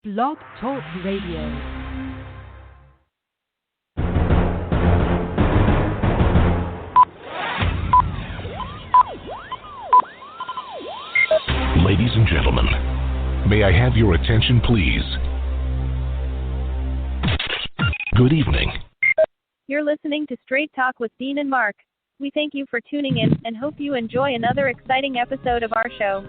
Blog Talk Radio. Ladies and gentlemen, may I have your attention, please? Good evening. You're listening to Straight Talk with Dean and Mark. We thank you for tuning in and hope you enjoy another exciting episode of our show.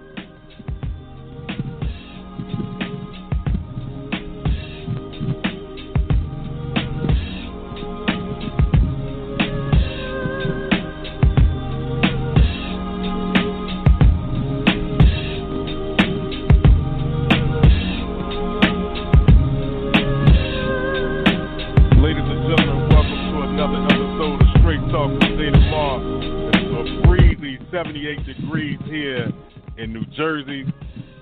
It's a breezy 78 degrees here in New Jersey,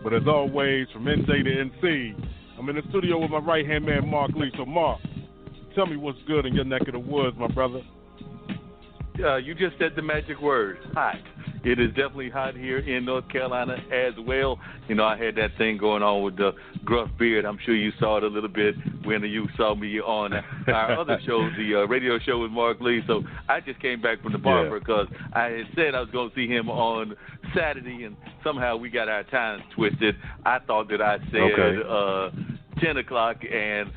but as always, from NJ to NC, I'm in the studio with my right-hand man, Mark Lee. So, Mark, tell me what's good in your neck of the woods, my brother. You just said the magic word, hot. It is definitely hot here in North Carolina as well. You know, I had that thing going on with the gruff beard. I'm sure you saw it a little bit when you saw me on our other show, the radio show with Mark Lee. So I just came back from the barber because I had said I was going to see him on Saturday, and somehow we got our times twisted. I thought that I said 10 o'clock and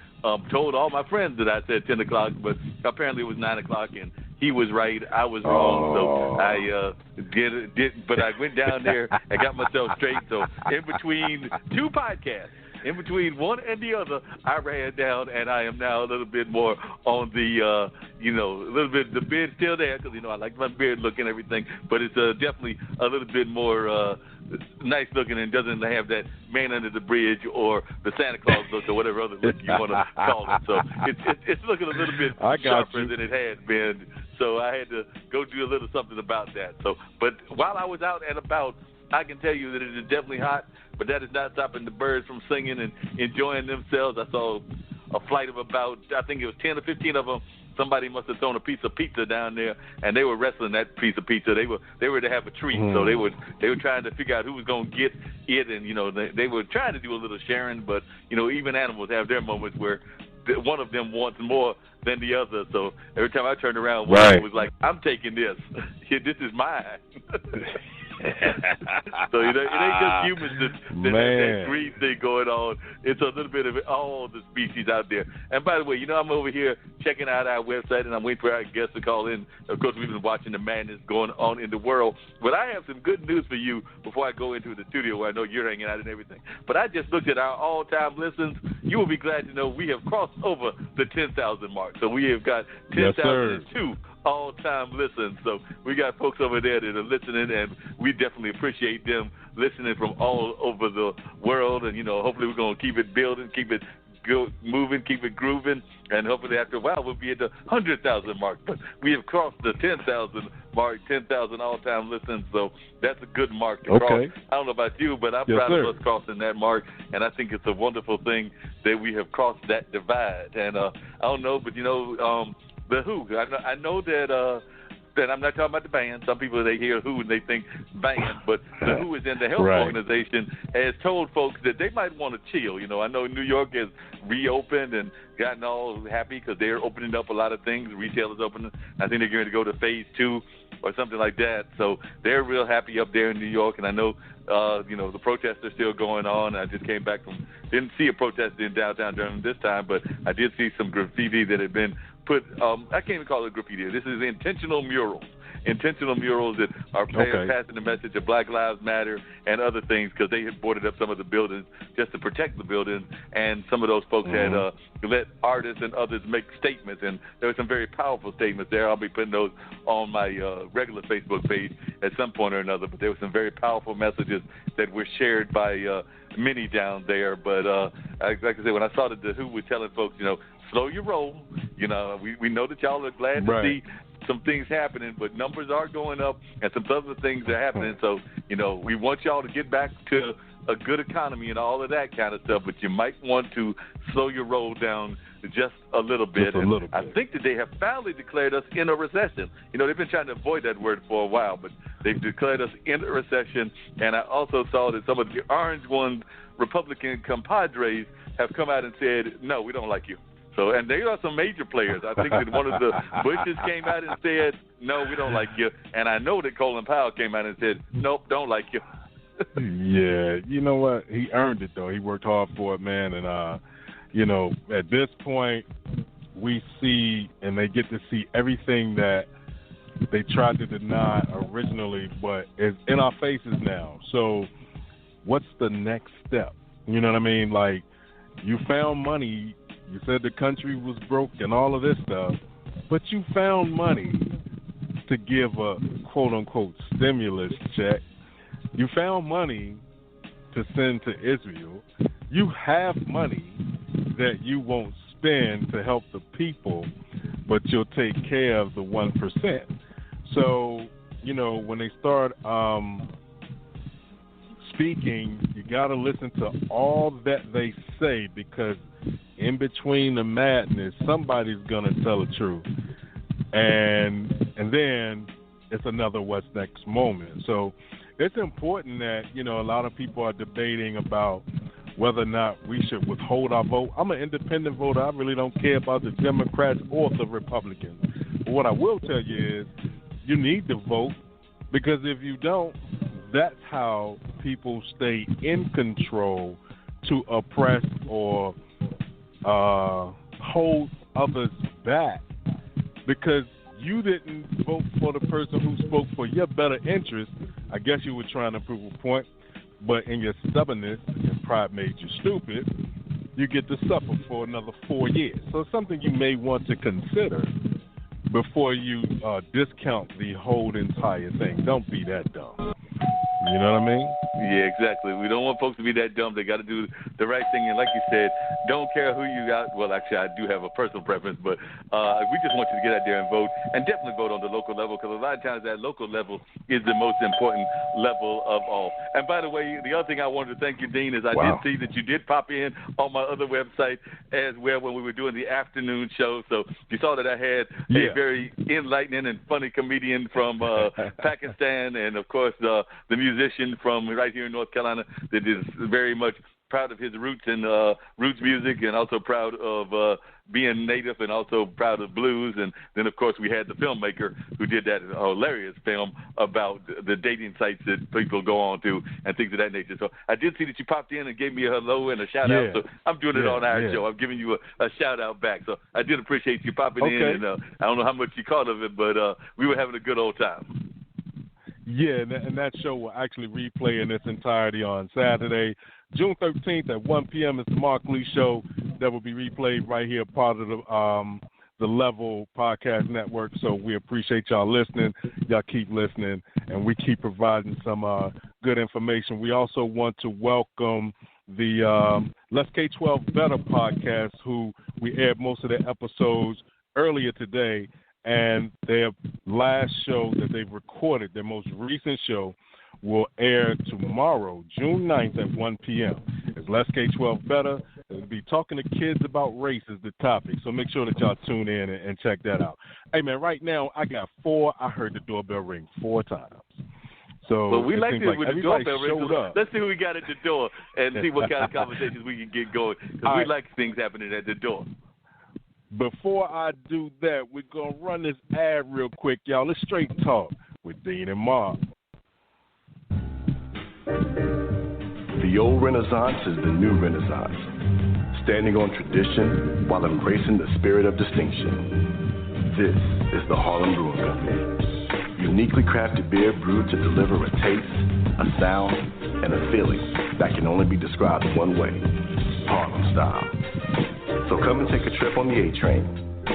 told all my friends that I said 10 o'clock, but apparently it was 9 o'clock, and he was right, I was wrong, so I did, but I went down there and got myself straight. So in between two podcasts, in between one and the other, I ran down, and I am now a little bit more on the, a little bit, the beard's still there, because, I like my beard look and everything, but it's definitely a little bit more nice looking and doesn't have that man under the bridge or the Santa Claus look or whatever other look you want to call it. So it's looking a little bit sharper than it had been. So I had to go do a little something about that. So, but while I was out and about, I can tell you that it is definitely hot, but that is not stopping the birds from singing and enjoying themselves. I saw a flight of about, I think it was 10 or 15 of them. Somebody must have thrown a piece of pizza down there, and they were wrestling that piece of pizza. They were to have a treat, so they were trying to figure out who was going to get it, and they were trying to do a little sharing, but even animals have their moments where one of them wants more than the other. So every time I turned around, one was like, "I'm taking this. This is mine." So it ain't just humans that greed thing going on. It's a little bit of all the species out there. And by the way, I'm over here checking out our website, and I'm waiting for our guests to call in. Of course, we've been watching the madness going on in the world. But I have some good news for you before I go into the studio where I know you're hanging out and everything. But I just looked at our all-time listens. You will be glad to know we have crossed over the 10,000 mark. So we have got 10,002 all-time listens. So we got folks over there that are listening, and we definitely appreciate them listening from all over the world. And, hopefully we're going to keep it building, keep it moving, keep it grooving, and hopefully after a while we'll be at the 100,000 mark. But we have crossed the 10,000 mark, 10,000 all-time listens, so that's a good mark to cross. I don't know about you, but I'm proud of us crossing that mark, and I think it's a wonderful thing that we have crossed that divide. And I don't know, but the Who. I know that I'm not talking about the band. Some people, they hear Who and they think band, but the Who is in the health organization has told folks that they might want to chill. I know New York has reopened and gotten all happy because they're opening up a lot of things. Retail is opening. I think they're going to go to phase 2 or something like that. So they're real happy up there in New York. And I know, the protests are still going on. I just came back didn't see a protest in downtown Durham this time, but I did see some graffiti that had been put, I can't even call it graffiti. This is intentional murals that are passing the message of Black Lives Matter and other things, because they had boarded up some of the buildings just to protect the buildings, and some of those folks had let artists and others make statements, and there were some very powerful statements there. I'll be putting those on my regular Facebook page at some point or another, but there were some very powerful messages that were shared by many down there. But like I said, when I saw that the Who was telling folks, slow your roll. We know that y'all are glad to see some things happening, but numbers are going up and some other things are happening. So, we want y'all to get back to a good economy and all of that kind of stuff, but you might want to slow your roll down just a little bit. I think that they have finally declared us in a recession. They've been trying to avoid that word for a while, but they've declared us in a recession. And I also saw that some of the orange ones Republican compadres have come out and said, no, we don't like you. So, and there are some major players. I think that one of the Bushes came out and said, no, we don't like you. And I know that Colin Powell came out and said, nope, don't like you. Yeah, you know what? He earned it, though. He worked hard for it, man. And, you know, at this point, we see and they get to see everything that they tried to deny originally, but is in our faces now. So what's the next step? You know what I mean? Like, you found money. You said the country was broke and all of this stuff, but you found money to give a quote-unquote stimulus check. You found money to send to Israel. You have money that you won't spend to help the people, but you'll take care of the 1%. So, you know, when they start speaking, you got to listen to all that they say, because in between the madness, somebody's going to tell the truth. And then it's another what's next moment. So it's important that, you know, a lot of people are debating about whether or not we should withhold our vote. I'm an independent voter. I really don't care about the Democrats or the Republicans. But what I will tell you is you need to vote, because if you don't, that's how people stay in control to oppress or hold others back, because you didn't vote for the person who spoke for your better interest. I guess you were trying to prove a point, but in your stubbornness and pride made you stupid, you get to suffer for another 4 years. So it's something you may want to consider before you discount the whole entire thing. Don't be that dumb. You know what I mean? Yeah, exactly. We don't want folks to be that dumb. They got to do the right thing. And like you said, don't care who you got. Well, actually, I do have a personal preference, but we just want you to get out there and vote, and definitely vote on the local level, because a lot of times that local level is the most important level of all. And by the way, the other thing I wanted to thank you, Dean, is I did see that you did pop in on my other website as well when we were doing the afternoon show. So you saw that I had a very enlightening and funny comedian from Pakistan, and, of course, the musician from right here in North Carolina that is very much proud of his roots and roots music, and also proud of being native, and also proud of blues. And then, of course, we had the filmmaker who did that hilarious film about the dating sites that people go on to and things of that nature. So I did see that you popped in and gave me a hello and a shout-out. So I'm doing it on our show. I'm giving you a shout-out back. So I did appreciate you popping in. And I don't know how much you caught of it, but we were having a good old time. Yeah, and that show will actually replay in its entirety on Saturday, June 13th at 1 p.m. It's the Mark Lee Show that will be replayed right here, part of the Level Podcast Network. So we appreciate y'all listening. Y'all keep listening, and we keep providing some good information. We also want to welcome the Let's K-12 Better podcast, who we aired most of their episodes earlier today. And their last show that they've recorded, their most recent show, will air tomorrow, June 9th at 1 p.m. It's Let's K-12 Better. We'll be talking to kids about race is the topic. So make sure that y'all tune in and check that out. Hey, man, right now I got 4. I heard the doorbell ring 4 times. So well, we like this like with the doorbell ring. Let's see who we got at the door and see what kind of conversations we can get going, because we like things happening at the door. Before I do that, we're going to run this ad real quick, y'all. Let's straight talk with Dean and Mark. The old Renaissance is the new Renaissance, standing on tradition while embracing the spirit of distinction. This is the Harlem Brewing Company. Uniquely crafted beer brewed to deliver a taste, a sound, and a feeling that can only be described one way, Harlem style. So come and take a trip on the A train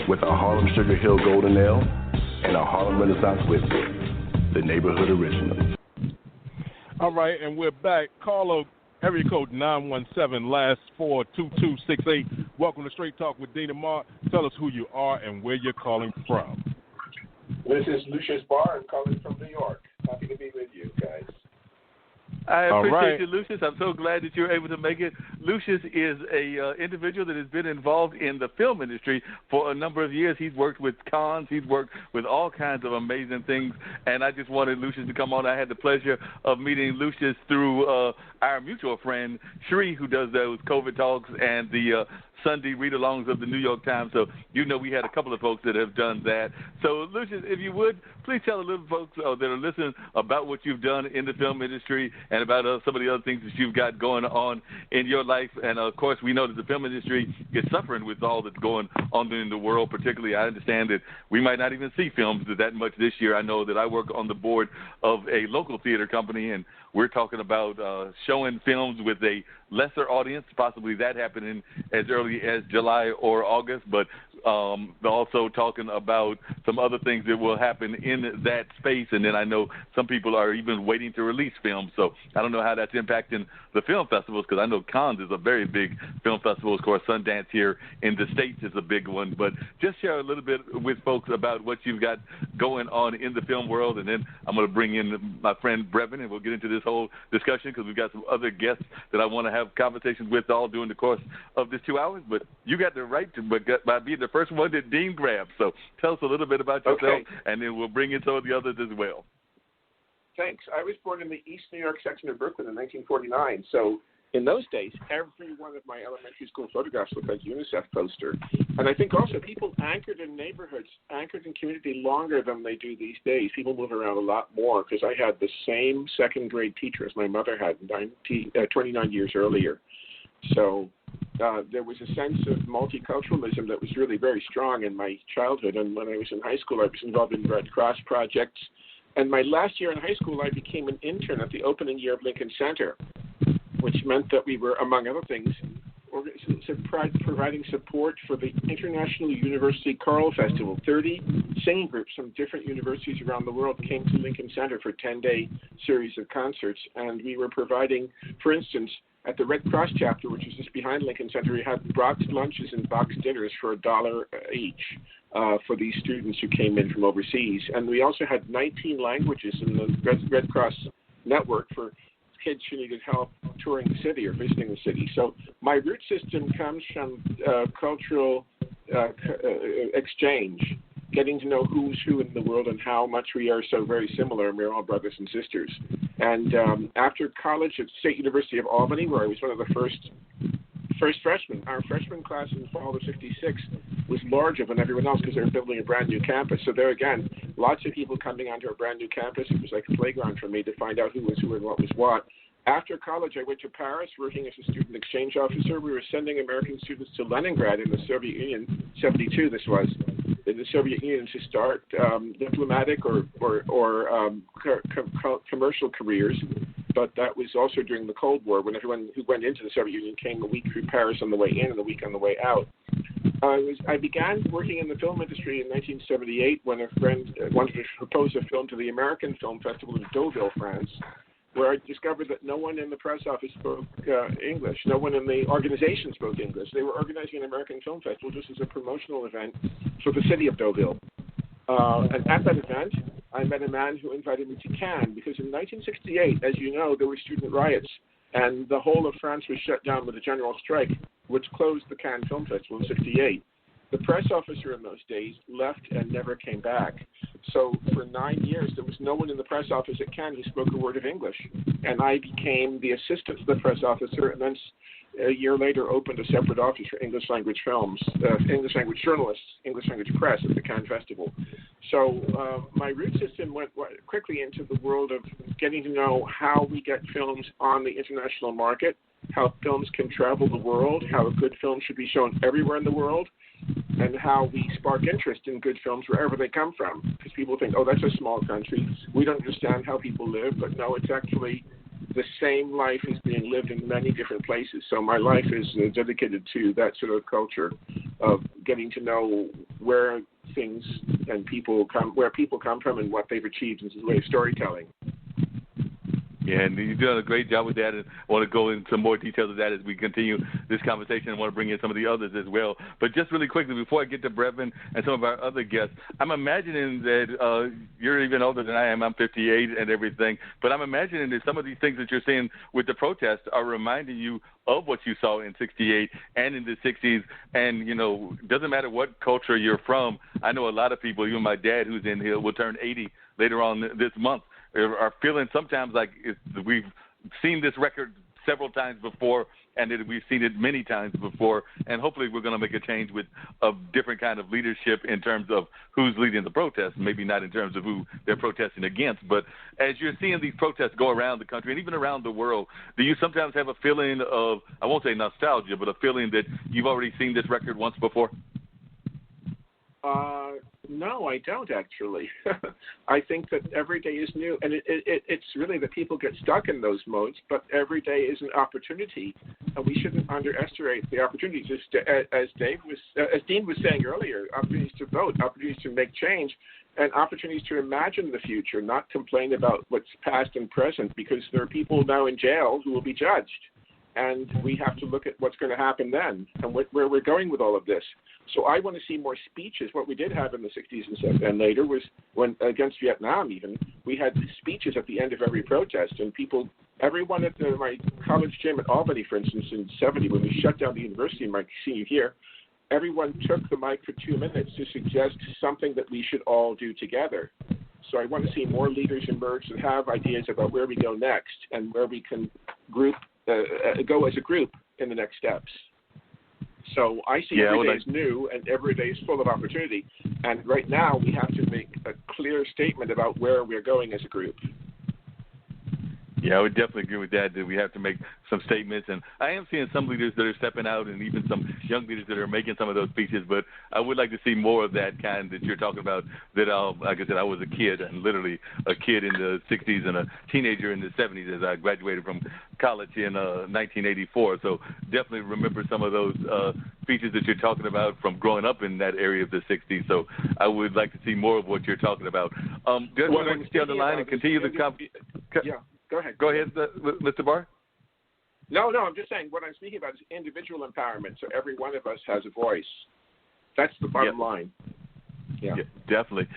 with our Harlem Sugar Hill Golden Ale and our Harlem Renaissance Whiskey, the neighborhood original. All right, and we're back. Caller, area code 917, last 42268. Welcome to Straight Talk with Dean and Mark. Tell us who you are and where you're calling from. This is Lucius Barr. I'm calling from New York. Happy to be with you guys. I appreciate right. you, Lucius. I'm so glad that you're able to make it. Lucius is a individual that has been involved in the film industry for a number of years. He's worked with cons. He's worked with all kinds of amazing things, and I just wanted Lucius to come on. I had the pleasure of meeting Lucius through our mutual friend, Sheree, who does those COVID talks and the Sunday read-alongs of the New York Times. So, you know, we had a couple of folks that have done that. So, Lucius, if you would, please tell a little folks that are listening about what you've done in the film industry and about some of the other things that you've got going on in your life. And, of course, we know that the film industry is suffering with all that's going on in the world. Particularly, I understand that we might not even see films that much this year. I know that I work on the board of a local theater company, and we're talking about showing films with a lesser audience, possibly that happening as early as July or August, but also talking about some other things that will happen in that space. And then I know some people are even waiting to release films, so I don't know how that's impacting the film festivals, because I know Cannes is a very big film festival. Of course, Sundance here in the States is a big one. But just share a little bit with folks about what you've got going on in the film world, and then I'm going to bring in my friend Brevan, and we'll get into this whole discussion because we've got some other guests that I want to have conversations with all during the course of this 2 hours. But you got the right to by being the first one that Dean grabbed. So tell us a little bit about yourself, and then we'll bring in some of the others as well. Thanks. I was born in the East New York section of Brooklyn in 1949. So in those days, every one of my elementary school photographs looked like a UNICEF poster. And I think also people anchored in neighborhoods, anchored in community longer than they do these days. People move around a lot more because I had the same second grade teacher as my mother had 29 years earlier. So there was a sense of multiculturalism that was really very strong in my childhood. And when I was in high school, I was involved in Red Cross projects. And my last year in high school, I became an intern at the opening year of Lincoln Center, which meant that we were, among other things, providing support for the International University Choral Festival. 30 singing groups from different universities around the world came to Lincoln Center for a 10-day series of concerts, and we were providing, for instance, at the Red Cross chapter, which is just behind Lincoln Center, we had boxed lunches and boxed dinners for $1 each for these students who came in from overseas. And we also had 19 languages in the Red Cross network for kids who needed help touring the city or visiting the city. So my root system comes from cultural exchange, getting to know who's who in the world and how much we are so very similar, and we're all brothers and sisters. And after college at State University of Albany, where I was one of the first freshmen, our freshman class in the fall of '66 was larger than everyone else because they were building a brand new campus. So there again, lots of people coming onto a brand new campus. It was like a playground for me to find out who was who and what was what. After college, I went to Paris working as a student exchange officer. We were sending American students to Leningrad in the Soviet Union, 72 this was, in the Soviet Union to start diplomatic or commercial careers. But that was also during the Cold War, when everyone who went into the Soviet Union came a week through Paris on the way in and a week on the way out. I began working in the film industry in 1978 when a friend wanted to propose a film to the American Film Festival in Deauville, France, where I discovered that no one in the press office spoke English. No one in the organization spoke English. They were organizing an American Film Festival just as a promotional event for the city of Deauville. And at that event, I met a man who invited me to Cannes, because in 1968, as you know, there were student riots, and the whole of France was shut down with a general strike, which closed the Cannes Film Festival in '68. The press officer in those days left and never came back. So for 9 years, there was no one in the press office at Cannes who spoke a word of English. And I became the assistant to the press officer, and then a year later opened a separate office for English language films, English language journalists, English language press at the Cannes Festival. So my root system went quickly into the world of getting to know how we get films on the international market, how films can travel the world, how a good film should be shown everywhere in the world, and how we spark interest in good films wherever they come from. Because people think, oh, that's a small country. We don't understand how people live. But no, it's actually the same life is being lived in many different places. So my life is dedicated to that sort of culture of getting to know where things and people come, where people come from and what they've achieved in the way of storytelling. Yeah, and you've done a great job with that, and I want to go into some more details of that as we continue this conversation. I want to bring in some of the others as well. But just really quickly, before I get to Brevan and some of our other guests, I'm imagining that you're even older than I am. I'm 58 and everything. But I'm imagining that some of these things that you're seeing with the protests are reminding you of what you saw in 68 and in the 60s. And, you know, doesn't matter what culture you're from. I know a lot of people, even my dad who's in here, will turn 80 later on this month, are feeling sometimes like we've seen this record several times before, and that we've seen it many times before, and hopefully we're going to make a change with a different kind of leadership in terms of who's leading the protest, maybe not in terms of who they're protesting against. But as you're seeing these protests go around the country and even around the world, do you sometimes have a feeling of, I won't say nostalgia, but a feeling that you've already seen this record once before? No, I don't actually. I think that every day is new, and it's really that people get stuck in those modes, but every day is an opportunity, and we shouldn't underestimate the opportunities. As Dean was saying earlier, opportunities to vote, opportunities to make change, and opportunities to imagine the future, not complain about what's past and present, because there are people now in jail who will be judged. And we have to look at what's going to happen then and where we're going with all of this. So I want to see more speeches. What we did have in the 60s and later was when, against Vietnam even, we had speeches at the end of every protest. And everyone at my college gym at Albany, for instance, in 70, when we shut down the university in my senior year, everyone took the mic for 2 minutes to suggest something that we should all do together. So I want to see more leaders emerge that have ideas about where we go next and where we can go as a group in the next steps. So I see every day is new and every day is full of opportunity. And right now we have to make a clear statement about where we're going as a group. Yeah, I would definitely agree with that we have to make some statements. And I am seeing some leaders that are stepping out and even some young leaders that are making some of those speeches. But I would like to see more of that kind that you're talking about. That, like I said, I was a kid, and literally a kid in the 60s and a teenager in the 70s as I graduated from college in 1984. So definitely remember some of those speeches that you're talking about from growing up in that area of the 60s. So I would like to see more of what you're talking about. Just want to stay on the line and continue the conversation. Yeah. Go ahead, Mr. Barr. No, I'm just saying what I'm speaking about is individual empowerment, so every one of us has a voice. That's the bottom line. Yeah, definitely.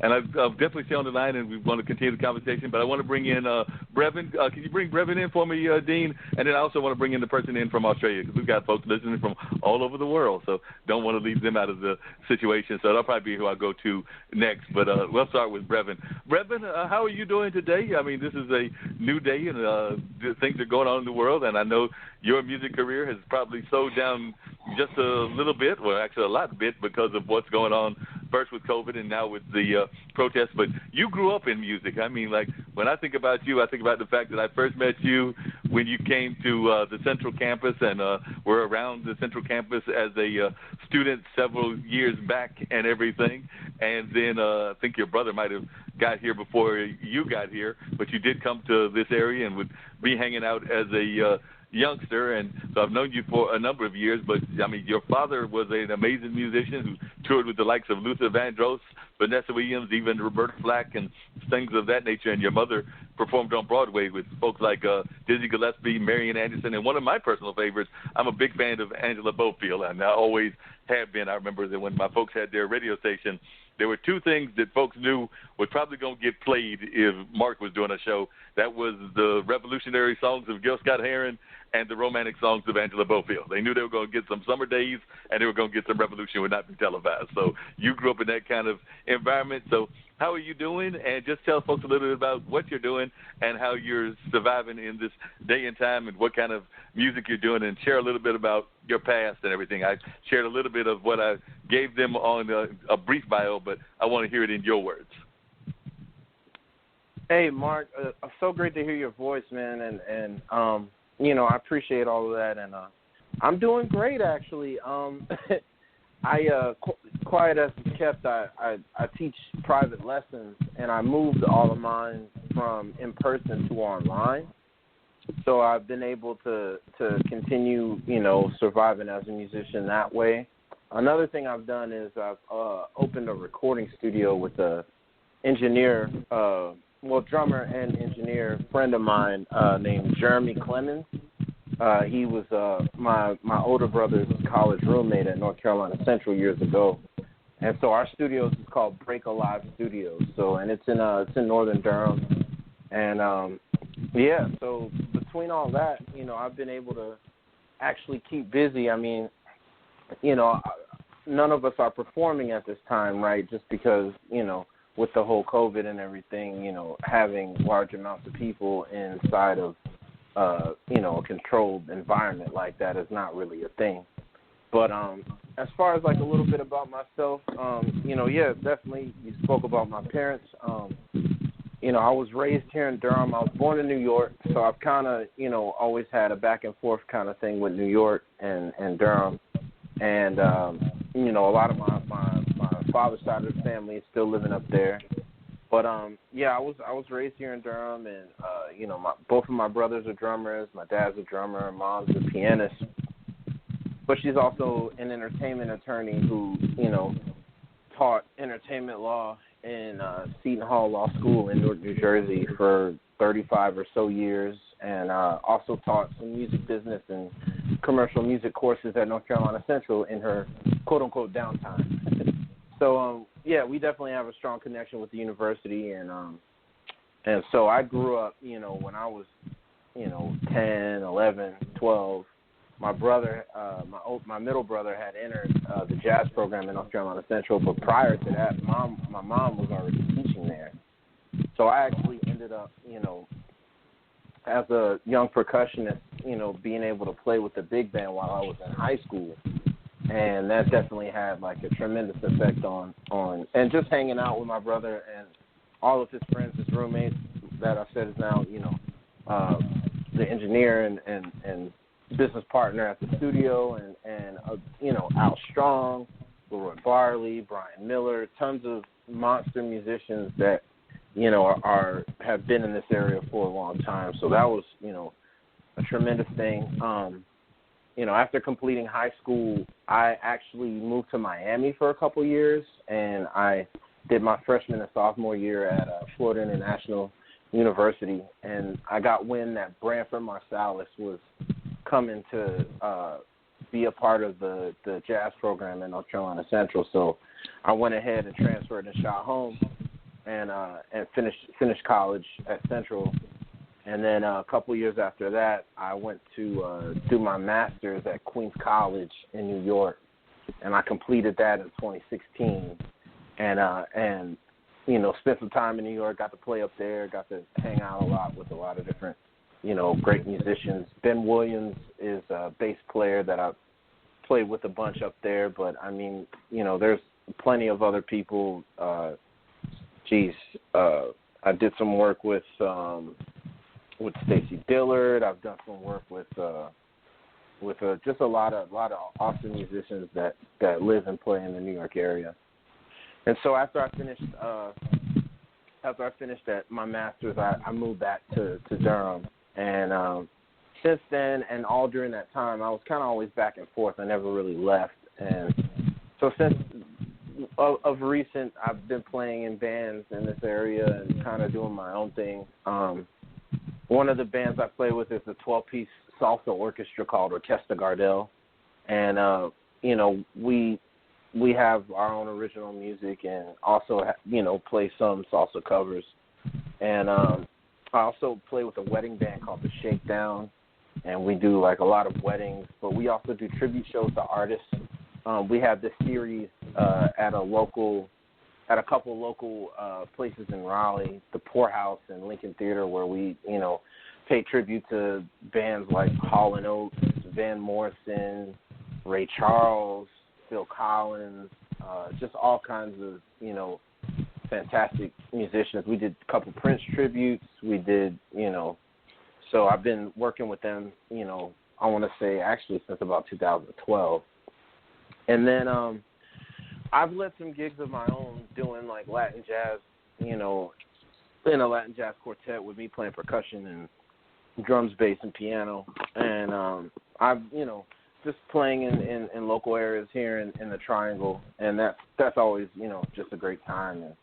And I'll definitely stay on the line, and we want to continue the conversation. But I want to bring in Brevan. Can you bring Brevan in for me, Dean? And then I also want to bring in the person in from Australia, because we've got folks listening from all over the world. So don't want to leave them out of the situation. So that'll probably be who I go to next. But we'll start with Brevan. Brevan, how are you doing today? I mean, this is a new day, and things are going on in the world. And I know your music career has probably slowed down just a little bit, well, actually a lot bit, because of what's going on first with COVID and now with the protests. But you grew up in music. I mean, like, when I think about you, I think about the fact that I first met you when you came to the Central Campus and were around the Central Campus as a student several years back and everything. And then I think your brother might have got here before you got here, but you did come to this area and would be hanging out as a youngster, and so I've known you for a number of years. But I mean, your father was an amazing musician who toured with the likes of Luther Vandross, Vanessa Williams, even Roberta Flack, and things of that nature. And your mother performed on Broadway with folks like Dizzy Gillespie, Marian Anderson, and one of my personal favorites, I'm a big fan of Angela Bofill, and I always have been. I remember that when my folks had their radio station, there were two things that folks knew was probably going to get played if Mark was doing a show. That was the revolutionary songs of Gil Scott-Heron and the romantic songs of Angela Bofill. They knew they were going to get some summer days, and they were going to get some revolution would not be televised. So you grew up in that kind of environment. So how are you doing? And just tell folks a little bit about what you're doing and how you're surviving in this day and time and what kind of music you're doing, and share a little bit about your past and everything. I shared a little bit of what I gave them on a brief bio, but I want to hear it in your words. Hey, Mark, so great to hear your voice, man, and you know, I appreciate all of that, and I'm doing great, actually. Quiet as it's kept, I teach private lessons, and I moved all of mine from in-person to online, so I've been able to continue, you know, surviving as a musician that way. Another thing I've done is I've opened a recording studio with an engineer drummer and engineer friend of mine named Jeremy Clemens. He was my older brother's college roommate at North Carolina Central years ago, and so our studios is called Break Alive Studios. So, and it's in northern Durham, and so between all that, I've been able to actually keep busy. I mean, none of us are performing at this time, right? Just because with the whole COVID and everything, having large amounts of people inside of a controlled environment like that is not really a thing. But as far as like a little bit about myself, definitely you spoke about my parents. I was raised here in Durham. I was born in New York, so I've kind of, always had a back and forth kind of thing with New York and Durham. And, a lot of my father's side of the family is still living up there. But, I was raised here in Durham, and, both of my brothers are drummers. My dad's a drummer. Mom's a pianist. But she's also an entertainment attorney who, taught entertainment law in Seton Hall Law School in Newark, New Jersey for 35 or so years, and also taught some music business and commercial music courses at North Carolina Central in her quote-unquote downtime. So, we definitely have a strong connection with the university, and so I grew up, when I was, 10, 11, 12, my brother, my middle brother had entered the jazz program in North Carolina Central, but prior to that, my mom was already teaching there. So I actually ended up, as a young percussionist, being able to play with the big band while I was in high school. And that definitely had like a tremendous effect on and just hanging out with my brother and all of his friends, his roommates that I said is now, the engineer and business partner at the studio, and Al Strong, Leroy Barley, Brian Miller, tons of monster musicians that have been in this area for a long time. So that was a tremendous thing. After completing high school, I actually moved to Miami for a couple years, and I did my freshman and sophomore year at Florida International University, and I got wind that Branford Marsalis was coming to be a part of the jazz program in North Carolina Central. So I went ahead and transferred and shot home and finished college at Central. And then a couple years after that, I went to do my master's at Queens College in New York, and I completed that in 2016. And spent some time in New York, got to play up there, got to hang out a lot with a lot of different great musicians. Ben Williams is a bass player that I've played with a bunch up there, but I mean, there's plenty of other people. I did some work with Stacey Dillard. I've done some work with just a lot of awesome musicians that live and play in the New York area. And so after I finished at my master's, I moved back to Durham. And since then, and all during that time, I was kind of always back and forth. I never really left. And so since of recent, I've been playing in bands in this area and kind of doing my own thing. One of the bands I play with is a 12-piece salsa orchestra called Orquesta Gardel. And, we have our own original music and also, play some salsa covers. And I also play with a wedding band called The Shakedown, and we do like a lot of weddings, but we also do tribute shows to artists. We have this series at a couple local places in Raleigh, the Poorhouse and Lincoln Theater, where we, pay tribute to bands like Hall & Oates, Van Morrison, Ray Charles, Phil Collins, just all kinds of, fantastic musicians. We did a couple Prince tributes. We did, so I've been working with them, I want to say actually since about 2012. And then I've led some gigs of my own doing like Latin jazz, in a Latin jazz quartet with me playing percussion and drums, bass, and piano. And I've, just playing in local areas here in the Triangle, and that's always, just a great time. And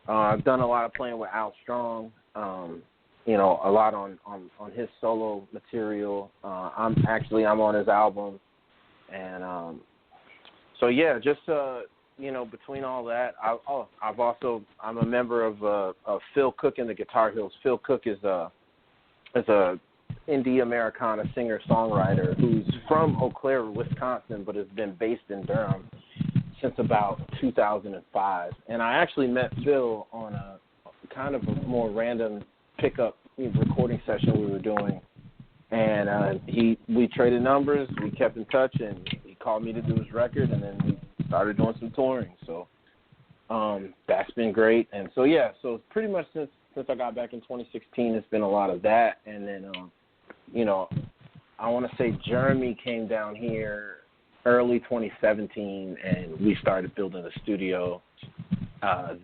I've done a lot of playing with Al Strong, you know, a lot on his solo material. I'm on his album. And so, yeah, just, you know, between all that, I'm a member of Phil Cook and the Guitar Hills. Phil Cook is a indie Americana singer-songwriter who's from Eau Claire, Wisconsin, but has been based in Durham since about 2005. And I actually met Phil on a kind of a more random pickup recording session we were doing. And we traded numbers, we kept in touch, and he called me to do his record, and then we started doing some touring. So that's been great. And so, yeah, so pretty much since I got back in 2016, it's been a lot of that. And then, you know, I want to say Jeremy came down here early 2017, and we started building the studio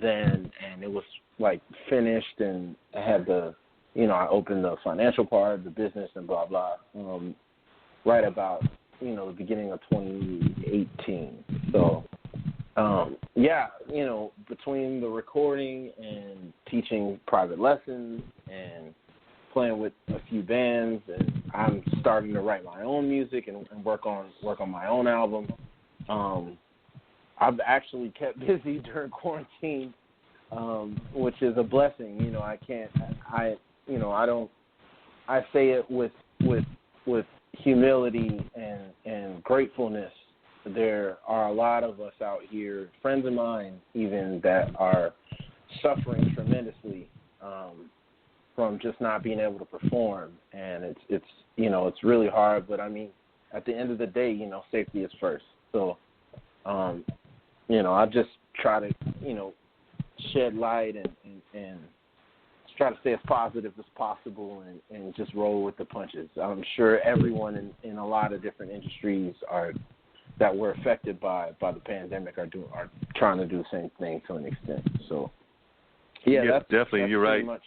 then, and it was, like, finished, and I had I opened the financial part of the business and blah, blah, right about, you know, the beginning of 2018. So, yeah, you know, between the recording and teaching private lessons and playing with a few bands, and I'm starting to write my own music and work on my own album. I've actually kept busy during quarantine, which is a blessing. You know, I say it with humility and gratefulness. There are a lot of us out here, friends of mine even, that are suffering tremendously from just not being able to perform, and it's really hard. But I mean, at the end of the day, you know, safety is first. So, you know, I just try to, you know, shed light and try to stay as positive as possible and just roll with the punches. I'm sure everyone in a lot of different industries that were affected by the pandemic are trying to do the same thing to an extent. So, yeah, that's definitely, you're right. Much,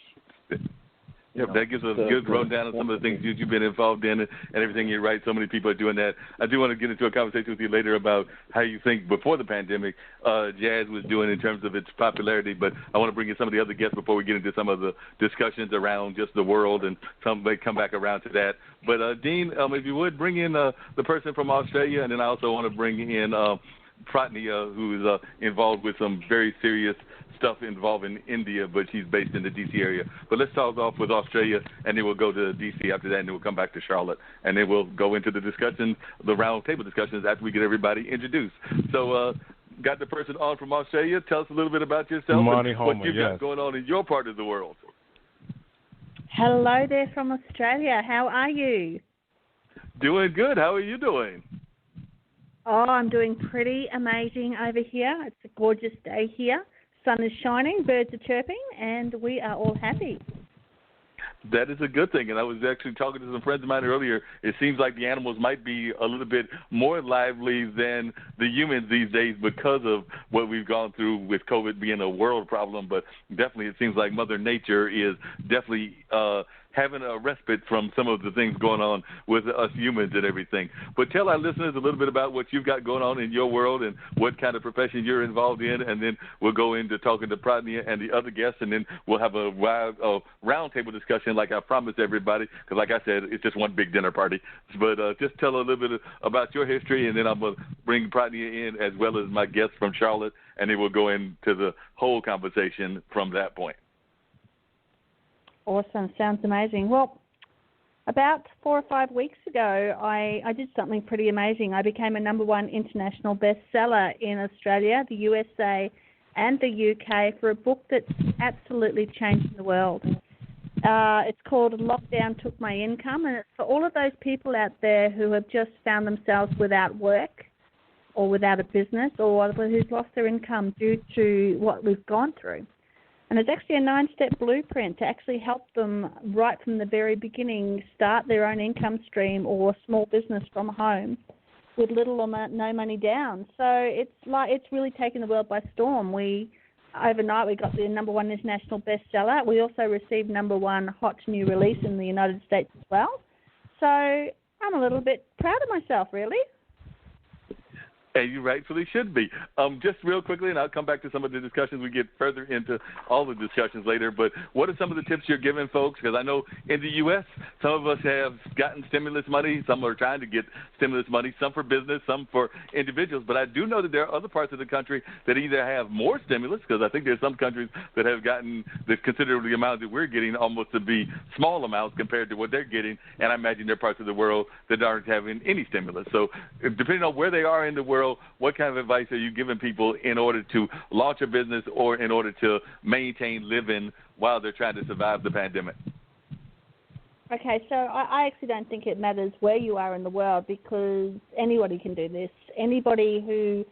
Yep, that gives us a good rundown of some of the things you've been involved in and everything. You're right. So many people are doing that. I do want to get into a conversation with you later about how you think before the pandemic jazz was doing in terms of its popularity. But I want to bring in some of the other guests before we get into some of the discussions around just the world, and some may come back around to that. But Dean, if you would, bring in the person from Australia, and then I also want to bring in Pratnia, who is involved with some very serious stuff involving India, but she's based in the D.C. area. But let's start off with Australia, and then we'll go to D.C. after that, and then we'll come back to Charlotte, and then we'll go into the discussion, the round table discussions, after we get everybody introduced. So, got the person on from Australia. Tell us a little bit about yourself and what you've got going on in your part of the world. Hello there from Australia. How are you? Doing good. How are you doing? Oh, I'm doing pretty amazing over here. It's a gorgeous day here. Sun is shining, birds are chirping, and we are all happy. That is a good thing, and I was actually talking to some friends of mine earlier. It seems like the animals might be a little bit more lively than the humans these days because of what we've gone through with COVID being a world problem, but definitely it seems like Mother Nature is definitely having a respite from some of the things going on with us humans and everything. But tell our listeners a little bit about what you've got going on in your world and what kind of profession you're involved in, and then we'll go into talking to Pratnia and the other guests, and then we'll have a roundtable discussion like I promised everybody, because like I said, it's just one big dinner party. But just tell a little bit about your history, and then I'm going to bring Pratnia in as well as my guests from Charlotte, and then we'll go into the whole conversation from that point. Awesome. Sounds amazing. Well, about 4 or 5 weeks ago, I did something pretty amazing. I became a #1 international bestseller in Australia, the USA, and the UK for a book that's absolutely changing the world. It's called Lockdown Took My Income, and it's for all of those people out there who have just found themselves without work or without a business, or who's lost their income due to what we've gone through. And it's actually a 9-step blueprint to actually help them right from the very beginning start their own income stream or small business from home with little or no money down. So it's really taken the world by storm. Overnight we got the #1 international bestseller. We also received #1 hot new release in the United States as well. So I'm a little bit proud of myself, really. And you rightfully should be. Just real quickly, and I'll come back to some of the discussions. We get further into all the discussions later. But what are some of the tips you're giving folks? Because I know in the U.S., some of us have gotten stimulus money. Some are trying to get stimulus money, some for business, some for individuals. But I do know that there are other parts of the country that either have more stimulus, because I think there's some countries that have gotten the considerably amount that we're getting almost to be small amounts compared to what they're getting. And I imagine there are parts of the world that aren't having any stimulus. So depending on where they are in the world, what kind of advice are you giving people in order to launch a business or in order to maintain living while they're trying to survive the pandemic? Okay, so I actually don't think it matters where you are in the world, because anybody can do this. Anybody who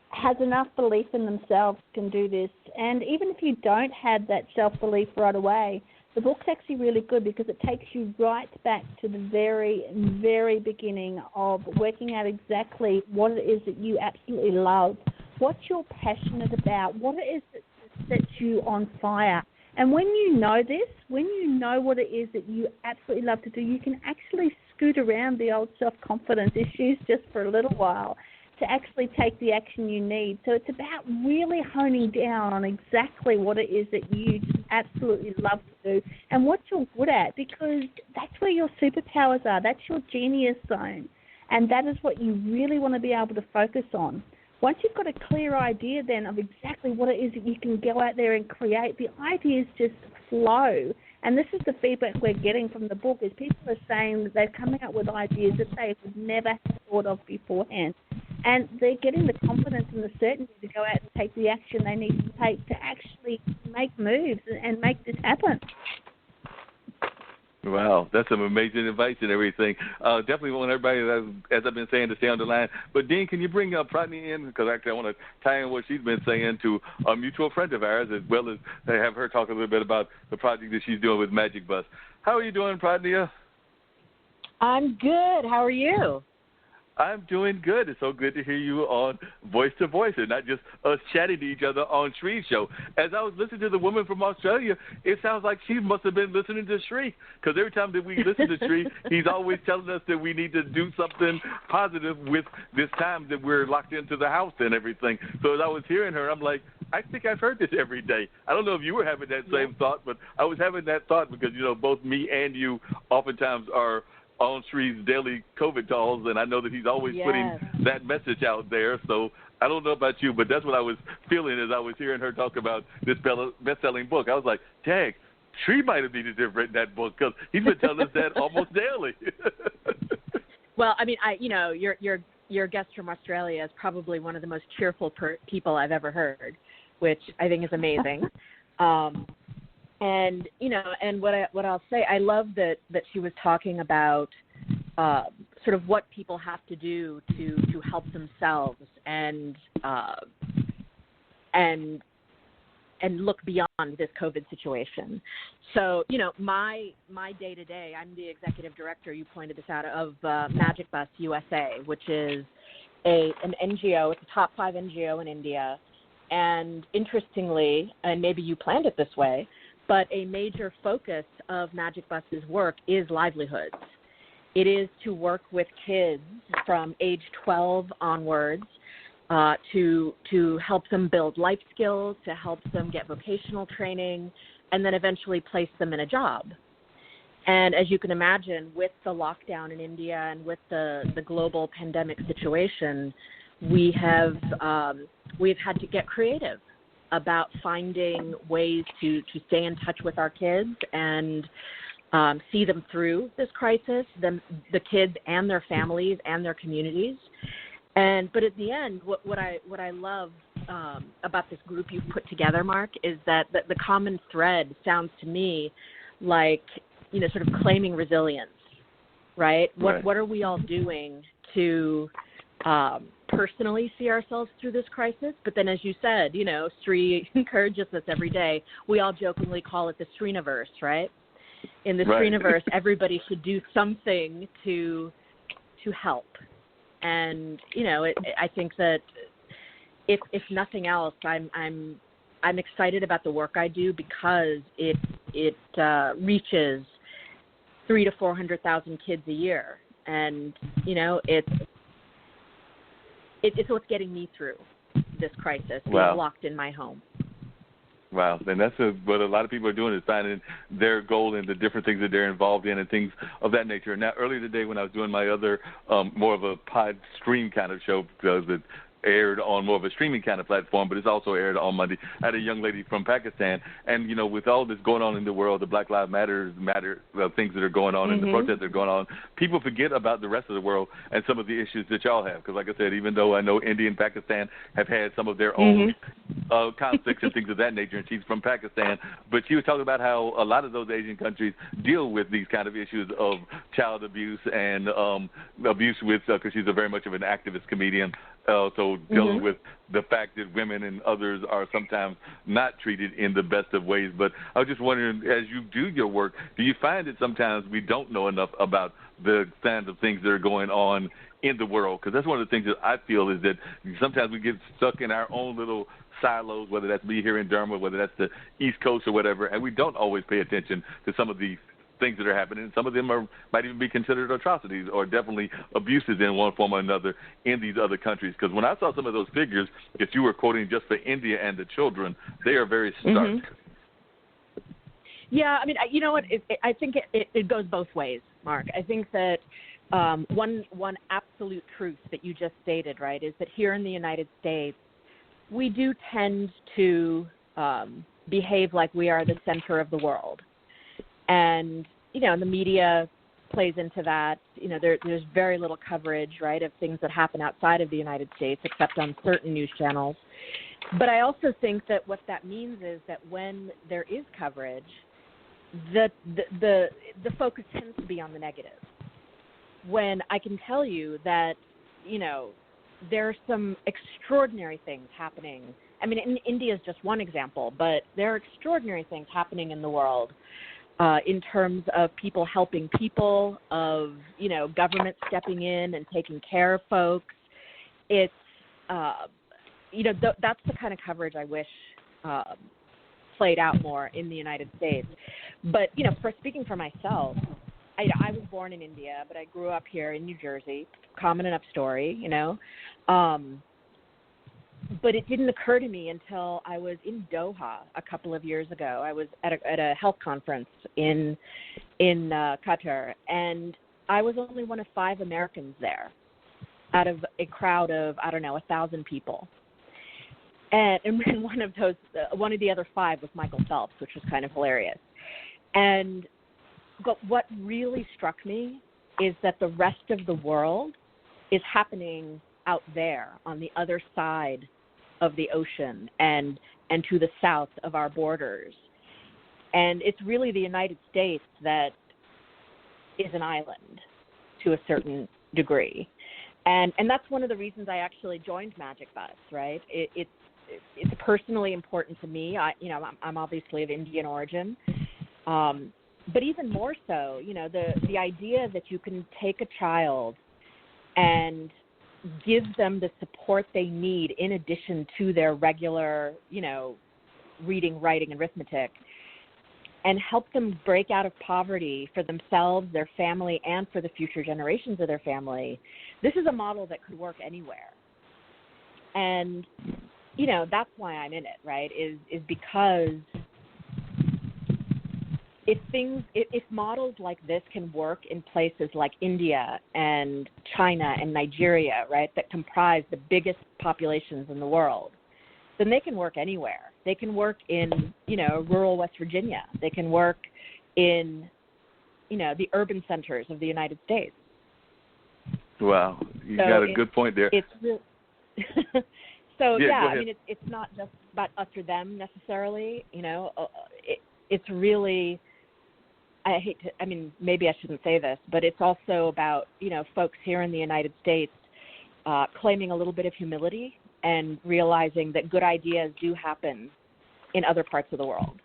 has enough belief in themselves can do this. And even if you don't have that self-belief right away, the book's actually really good because it takes you right back to the very, very beginning of working out exactly what it is that you absolutely love, what you're passionate about, what it is that sets you on fire. And when you know this, when you know what it is that you absolutely love to do, you can actually scoot around the old self-confidence issues just for a little while to actually take the action you need. So it's about really honing down on exactly what it is that you just absolutely love to do and what you're good at, because that's where your superpowers are. That's your genius zone. And that is what you really want to be able to focus on. Once you've got a clear idea then of exactly what it is that you can go out there and create, the ideas just flow. And this is the feedback we're getting from the book, is people are saying that they're coming up with ideas that they would never have thought of beforehand. And they're getting the confidence and the certainty to go out and take the action they need to take to actually make moves and make this happen. Wow, that's some amazing advice and everything. Definitely want everybody, as I've been saying, to stay on the line. But, Dean, can you bring Prodney in? Because actually I want to tie in what she's been saying to a mutual friend of ours, as well as have her talk a little bit about the project that she's doing with Magic Bus. How are you doing, Prodney? I'm good. How are you? I'm doing good. It's so good to hear you on Voice to Voice and not just us chatting to each other on Shree's show. As I was listening to the woman from Australia, it sounds like she must have been listening to Shree, because every time that we listen to Shree, he's always telling us that we need to do something positive with this time that we're locked into the house and everything. So as I was hearing her, I'm like, I think I've heard this every day. I don't know if you were having that same thought, but I was having that thought because, you know, both me and you oftentimes are on Shree's daily COVID calls, and I know that he's always putting that message out there. So I don't know about you, but that's what I was feeling as I was hearing her talk about this best-selling book. I was like, dang, Shree might have needed to have written that book, because he's been telling us that almost daily. Well, I mean, your guest from Australia is probably one of the most cheerful people I've ever heard, which I think is amazing. And, you know, and what I'll say, I love that she was talking about sort of what people have to do to help themselves and look beyond this COVID situation. So, you know, my day-to-day, I'm the executive director, you pointed this out, of Magic Bus USA, which is an NGO. It's a top 5 NGO in India. And interestingly, and maybe you planned it this way, but a major focus of Magic Bus's work is livelihoods. It is to work with kids from age 12 onwards to help them build life skills, to help them get vocational training, and then eventually place them in a job. And as you can imagine, with the lockdown in India and with the global pandemic situation, we've had to get creative about finding ways to stay in touch with our kids and see them through this crisis, the kids and their families and their communities. But at the end, what I love about this group you've put together, Mark, is that the common thread sounds to me like, you know, sort of claiming resilience, right? What are we all doing to personally see ourselves through this crisis? But then, as you said, you know, Sree encourages us every day. We all jokingly call it the Sreenaverse, right? In the Sreenaverse, everybody should do something to help. And, you know, I think that if nothing else, I'm excited about the work I do because it reaches 300,000 to 400,000 kids a year, and you know it's what's getting me through this crisis, being locked in my home. Wow, and that's what a lot of people are doing, is finding their goal in the different things that they're involved in and things of that nature. Now, earlier today when I was doing my other more of a pod stream kind of show, because it aired on more of a streaming kind of platform, but it's also aired on Monday. I had a young lady from Pakistan, and, you know, with all this going on in the world, the Black Lives Matter things that are going on and the protests that are going on, people forget about the rest of the world and some of the issues that y'all have. Because, like I said, even though I know India and Pakistan have had some of their own conflicts and things of that nature, and she's from Pakistan, but she was talking about how a lot of those Asian countries deal with these kind of issues of child abuse and abuse with, because she's very much of an activist comedian, so dealing with the fact that women and others are sometimes not treated in the best of ways. But I was just wondering, as you do your work, do you find that sometimes we don't know enough about the kinds of things that are going on in the world? Because that's one of the things that I feel is that sometimes we get stuck in our own little silos, whether that's me here in Durham or whether that's the East Coast or whatever, and we don't always pay attention to some of the things that are happening. Some of them might even be considered atrocities or definitely abuses in one form or another in these other countries. Because when I saw some of those figures that you were quoting just for India and the children, they are very stark. Yeah, I mean, you know what? I think it goes both ways, Mark. I think that one absolute truth that you just stated, right, is that here in the United States, we do tend to behave like we are the center of the world. And, you know, the media plays into that. You know, there's very little coverage, right, of things that happen outside of the United States, except on certain news channels. But I also think that what that means is that when there is coverage, the focus tends to be on the negative. When I can tell you that, you know, there are some extraordinary things happening. I mean, India is just one example, but there are extraordinary things happening in the world. In terms of people helping people, of, you know, government stepping in and taking care of folks. It's, you know, that's the kind of coverage I wish played out more in the United States. But, you know, speaking for myself, I was born in India, but I grew up here in New Jersey, common enough story, you know. But it didn't occur to me until I was in Doha a couple of years ago. I was at a health conference in Qatar, and I was only one of 5 Americans there out of a crowd of, 1,000 people. And one of the other 5 was Michael Phelps, which was kind of hilarious. But what really struck me is that the rest of the world is happening out there on the other side of the ocean and to the south of our borders. And it's really the United States that is an island to a certain degree. And that's one of the reasons I actually joined Magic Bus, right? It's personally important to me. I'm obviously of Indian origin. But even more so, you know, the idea that you can take a child and give them the support they need in addition to their regular, you know, reading, writing, and arithmetic, and help them break out of poverty for themselves, their family, and for the future generations of their family. This is a model that could work anywhere. And, you know, that's why I'm in it, right, is because if models like this can work in places like India and China and Nigeria, right, that comprise the biggest populations in the world, then they can work anywhere. They can work in, you know, rural West Virginia. They can work in, you know, the urban centers of the United States. Wow, you got a good point there. It's real. So yeah, I mean, it's not just about us or them necessarily. You know, it's really. Maybe I shouldn't say this, but it's also about, you know, folks here in the United States claiming a little bit of humility and realizing that good ideas do happen in other parts of the world.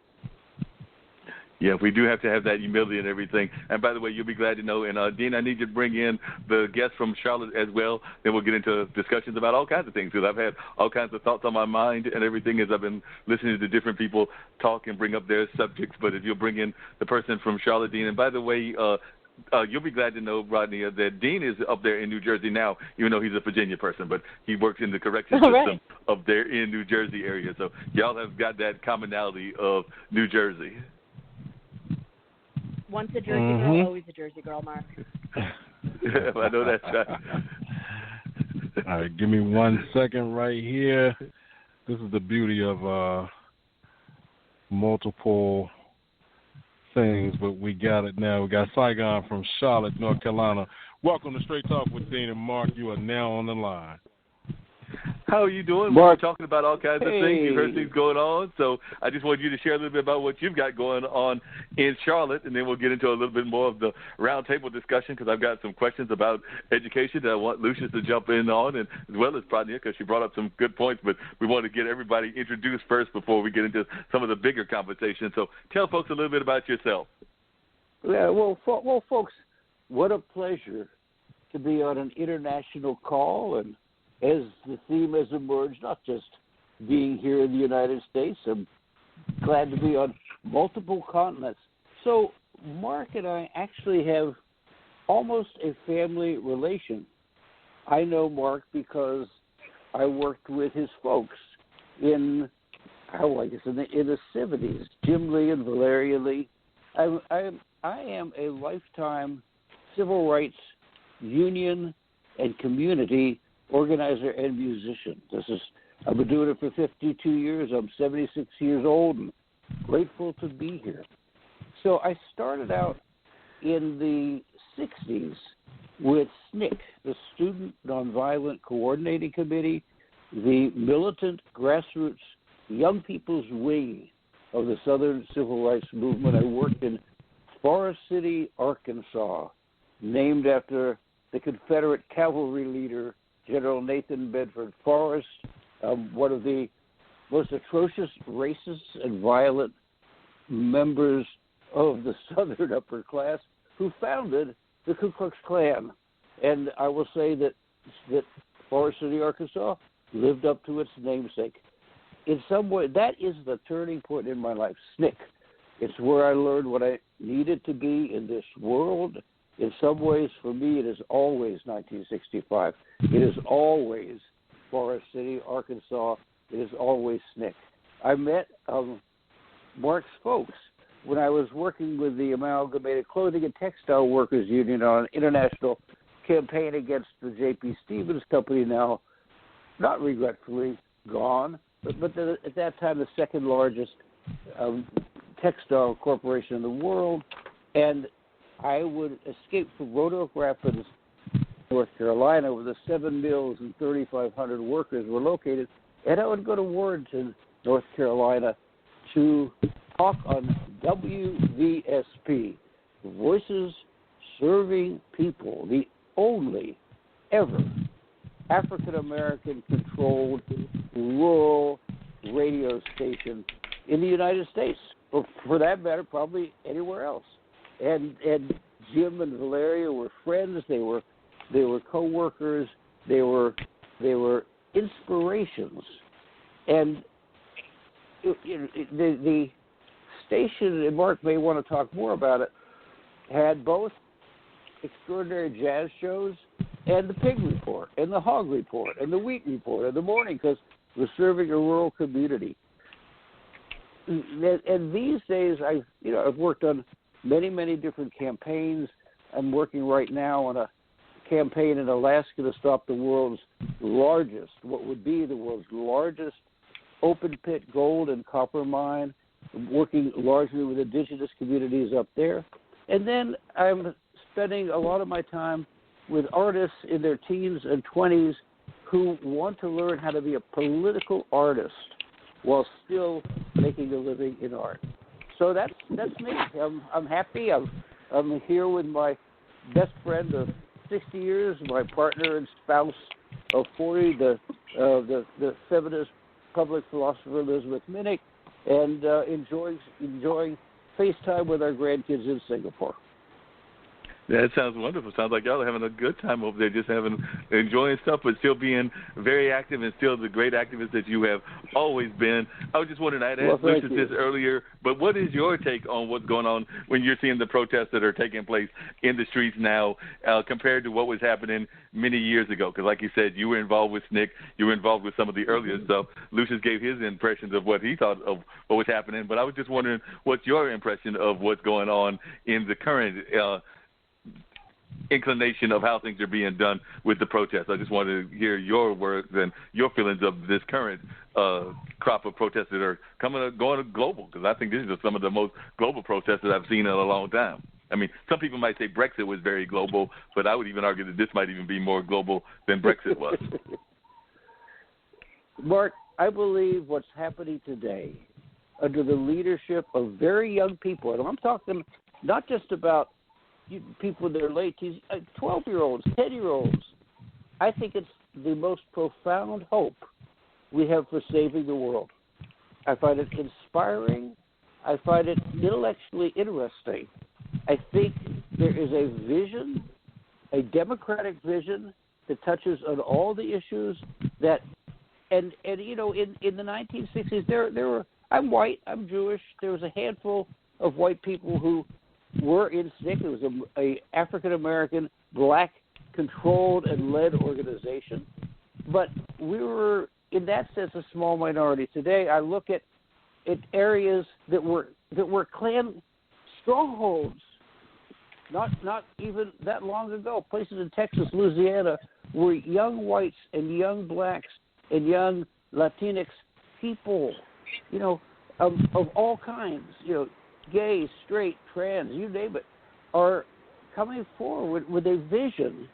Yeah, we do have to have that humility and everything. And by the way, you'll be glad to know, and Dean, I need you to bring in the guest from Charlotte as well. Then we'll get into discussions about all kinds of things, because I've had all kinds of thoughts on my mind and everything as I've been listening to different people talk and bring up their subjects. But if you'll bring in the person from Charlotte, Dean, and by the way, you'll be glad to know, Rodney, that Dean is up there in New Jersey now, even though he's a Virginia person, but he works in the correction system up there in New Jersey area. So y'all have got that commonality of New Jersey. Once a Jersey girl, always a Jersey girl, Mark. I know that's right. All right, give me 1 second right here. This is the beauty of multiple things, but we got it now. We got Saigon from Charlotte, North Carolina. Welcome to Straight Talk with Dean and Mark. You are now on the line. How are you doing? We're talking about all kinds of things. You've heard things going on, so I just wanted you to share a little bit about what you've got going on in Charlotte, and then we'll get into a little bit more of the roundtable discussion because I've got some questions about education that I want Lucius to jump in on, and as well as Pradnya, because she brought up some good points, but we want to get everybody introduced first before we get into some of the bigger conversations. So tell folks a little bit about yourself. Yeah, well, folks, what a pleasure to be on an international call, and as the theme has emerged, not just being here in the United States, I'm glad to be on multiple continents. So Mark and I actually have almost a family relation. I know Mark because I worked with his folks in the 70s, Jim Lee and Valeria Lee. I am a lifetime civil rights union and community organizer and musician. I've been doing it for 52 years. I'm 76 years old and grateful to be here. So I started out in the 60s with SNCC, the Student Nonviolent Coordinating Committee, the militant grassroots young people's wing of the Southern Civil Rights Movement. I worked in Forest City, Arkansas, named after the Confederate cavalry leader, General Nathan Bedford Forrest, one of the most atrocious racist and violent members of the Southern upper class who founded the Ku Klux Klan. And I will say that Forest City, Arkansas, lived up to its namesake. In some way, that is the turning point in my life, SNCC. It's where I learned what I needed to be in this world. In some ways, for me, it is always 1965. It is always Forest City, Arkansas. It is always SNCC. I met Mark's folks when I was working with the Amalgamated Clothing and Textile Workers Union on an international campaign against the J.P. Stevens Company, now not regretfully gone, but at that time the second largest textile corporation in the world. And I would escape from Roanoke Rapids, North Carolina, where the 7 mills and 3,500 workers were located, and I would go to Warrenton, North Carolina, to talk on WVSP, Voices Serving People, the only ever African-American controlled rural radio station in the United States, or for that matter, probably anywhere else. And Jim and Valeria were friends. They were co-workers. They were inspirations. And the station, and Mark may want to talk more about it, had both extraordinary jazz shows and the Pig Report and the Hog Report and the Wheat Report and the Morning, because we're serving a rural community. And these days, I've worked on many different campaigns. I'm working right now on a campaign in Alaska to stop the world's largest, what would be the world's largest open pit gold and copper mine. I'm working largely with indigenous communities up there. And then I'm spending a lot of my time with artists in their teens and 20s who want to learn how to be a political artist while still making a living in art. So that's me. I'm happy. I'm here with my best friend of 60 years, my partner and spouse of 40, the feminist public philosopher Elizabeth Minnick, and enjoying FaceTime with our grandkids in Singapore. That sounds wonderful. Sounds like y'all are having a good time over there, just enjoying stuff, but still being very active and still the great activist that you have always been. I was just wondering, I had asked Lucius this earlier, but what is your take on what's going on when you're seeing the protests that are taking place in the streets now compared to what was happening many years ago? Because like you said, you were involved with SNCC, you were involved with some of the earlier stuff. Lucius gave his impressions of what he thought of what was happening, but I was just wondering what's your impression of what's going on in the current inclination of how things are being done with the protests. I just wanted to hear your words and your feelings of this current crop of protests that are going global, because I think these are some of the most global protests that I've seen in a long time. I mean, some people might say Brexit was very global, but I would even argue that this might even be more global than Brexit was. Mark, I believe what's happening today under the leadership of very young people, and I'm talking not just about people in their late teens, 12-year-olds, 10-year-olds. I think it's the most profound hope we have for saving the world. I find it inspiring. I find it intellectually interesting. I think there is a vision, a democratic vision that touches on all the issues that, and you know, in the 1960s, there were, I'm white, I'm Jewish, there was a handful of white people who were in SNCC. It was a African-American, black, controlled and led organization. But we were, in that sense, a small minority. Today, I look at areas that were Klan strongholds, not even that long ago. Places in Texas, Louisiana, where young whites and young blacks and young Latinx people, you know, of all kinds, you know, gay, straight, trans, you name it, are coming forward with a vision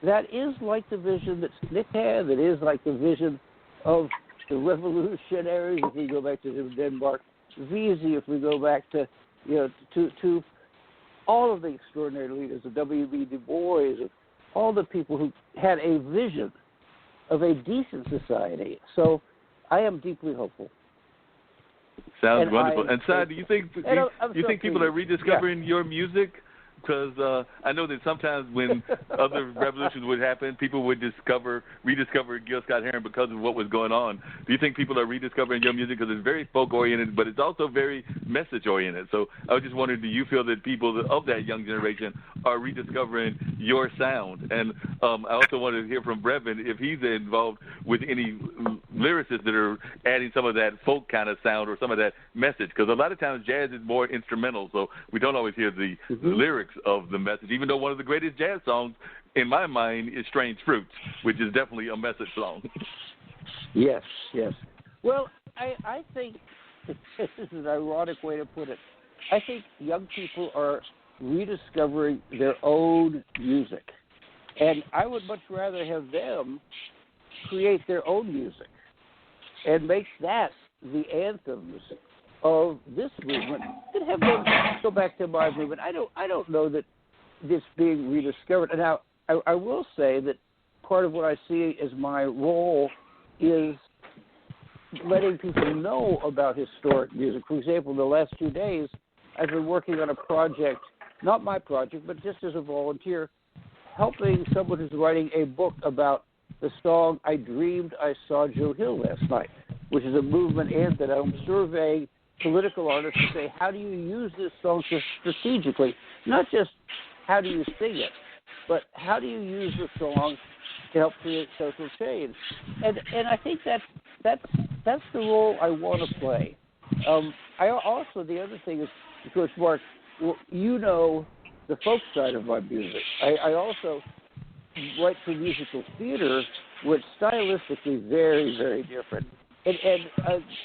that is like the vision that SNCC had, that is like the vision of the revolutionaries, if we go back to Denmark, Vesey, if we go back to, you know, to all of the extraordinary leaders of W.B. Du Bois, of all the people who had a vision of a decent society. So I am deeply hopeful. Sounds wonderful. And Sai, do you think people are rediscovering your music? Because I know that sometimes when other revolutions would happen, people would rediscover Gil Scott-Heron because of what was going on. Do you think people are rediscovering your music? Because it's very folk-oriented, but it's also very message-oriented. So I was just wondering, do you feel that people of that young generation are rediscovering your sound? And I also wanted to hear from Brevan if he's involved with any lyricists that are adding some of that folk kind of sound or some of that message. Because a lot of times jazz is more instrumental, so we don't always hear the lyrics of the message, even though one of the greatest jazz songs in my mind is Strange Fruits, which is definitely a message song. Yes. Well, I think this is an ironic way to put it. I think young people are rediscovering their own music, and I would much rather have them create their own music and make that the anthems of this movement, and have them go back to my movement. I don't know that this being rediscovered. And now I will say that part of what I see as my role is letting people know about historic music. For example, the last 2 days, I've been working on a project, not my project, but just as a volunteer, helping someone who's writing a book about the song I Dreamed I Saw Joe Hill Last Night, which is a movement anthem. I'm surveying political artists to say, how do you use this song strategically? Not just how do you sing it, but how do you use the song to help create social change? And I think that's the role I want to play. I also, the other thing is, of course, Mark, you know the folk side of my music. I also write for musical theater, which stylistically very, very different. And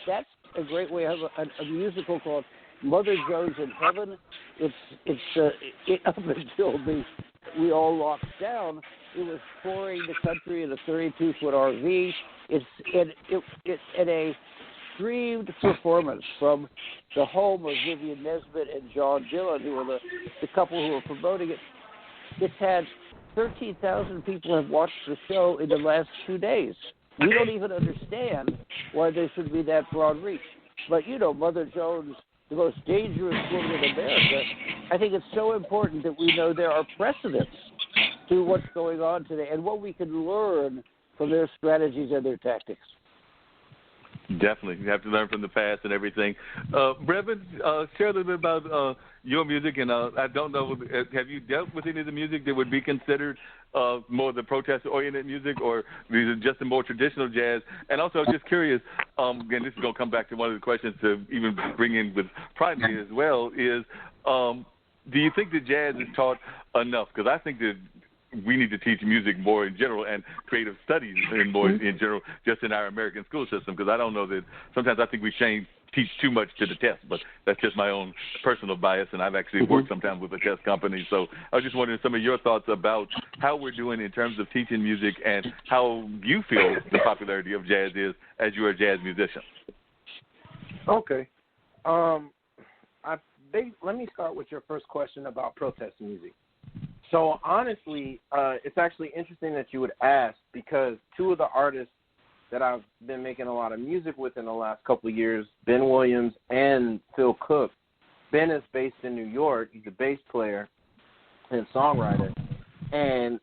that's a great way. I have a musical called Mother Jones in Heaven. It's up until we all locked down, it was touring the country in a 32-foot RV. It's a streamed performance from the home of Vivian Nesbitt and John Dillon, who are the couple who are promoting it. It's had 13,000 people have watched the show in the last 2 days. We don't even understand why there should be that broad reach. But, you know, Mother Jones, the most dangerous woman in America, I think it's so important that we know there are precedents to what's going on today and what we can learn from their strategies and their tactics. Definitely. You have to learn from the past and everything. Brevan, share a little bit about your music. And I don't know, have you dealt with any of the music that would be considered more the protest-oriented music, or these are just the more traditional jazz? And also, just curious, again, this is going to come back to one of the questions to even bring in with primary as well, is do you think that jazz is taught enough? Because I think that we need to teach music more in general and creative studies in more in general, just in our American school system, because I don't know that sometimes I think we teach too much to the test, but that's just my own personal bias, and I've actually worked sometimes with a test company. So I was just wondering some of your thoughts about how we're doing in terms of teaching music and how you feel the popularity of jazz is as you're a jazz musician. Okay. Let me start with your first question about protest music. So honestly, it's actually interesting that you would ask, because two of the artists that I've been making a lot of music with in the last couple of years, Ben Williams and Phil Cook. Ben is based in New York. He's a bass player and songwriter. And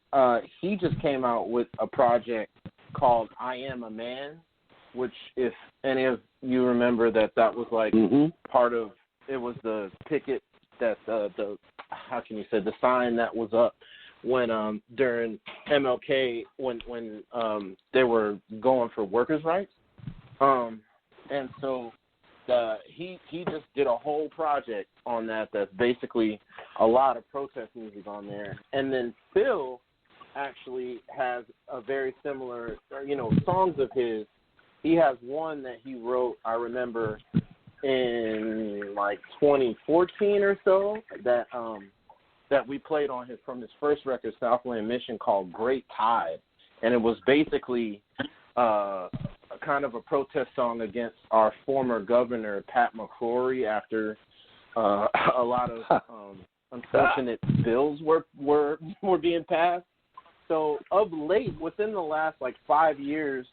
he just came out with a project called I Am a Man, which if any of you remember that was like part of, it was the picket that the sign that was up when during MLK when they were going for workers' rights, and so he just did a whole project on that. That's basically a lot of protest music on there. And then Phil actually has a very similar, songs of his. He has one that he wrote, I remember, in like 2014 or so, that we played on from his first record, Southland Mission, called Great Tide. And it was basically a kind of a protest song against our former governor, Pat McCrory, after a lot of unfortunate bills were being passed. So of late, within the last like 5 years,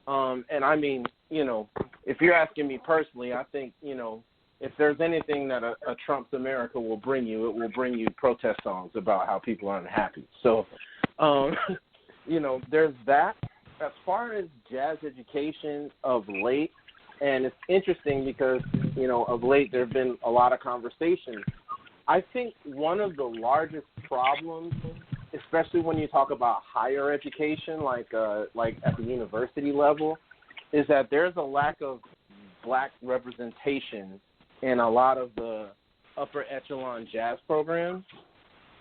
and I mean, if you're asking me personally, I think, if there's anything that a Trump's America will bring you, it will bring you protest songs about how people are unhappy. So, there's that. As far as jazz education of late, and it's interesting because, of late there have been a lot of conversations. I think one of the largest problems, especially when you talk about higher education, like at the university level, is that there's a lack of black representation in a lot of the upper echelon jazz programs.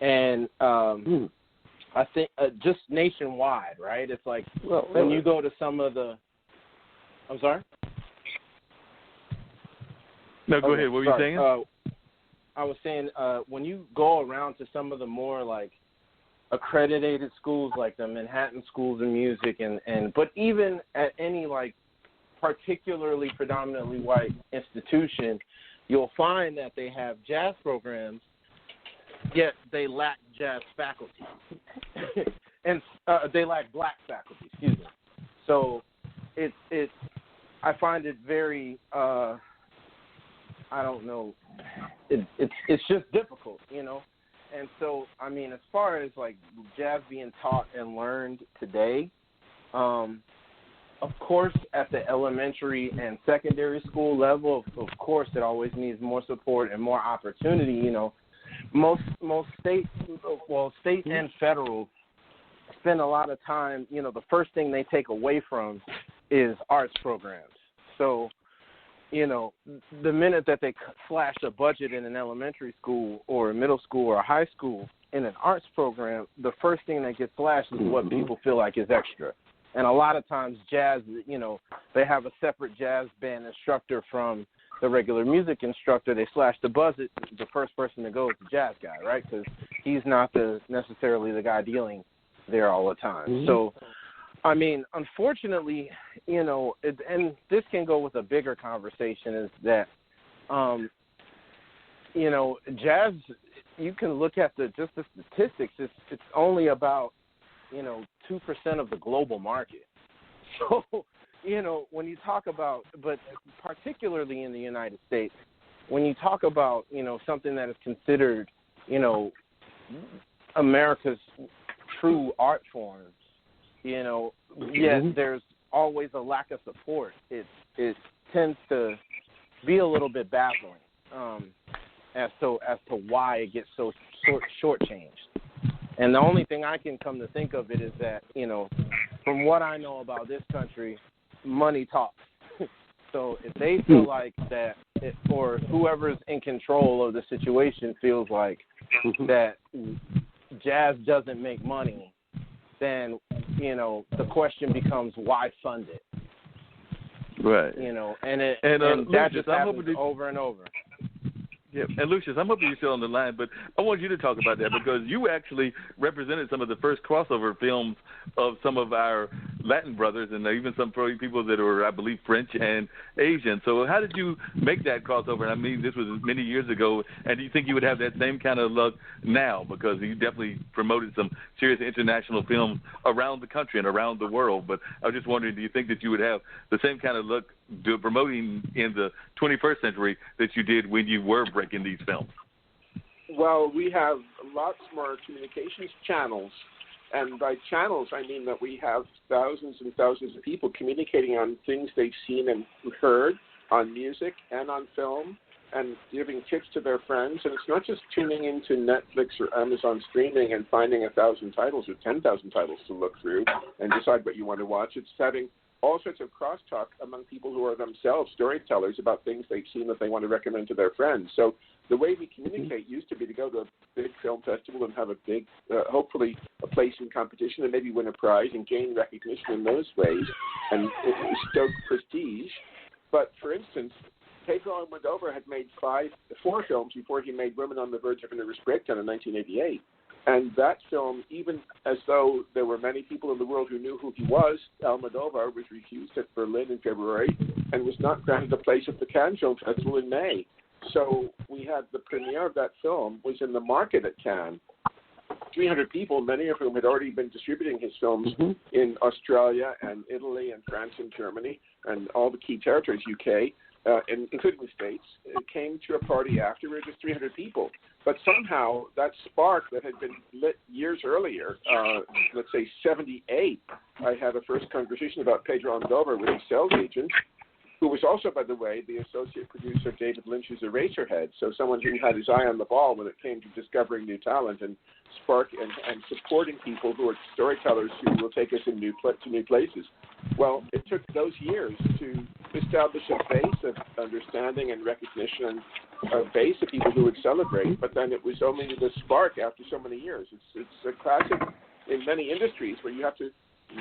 And I think just nationwide, right? It's like when you go to some of the – I'm sorry? No, go ahead. What were you saying? I was saying when you go around to some of the more like accredited schools like the Manhattan Schools of Music but even at any like particularly predominantly white institution, you'll find that they have jazz programs, yet they lack jazz faculty. And they lack black faculty, excuse me. So I find it very I don't know, it's just difficult, And so, I mean, as far as like jazz being taught and learned today, of course, at the elementary and secondary school level, of course, it always needs more support and more opportunity. Most states, state and federal, spend a lot of time. The first thing they take away from is arts programs. So, the minute that they slash a budget in an elementary school or a middle school or a high school in an arts program, the first thing that gets slashed is what people feel like is extra. And a lot of times jazz, they have a separate jazz band instructor from the regular music instructor. They slash the budget. The first person to go is the jazz guy, right? Because he's not necessarily the guy dealing there all the time. So, I mean, unfortunately, and this can go with a bigger conversation, is that, jazz, you can look at just the statistics. It's only about, 2% of the global market. So, when you talk about, but particularly in the United States, when you talk about, something that is considered, America's true art forms, yet there's always a lack of support. It tends to be a little bit baffling as to why it gets so shortchanged. And the only thing I can come to think of it is that, from what I know about this country, money talks. So if they feel like that, or whoever's in control of the situation feels like that jazz doesn't make money, then, the question becomes why fund it? Right. And Lucius, that just happens over and over. Yeah, and Lucius, I'm hoping you're still on the line, but I want you to talk about that because you actually represented some of the first crossover films of some of our Latin brothers and even some people that were, I believe, French and Asian. So how did you make that crossover? And I mean, this was many years ago, and do you think you would have that same kind of luck now? Because you definitely promoted some serious international films around the country and around the world. But I was just wondering, do you think that you would have the same kind of luck promoting in the 21st century that you did when you were breaking these films? Well, we have lots more communications channels, and by channels I mean that we have thousands and thousands of people communicating on things they've seen and heard on music and on film and giving tips to their friends. And it's not just tuning into Netflix or Amazon streaming and finding 1,000 titles or 10,000 titles to look through and decide what you want to watch. It's having all sorts of crosstalk among people who are themselves storytellers about things they've seen that they want to recommend to their friends. So the way we communicate used to be to go to a big film festival and have a big, hopefully a place in competition and maybe win a prize and gain recognition in those ways and stoke prestige. But for instance, Pedro Almodovar had made 4 films before he made Women on the Verge of a Nervous Breakdown in 1988. And that film, even as though there were many people in the world who knew who he was, Almodovar was refused at Berlin in February and was not granted a place at the Cannes Film Festival in May. So we had the premiere of that film was in the market at Cannes. 300 people, many of whom had already been distributing his films in Australia and Italy and France and Germany and all the key territories, UK, including the States, came to a party afterwards, just 300 people. But somehow that spark that had been lit years earlier, let's say 78, I had a first conversation about Pedro Almodovar with his sales agent, who was also, by the way, the associate producer of David Lynch's Eraserhead, so someone who had his eye on the ball when it came to discovering new talent and spark and supporting people who are storytellers who will take us in to new places. Well, it took those years to establish a base of understanding and recognition, a base of people who would celebrate, but then it was only the spark after so many years. It's a classic in many industries where you have to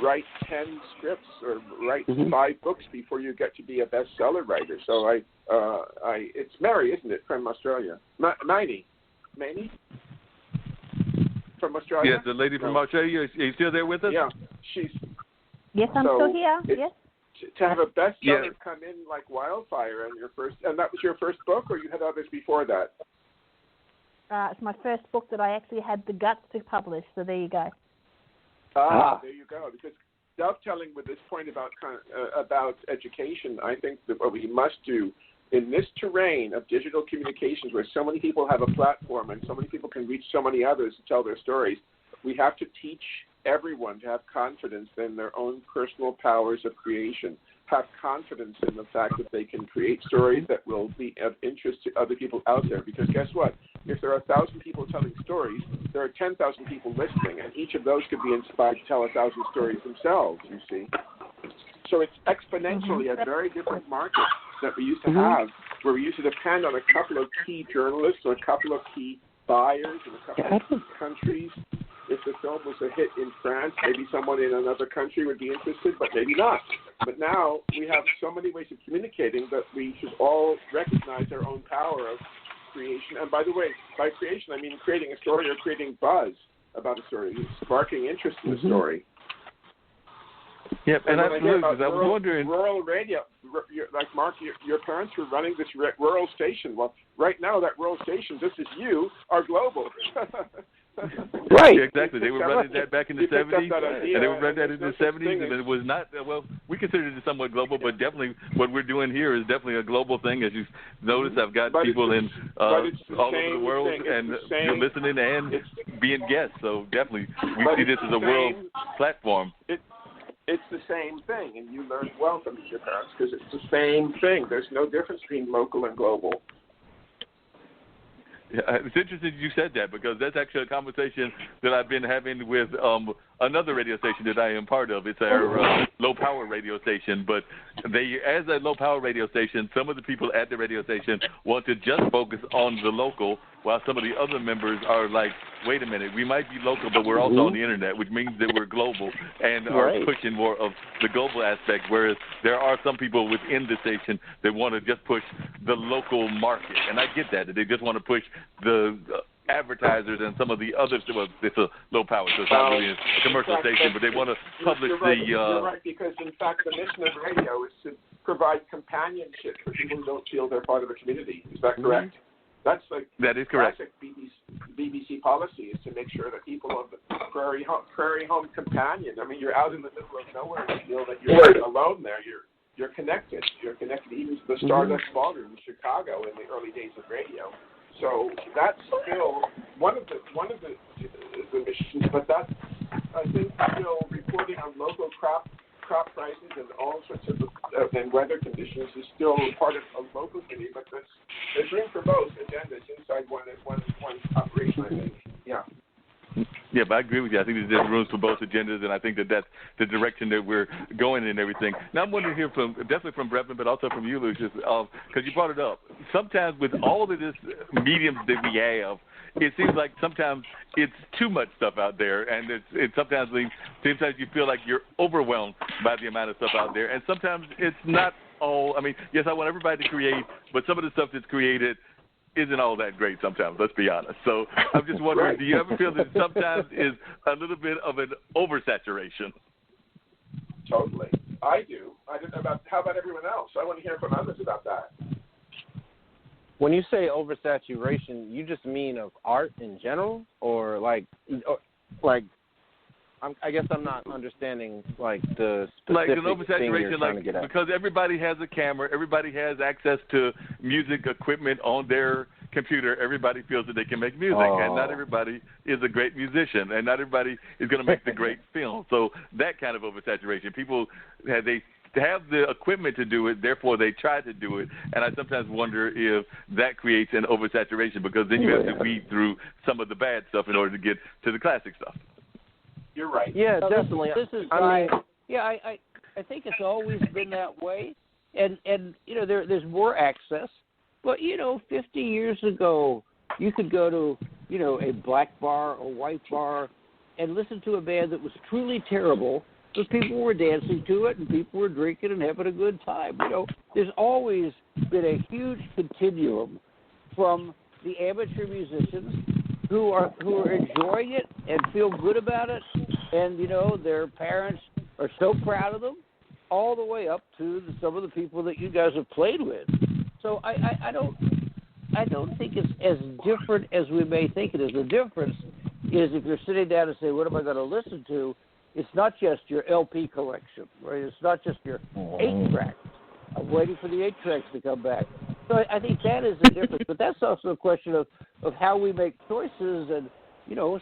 write 10 scripts or write 5 books before you get to be a bestseller writer. So it's Mary, isn't it, from Australia? Manny from Australia? Yes, the lady from Australia. Are you still there with us? Yeah, she's. Yes, I'm still here. Yes. To have a bestseller come in like wildfire, and that was your first book, or you had others before that? It's my first book that I actually had the guts to publish. So there you go. There you go. Because dovetailing with this point about education, I think that what we must do in this terrain of digital communications, where so many people have a platform and so many people can reach so many others to tell their stories, we have to teach everyone to have confidence in their own personal powers of creation, have confidence in the fact that they can create stories that will be of interest to other people out there. Because guess what? If there are 1,000 people telling stories, there are 10,000 people listening, and each of those could be inspired to tell 1,000 stories themselves, you see. So it's exponentially a very different market that we used to have, where we used to depend on a couple of key journalists or a couple of key buyers in a couple of countries. If the film was a hit in France, maybe someone in another country would be interested, but maybe not. But now we have so many ways of communicating that we should all recognize our own power of creation. And by the way, by creation, I mean creating a story or creating buzz about a story, sparking interest in the story. Yep, and I was wondering. Rural radio, like Mark, your parents were running this rural station. Well, right now that rural station, just as you, are global. Right. Yeah, exactly. They were running that back in the 70s, and they were running that in the 70s, and it was not, well, we considered it somewhat global, but definitely what we're doing here is definitely a global thing. As you notice, I've got people in all over the world, and you're listening and being guests, so definitely we see this as a world platform. It's the same thing, and you learn well from your parents because it's the same thing. There's no difference between local and global. Yeah, it's interesting you said that because that's actually a conversation that I've been having with another radio station that I am part of. It's our low-power radio station, but they, as a low-power radio station, some of the people at the radio station want to just focus on the local, while some of the other members are like, wait a minute, we might be local, but we're also on the internet, which means that we're global and are pushing more of the global aspect, whereas there are some people within the station that want to just push the local market. And I get that. They just want to push the advertisers and some of the other, well, it's a low power, so it's not really a commercial station, but they want to publish You're right, because in fact the mission of radio is to provide companionship for people who don't feel they're part of a community. Is that correct? That's like that is correct. Classic BBC policy is to make sure that people have the prairie home companion. I mean, you're out in the middle of nowhere and you feel that you're alone there. You're connected. You're connected even to the Stardust Ballroom in Chicago in the early days of radio. So that's still one of the missions, but that's, I think, still reporting on local crop prices and all sorts of and weather conditions is still part of a local community, but there's room for both agendas inside one operation, I think. Yeah. Yeah, but I agree with you. I think there's room for both agendas, and I think that that's the direction that we're going in and everything. Now, I'm wondering here definitely from Brevan, but also from you, Lucius, because you brought it up. Sometimes with all of this mediums that we have, it seems like sometimes it's too much stuff out there, and sometimes you feel like you're overwhelmed by the amount of stuff out there, and sometimes it's not all. I mean, yes, I want everybody to create, but some of the stuff that's created isn't all that great sometimes, let's be honest. So I'm just wondering, do you ever feel that sometimes is a little bit of an oversaturation? Totally. I do. I don't know about, how about everyone else? I want to hear from others about that. When you say oversaturation, you just mean of art in general, or I guess I'm not understanding like the specific like an oversaturation, like because everybody has a camera, everybody has access to music equipment on their computer. Everybody feels that they can make music, and not everybody is a great musician, and not everybody is going to make the great film. So that kind of oversaturation, people have the equipment to do it, therefore they try to do it, and I sometimes wonder if that creates an oversaturation because then you have to weed through some of the bad stuff in order to get to the classic stuff. You're right. Yeah, definitely. I think it's always been that way, and there's more access. But 50 years ago, you could go to a black bar or white bar and listen to a band that was truly terrible, but people were dancing to it and people were drinking and having a good time. There's always been a huge continuum from the amateur musicians who are enjoying it and feel good about it, and their parents are so proud of them, all the way up to some of the people that you guys have played with. So I don't think it's as different as we may think it is. The difference is if you're sitting down and say, what am I going to listen to? It's not just your LP collection, right? It's not just your 8-track. I'm waiting for the 8-tracks to come back. So I think that is the difference. But that's also a question of how we make choices. And,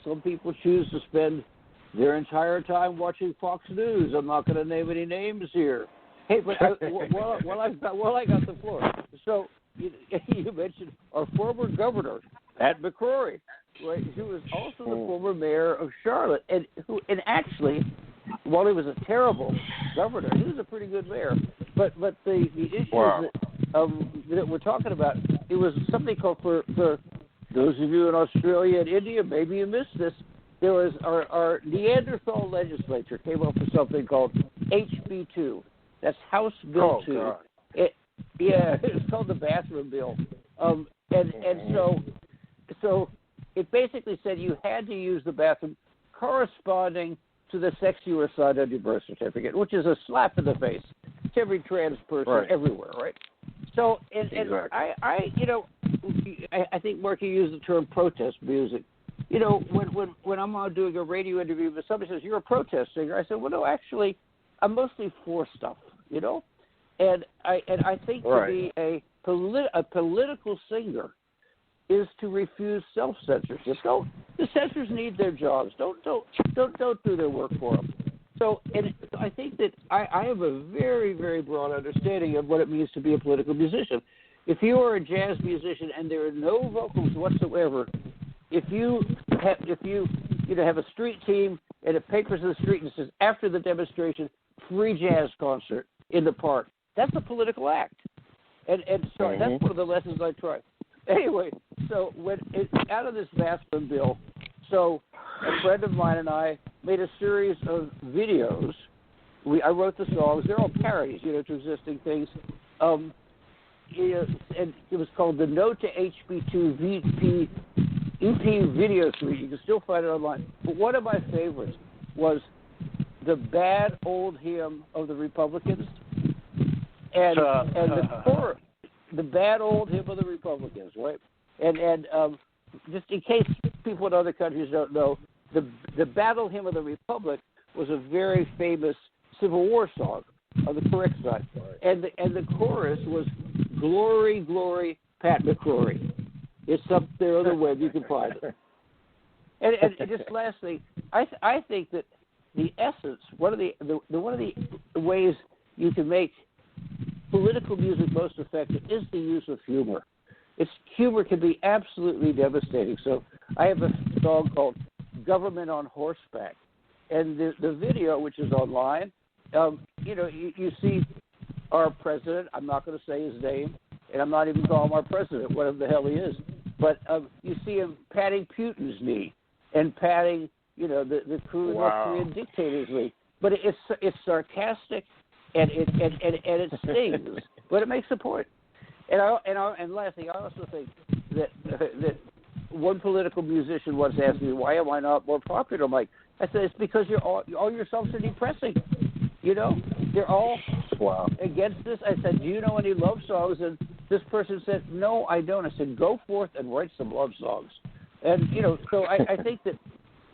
some people choose to spend their entire time watching Fox News. I'm not going to name any names here. Hey, but while I got the floor. So you mentioned our former governor, Pat McCrory, right? Who was also the former mayor of Charlotte, and actually, while he was a terrible governor, he was a pretty good mayor. But the issues that we're talking about, it was something called, for those of you in Australia and India, maybe you missed this. There was our Neanderthal legislature came up with something called HB2. That's House Bill 2. God. It's called the bathroom bill. So it basically said you had to use the bathroom corresponding to the sex you were assigned on your birth certificate, which is a slap in the face to every trans person everywhere, right? So, I think Mark, you used the term protest music. when I'm out doing a radio interview, if somebody says, you're a protest singer, I said, well, no, actually, I'm mostly for stuff, And I think to be a political singer is to refuse self-censorship. The censors need their jobs. Don't do their work for them. So, and I think that I have a very, very broad understanding of what it means to be a political musician. If you are a jazz musician and there are no vocals whatsoever, if you have a street team and it papers in the street and says after the demonstration, free jazz concert in the park, that's a political act. And so that's one of the lessons I tried. Anyway, so out of this Vassman bill, so a friend of mine and I made a series of videos. I wrote the songs. They're all parodies, to existing things. And it was called the No to HB2 VP EP Video Suite. You can still find it online. But one of my favorites was the Bad Old Hymn of the Republicans. And the chorus, the Bad Old Hymn of the Republicans, right? And just in case people in other countries don't know, the Battle Hymn of the Republic was a very famous Civil War song on the correct side. And the chorus was Glory, Glory, Pat McCrory. It's up there on the web. You can find it. And just lastly, I think that the essence, one of the ways you can make political music most effective is the use of humor. Humor can be absolutely devastating. So I have a song called Government on Horseback. And the video, which is online, you see our president, I'm not going to say his name, and I'm not even calling him our president, whatever the hell he is. But you see him patting Putin's knee and patting, the North Korean dictator's knee. But it's sarcastic and it stings, but it makes a point. And lastly, I also think that one political musician once asked me, why am I not more popular? I'm like, I said, it's because all your songs are depressing. They're all against this. I said, do you know any love songs? And this person said, no, I don't. I said, go forth and write some love songs. And, so I think that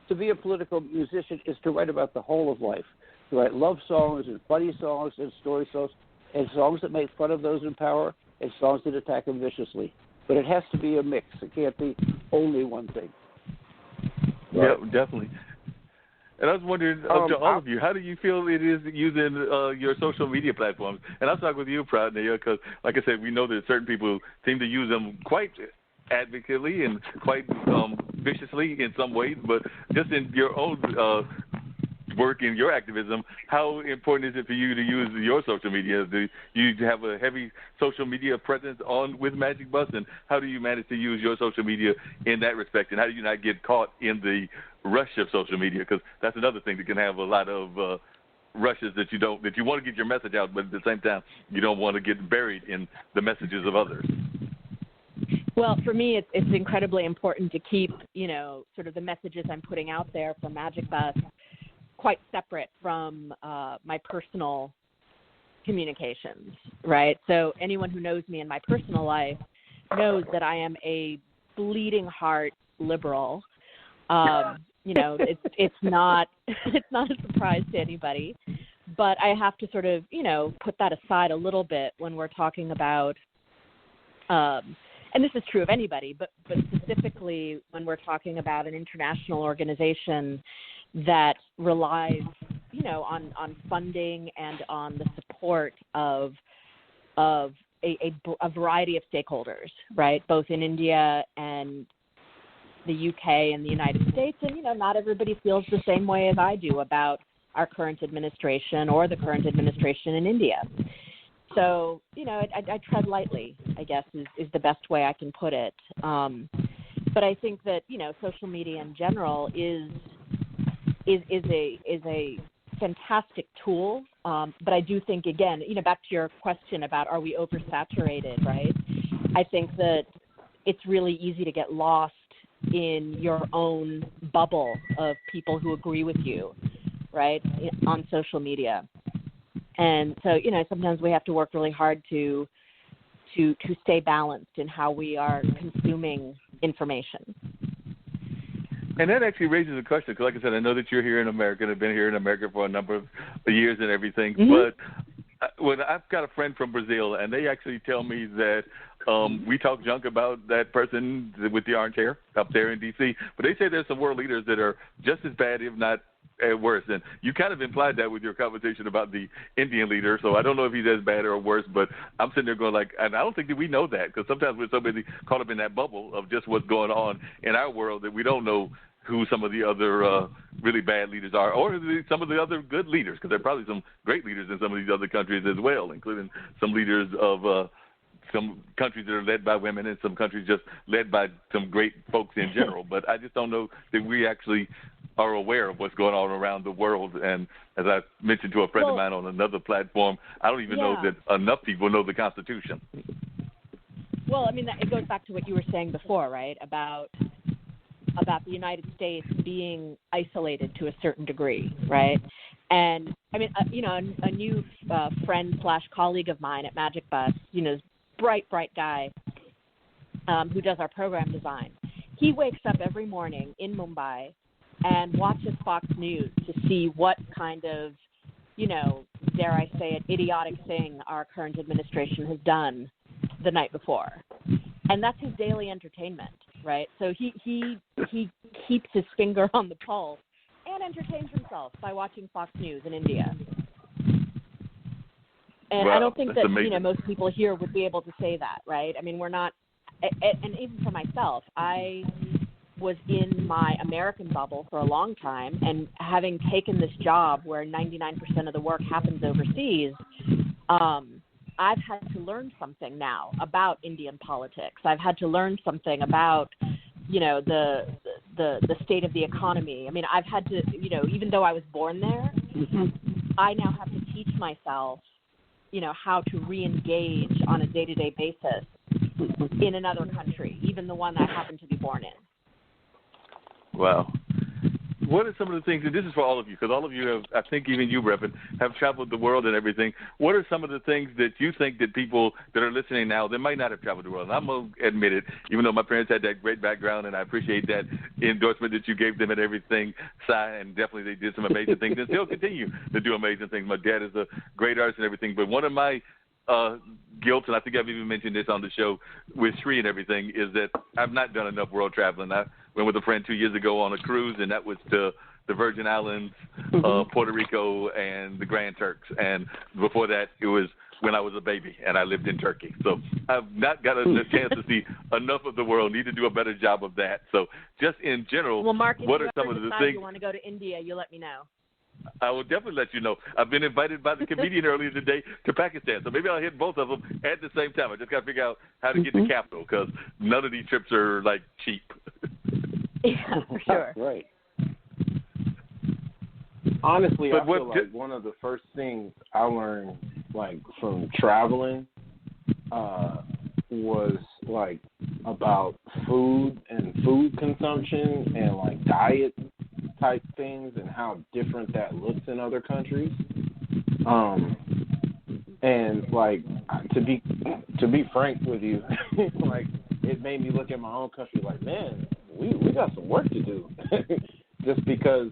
to be a political musician is to write about the whole of life, to write love songs and funny songs and story songs and songs that make fun of those in power and songs that attack them viciously. But it has to be a mix. It can't be only one thing. Yeah, definitely. And I was wondering, to all of you, how do you feel it is using your social media platforms? And I'll talk with you, Pradney, because, like I said, we know that certain people seem to use them quite advocatively and quite viciously in some ways. But just in your own work and your activism, how important is it for you to use your social media? Do you have a heavy social media presence with Magic Bus, and how do you manage to use your social media in that respect? And how do you not get caught in the rush of social media? Because that's another thing that can have a lot of rushes that you want to get your message out, but at the same time you don't want to get buried in the messages of others. Well, for me, it's incredibly important to keep, sort of the messages I'm putting out there for Magic Bus quite separate from my personal communications, right? So anyone who knows me in my personal life knows that I am a bleeding heart liberal. It's not a surprise to anybody, but I have to sort of, put that aside a little bit when we're talking about, and this is true of anybody, but specifically when we're talking about an international organization that relies, on funding and on the support of a variety of stakeholders, right, both in India and the UK and the United States. And, not everybody feels the same way as I do about our current administration or the current administration in India. So, I tread lightly, I guess, is the best way I can put it. But I think that, social media in general is a fantastic tool. But I do think, again, back to your question about are we oversaturated, right? I think that it's really easy to get lost in your own bubble of people who agree with you, right, on social media. And so, sometimes we have to work really hard to stay balanced in how we are consuming information. And that actually raises a question, because like I said, I know that you're here in America and have been here in America for a number of years and everything, but when I've got a friend from Brazil, and they actually tell me that we talk junk about that person with the orange hair up there in D.C., but they say there's some world leaders that are just as bad, if not worse. And you kind of implied that with your conversation about the Indian leader, so I don't know if he's as bad or worse, but I'm sitting there going like, and I don't think that we know that, because sometimes we're so busy caught up in that bubble of just what's going on in our world that we don't know who some of the other really bad leaders are, or some of the other good leaders, because there are probably some great leaders in some of these other countries as well, including some leaders of some countries that are led by women and some countries just led by some great folks in general. But I just don't know that we actually are aware of what's going on around the world. And as I mentioned to a friend of mine on another platform, I don't even know that enough people know the Constitution. Well, I mean, it goes back to what you were saying before, right, about the United States being isolated to a certain degree, right? And, I mean, a new friend/colleague of mine at Magic Bus, bright guy who does our program design. He wakes up every morning in Mumbai and watches Fox News to see what kind of, dare I say it, idiotic thing our current administration has done the night before. And that's his daily entertainment, right? So he keeps his finger on the pulse and entertains himself by watching Fox News in India. And I don't think that, most people here would be able to say that, right? I mean, we're not, and even for myself, I was in my American bubble for a long time, and having taken this job where 99% of the work happens overseas, I've had to learn something now about Indian politics. I've had to learn something about, the state of the economy. I mean, I've had to, even though I was born there, I now have to teach myself, how to re-engage on a day-to-day basis in another country, even the one that I happen to be born in. Wow. What are some of the things, and this is for all of you, because all of you have, I think even you, Brevan, have traveled the world and everything. What are some of the things that you think that people that are listening now, that might not have traveled the world? And I'm going to admit it, even though my parents had that great background, and I appreciate that endorsement that you gave them and everything, Si, and definitely they did some amazing things and still continue to do amazing things. My dad is a great artist and everything, but one of my guilt, and I think I've even mentioned this on the show with Sri and everything, is that I've not done enough world traveling. I went with a friend 2 years ago on a cruise, and that was to the Virgin Islands, Puerto Rico, and the Grand Turks. And before that, it was when I was a baby, and I lived in Turkey. So I've not got a chance to see enough of the world. Need to do a better job of that. So just in general, well, Mark, what are some of the things you want to go to India? You let me know. I will definitely let you know. I've been invited by the comedian earlier today to Pakistan, so maybe I'll hit both of them at the same time. I just got to figure out how to get to the capital, because none of these trips are, like, cheap. Yeah, for sure. Right. Honestly, I feel like one of the first things I learned, like, from traveling was, like, about food and food consumption and, like, diet type things and how different that looks in other countries. And like to be frank with you, like it made me look at my own country like, man, we got some work to do. Just because,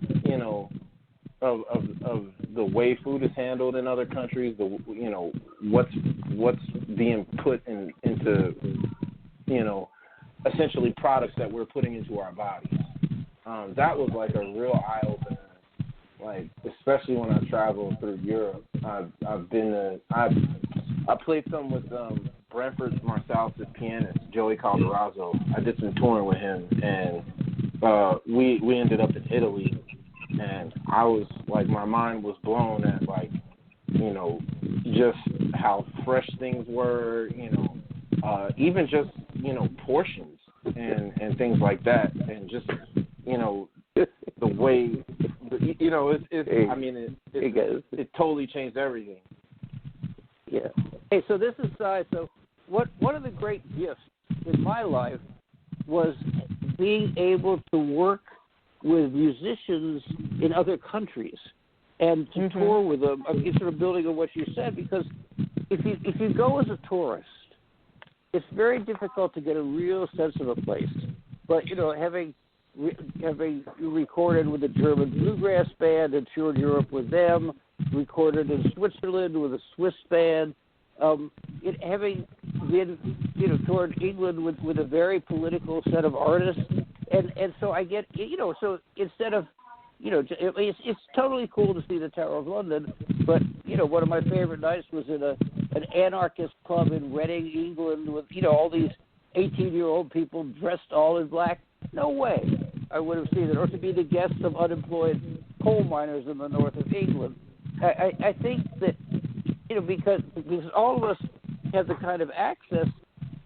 of the way food is handled in other countries, what's being put into essentially products that we're putting into our bodies. That was like a real eye-opener, like especially when I traveled through Europe. I played some with Brentford Marsalis's pianist, Joey Calderazzo. I did some touring with him, and we ended up in Italy, and I was like, my mind was blown at like, just how fresh things were, even just, portions and things like that, and just, the way, it totally changed everything. Yeah. Hey, so this is so one of the great gifts in my life was being able to work with musicians in other countries and to tour with them. I'm sort of building on what you said, because if you go as a tourist, it's very difficult to get a real sense of a place. But having having recorded with a German bluegrass band and toured Europe with them, recorded in Switzerland with a Swiss band, having been, toured England with a very political set of artists, and so I get, so instead of, it's totally cool to see the Tower of London, but one of my favorite nights was in an anarchist club in Reading, England, with all these 18-year-old people dressed all in black. No way I would have seen it, or to be the guest of unemployed coal miners in the north of England. I think that because all of us have the kind of access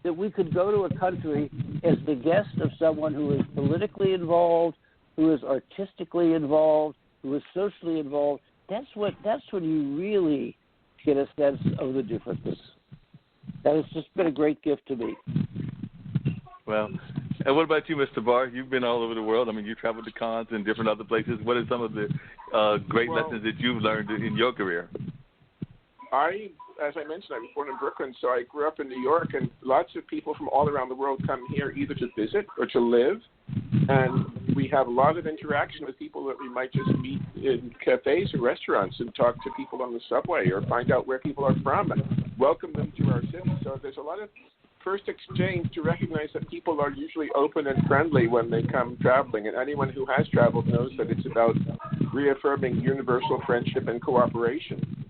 that we could go to a country as the guest of someone who is politically involved, who is artistically involved, who is socially involved. That's when you really get a sense of the differences. That has just been a great gift to me. Well, and what about you, Mr. Barr? You've been all over the world. I mean, you traveled to cons and different other places. What are some of the great lessons that you've learned in your career? As I mentioned, I was born in Brooklyn, so I grew up in New York, and lots of people from all around the world come here either to visit or to live, and we have a lot of interaction with people that we might just meet in cafes or restaurants and talk to people on the subway or find out where people are from and welcome them to our city. So there's a lot of first exchange to recognize that people are usually open and friendly when they come traveling, and anyone who has traveled knows that it's about reaffirming universal friendship and cooperation.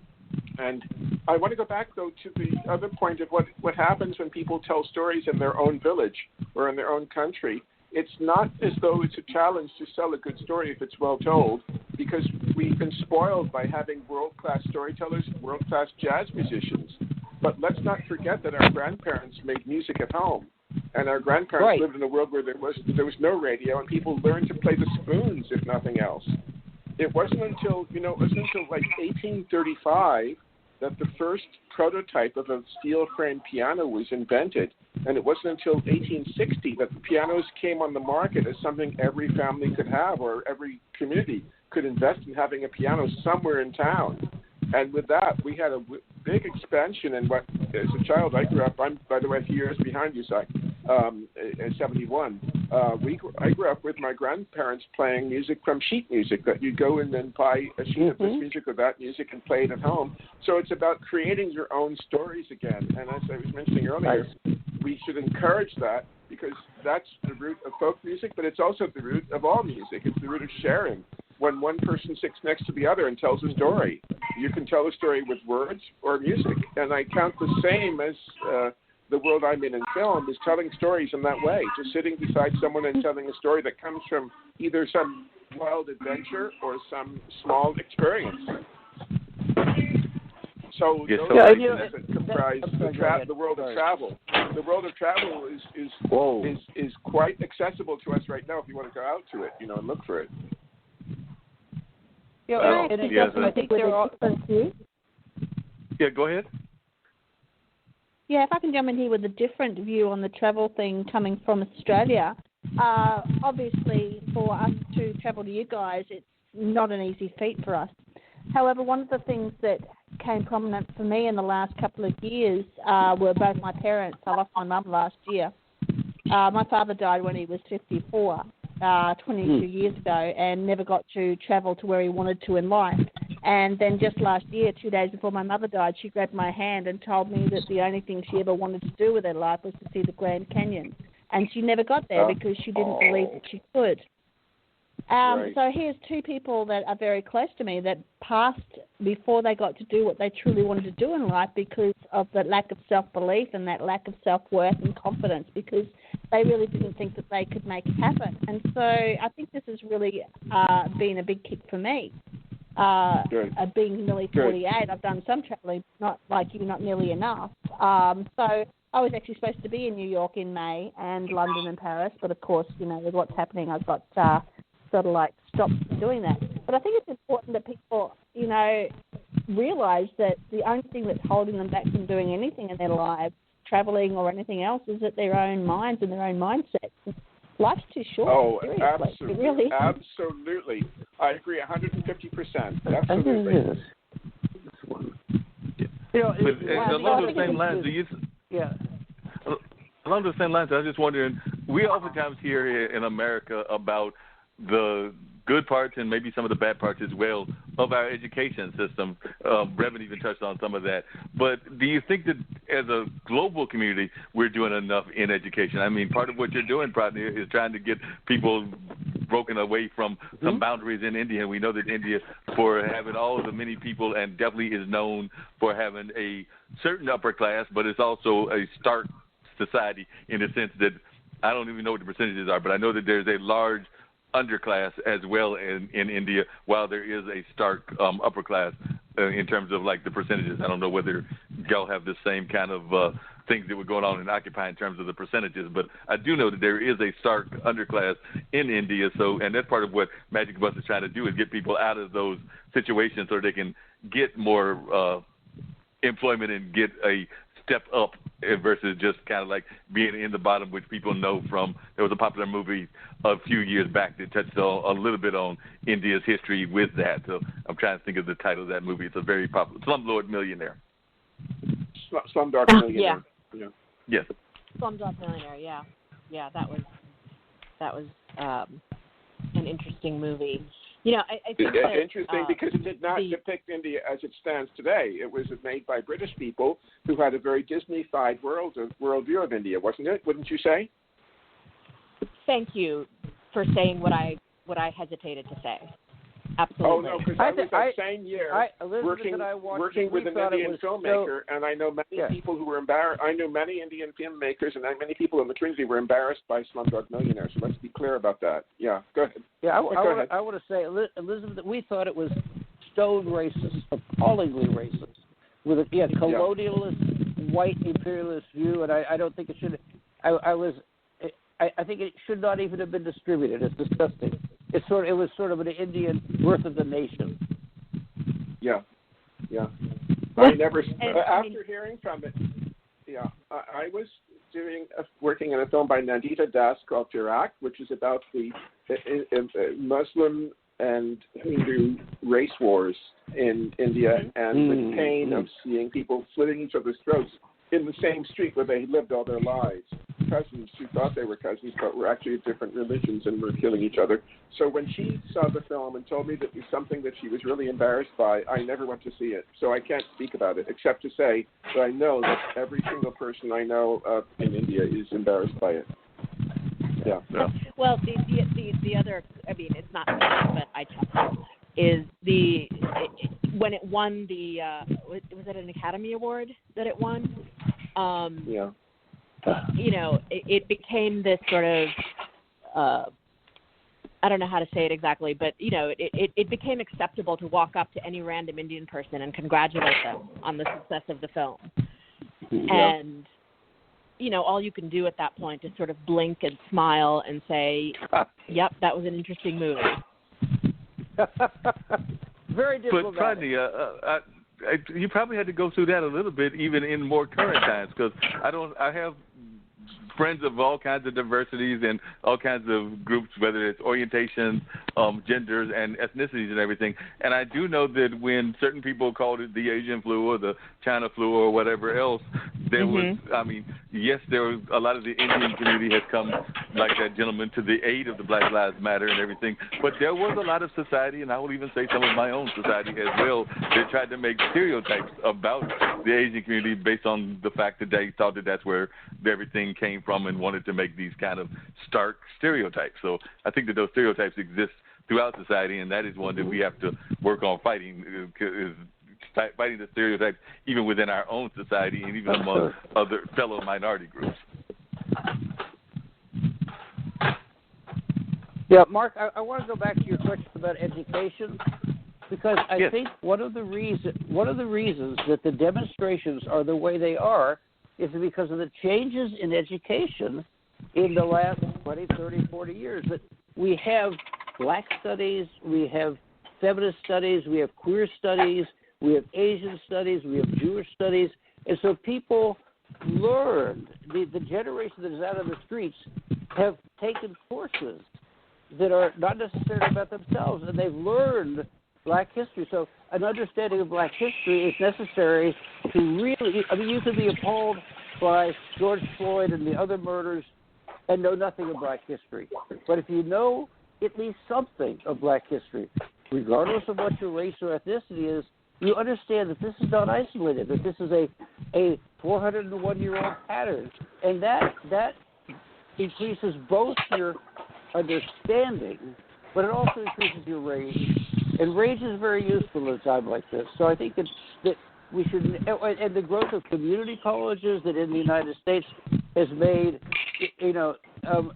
And I want to go back, though, to the other point of what happens when people tell stories in their own village or in their own country. It's not as though it's a challenge to sell a good story if it's well told, because we've been spoiled by having world-class storytellers, world-class jazz musicians. But let's not forget that our grandparents made music at home, and our grandparents lived in a world where there was no radio, and people learned to play the spoons, if nothing else. It wasn't until like 1835 that the first prototype of a steel-framed piano was invented, and it wasn't until 1860 that the pianos came on the market as something every family could have, or every community could invest in having a piano somewhere in town. And with that, we had a big expansion in what, as a child, I grew up, I'm, by the way, a few years behind you, Si, in 71. I grew up with my grandparents playing music from sheet music, that you go in and buy a sheet of this music or that music and play it at home. So it's about creating your own stories again. And as I was mentioning earlier, we should encourage that, because that's the root of folk music, but it's also the root of all music. It's the root of sharing. When one person sits next to the other and tells a story, you can tell a story with words or music. And I count the same as the world I'm in film, is telling stories in that way, just sitting beside someone and telling a story that comes from either some wild adventure or some small experience. So those that comprise the world of travel. The world of travel is quite accessible to us right now if you want to go out to it, and look for it. I think they're all. Yeah, go ahead. Yeah, if I can jump in here with a different view on the travel thing coming from Australia. Obviously, for us to travel to you guys, it's not an easy feat for us. However, one of the things that came prominent for me in the last couple of years were both my parents. I lost my mum last year. My father died when he was 54. 22 years ago, and never got to travel to where he wanted to in life. And then just last year, 2 days before my mother died, she grabbed my hand and told me that the only thing she ever wanted to do with her life was to see the Grand Canyon. And she never got there because she didn't believe that she could. So here's two people that are very close to me that passed before they got to do what they truly wanted to do in life because of the lack of self-belief and that lack of self-worth and confidence, because they really didn't think that they could make it happen. And so I think this has really been a big kick for me. Being nearly 48, I've done some traveling, not like you, not nearly enough. So I was actually supposed to be in New York in May and London and Paris, but of course, with what's happening, I've got sort of like stopped doing that. But I think it's important that people, realize that the only thing that's holding them back from doing anything in their lives, traveling or anything else, is that their own minds and their own mindsets. Life's too short. Oh, seriously. absolutely. It really is. Absolutely. I agree 150%. Absolutely. Along those same lines, along the same lines, I was just wondering, we oftentimes hear here in America about the good parts and maybe some of the bad parts as well of our education system. Brevan even touched on some of that. But do you think that as a global community, we're doing enough in education? I mean, part of what you're doing, Pradney, is trying to get people broken away from some boundaries in India. And we know that India, for having all of the many people, and definitely is known for having a certain upper class, but it's also a stark society in the sense that I don't even know what the percentages are, but I know that there's a large underclass as well in India, while there is a stark upper class in terms of like the percentages. I don't know whether y'all have the same kind of things that were going on in Occupy in terms of the percentages, but I do know that there is a stark underclass in India. So, and that's part of what Magic Bus is trying to do, is get people out of those situations so they can get more employment and get a step up versus just kind of like being in the bottom, which people know from, there was a popular movie a few years back that touched on, a little bit on India's history with that. So I'm trying to think of the title of that movie. It's a very popular, Slumdog Millionaire. Slumdog Millionaire. Yeah. Yes. Slumdog Millionaire, yeah. Yeah, that was an interesting movie. You know, I think it's interesting because it did not depict India as it stands today. It was made by British people who had a very Disney-fied worldview of India, wasn't it? Wouldn't you say? Thank you for saying what I hesitated to say. Absolutely. Oh no, because I was that same year working with an Indian filmmaker, and I know many people who were embarrassed. I knew many Indian filmmakers, and many people in the Trinity were embarrassed by Slumdog Millionaire. So let's be clear about that. Yeah, go ahead. Yeah, I want to say, Elizabeth, we thought it was stone racist, appallingly racist, with a colonialist, white imperialist view, and I don't think it should. I think it should not even have been distributed. It's disgusting. It was sort of an Indian birth of the nation. Yeah. I never after hearing from it. Yeah, I was working in a film by Nandita Das called Firak, which is about the Muslim and Hindu race wars in India and the pain of seeing people slitting each other's throats in the same street where they lived all their lives. Cousins who thought they were cousins but were actually of different religions and were killing each other. So when she saw the film and told me that it was something that she was really embarrassed by, I never went to see it. So I can't speak about it except to say that I know that every single person I know in India is embarrassed by it. Yeah. Well, the other, I mean, it's not me, but I checked, is when it won the, was it an Academy Award that it won? Yeah. You know, it became this sort of, I don't know how to say it exactly, but, you know, it became acceptable to walk up to any random Indian person and congratulate them on the success of the film. Yeah. And, you know, all you can do at that point is sort of blink and smile and say, yep, that was an interesting movie. Very diplomatic. But Pradney, you probably had to go through that a little bit, even in more current times, because I have friends of all kinds of diversities and all kinds of groups, whether it's orientations, genders, and ethnicities and everything. And I do know that when certain people called it the Asian flu or the China flu or whatever else, there was, I mean, yes, there was a lot of the Indian community has come, like that gentleman, to the aid of the Black Lives Matter and everything. But there was a lot of society, and I will even say some of my own society as well, that tried to make stereotypes about the Asian community based on the fact that they thought that that's where everything came from and wanted to make these kind of stark stereotypes. So I think that those stereotypes exist throughout society, and that is one that we have to work on fighting, is fighting the stereotypes even within our own society and even among other fellow minority groups. Yeah, Mark, I want to go back to your question about education, because I think one of the reasons that the demonstrations are the way they are is because of the changes in education in the last 20, 30, 40 years. That we have black studies, we have feminist studies, we have queer studies, we have Asian studies, we have Jewish studies. And so people learned, the generation that is out on the streets have taken courses that are not necessarily about themselves, and they've learned black history. So an understanding of black history is necessary to really, I mean, you could be appalled by George Floyd and the other murders and know nothing of black history. But if you know at least something of black history, regardless of what your race or ethnicity is, you understand that this is not isolated, that this is a 401-year-old pattern. And that increases both your understanding, but it also increases your rage. And rage is very useful at a time like this. So I think that we should, and the growth of community colleges that in the United States has made,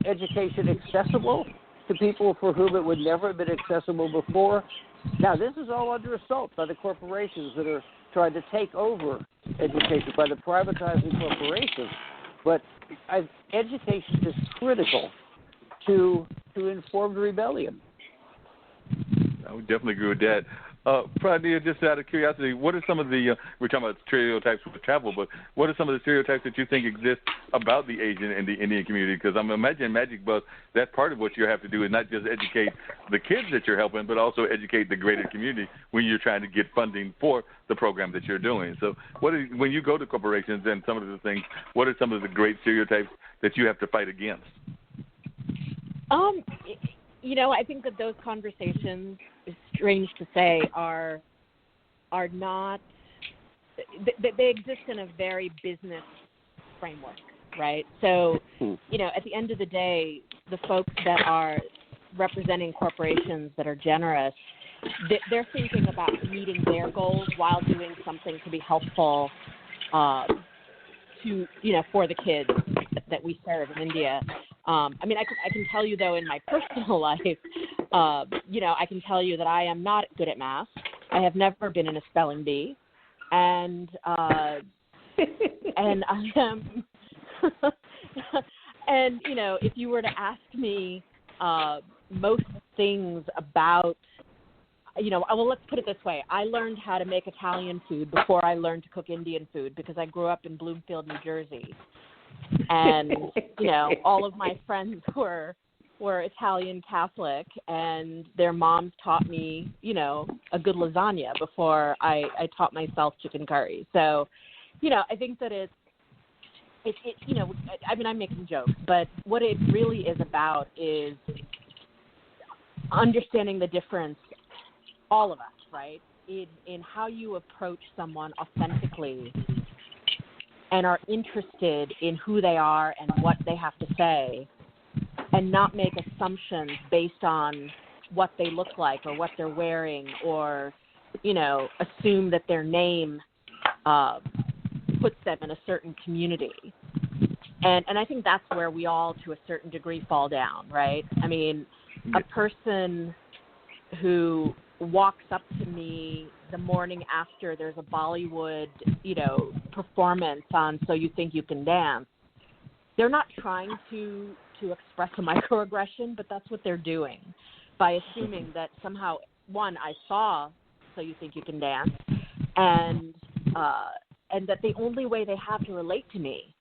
education accessible to people for whom it would never have been accessible before. Now, this is all under assault by the corporations that are trying to take over education, by the privatizing corporations. But education is critical to informed rebellion. I would definitely agree with that. Pradnia, just out of curiosity, what are some of the, we're talking about stereotypes with travel, but what are some of the stereotypes that you think exist about the Asian and the Indian community? Because I'm imagining Magic Bus, that's part of what you have to do is not just educate the kids that you're helping, but also educate the greater community when you're trying to get funding for the program that you're doing. So when you go to corporations and some of the things, what are some of the great stereotypes that you have to fight against? I think that those conversations, strange to say, are not they exist in a very business framework, right? So, at the end of the day, the folks that are representing corporations that are generous, they're thinking about meeting their goals while doing something to be helpful for the kids that we serve in India. I can tell you, though, in my personal life, I can tell you that I am not good at math. I have never been in a spelling bee. And and I am, and, if you were to ask me most things about, well, let's put it this way. I learned how to make Italian food before I learned to cook Indian food because I grew up in Bloomfield, New Jersey. And, all of my friends were Italian Catholic, and their moms taught me, a good lasagna before I taught myself chicken curry. So, I think that it's I'm making jokes, but what it really is about is understanding the difference, all of us, right, in how you approach someone authentically and are interested in who they are and what they have to say, and not make assumptions based on what they look like or what they're wearing, or, assume that their name puts them in a certain community. And I think that's where we all, to a certain degree, fall down, right? I mean, a person who walks up to me the morning after there's a Bollywood, performance on So You Think You Can Dance, they're not trying to express a microaggression, but that's what they're doing by assuming that somehow, one, I saw So You Think You Can Dance, and that the only way they have to relate to me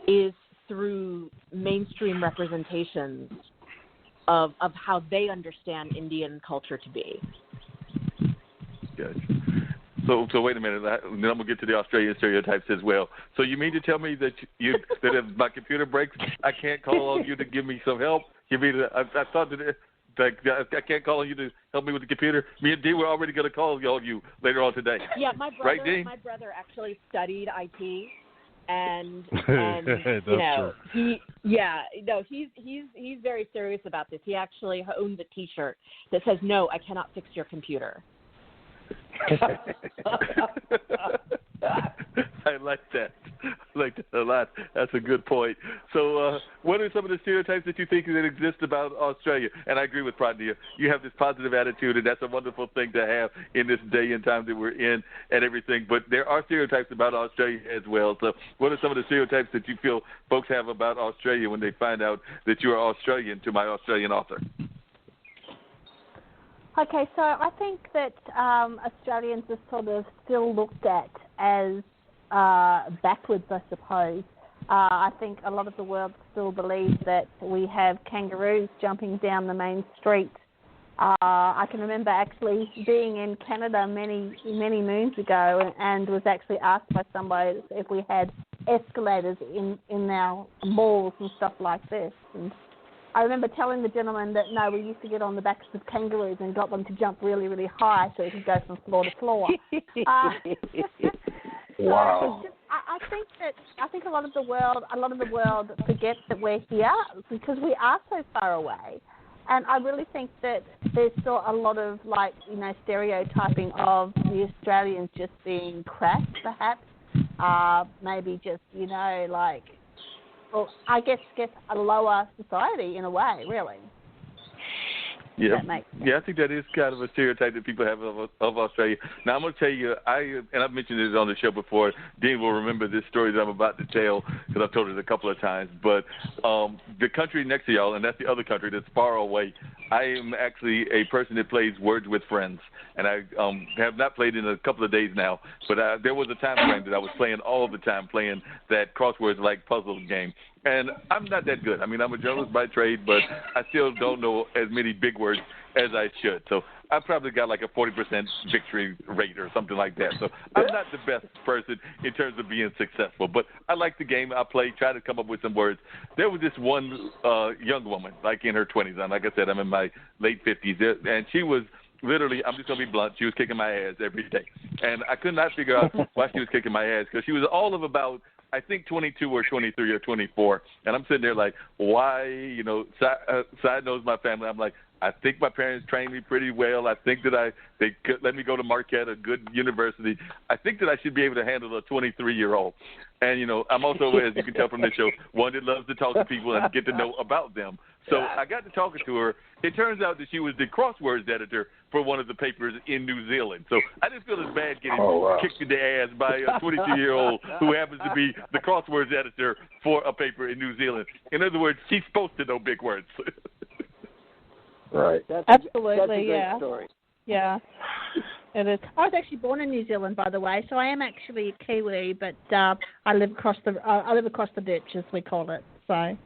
is through mainstream representations of how they understand Indian culture to be. Gotcha. So wait a minute. Then I'm gonna get to the Australian stereotypes as well. So you mean to tell me that that if my computer breaks, I can't call on you to give me some help? I thought that I can't call on you to help me with the computer. Me and Dee were already gonna call you later on today. Yeah, my brother actually studied IT. And he's very serious about this. He actually owns a T-shirt that says, "No, I cannot fix your computer." I like that. I like that a lot. That's a good point. So what are some of the stereotypes that you think that exist about Australia? And I agree with Pradnia. You have this positive attitude, and that's a wonderful thing to have in this day and time that we're in and everything. But there are stereotypes about Australia as well. So what are some of the stereotypes that you feel folks have about Australia when they find out that you are Australian, to my Australian author? Okay, so I think that Australians are sort of still looked at as backwards, I suppose. I think a lot of the world still believes that we have kangaroos jumping down the main street. I can remember actually being in Canada many moons ago and was actually asked by somebody if we had escalators in our malls and stuff like this. And I remember telling the gentleman that, no, we used to get on the backs of kangaroos and got them to jump really, really high so we could go from floor to floor. Wow. So I think a lot of the world forgets that we're here because we are so far away. And I really think that there's still a lot of, stereotyping of the Australians just being crass, perhaps. Maybe just, I guess a lower society in a way, really. Yeah, I think that is kind of a stereotype that people have of Australia. Now, I'm going to tell you, and I've mentioned this on the show before. Dean will remember this story that I'm about to tell because I've told it a couple of times. But the country next to y'all, and that's the other country that's far away, I am actually a person that plays Words with Friends. And I have not played in a couple of days now. But there was a time frame that I was playing all the time, playing that crosswords-like puzzle game. And I'm not that good. I mean, I'm a journalist by trade, but I still don't know as many big words as I should. So I probably got like a 40% victory rate or something like that. So I'm not the best person in terms of being successful. But I like the game. I play, try to come up with some words. There was this one young woman, like in her 20s. And like I said, I'm in my late 50s. And she was literally, I'm just going to be blunt, she was kicking my ass every day. And I could not figure out why she was kicking my ass because she was all of about, I think 22 or 23 or 24, and I'm sitting there like, why, side knows my family. I'm like, I think my parents trained me pretty well. I think that they could let me go to Marquette, a good university. I think that I should be able to handle a 23-year-old. And, I'm also, as you can tell from this show, one that loves to talk to people and get to know about them. So I got to talking to her. It turns out that she was the crosswords editor for one of the papers in New Zealand. So I just feel as bad getting kicked in the ass by a 22-year-old who happens to be the crosswords editor for a paper in New Zealand. In other words, she's supposed to know big words. Right. That's absolutely, that's a great yeah. Story. Yeah. It is. I was actually born in New Zealand, by the way, so I am actually a Kiwi, but I live across the ditch, as we call it. So.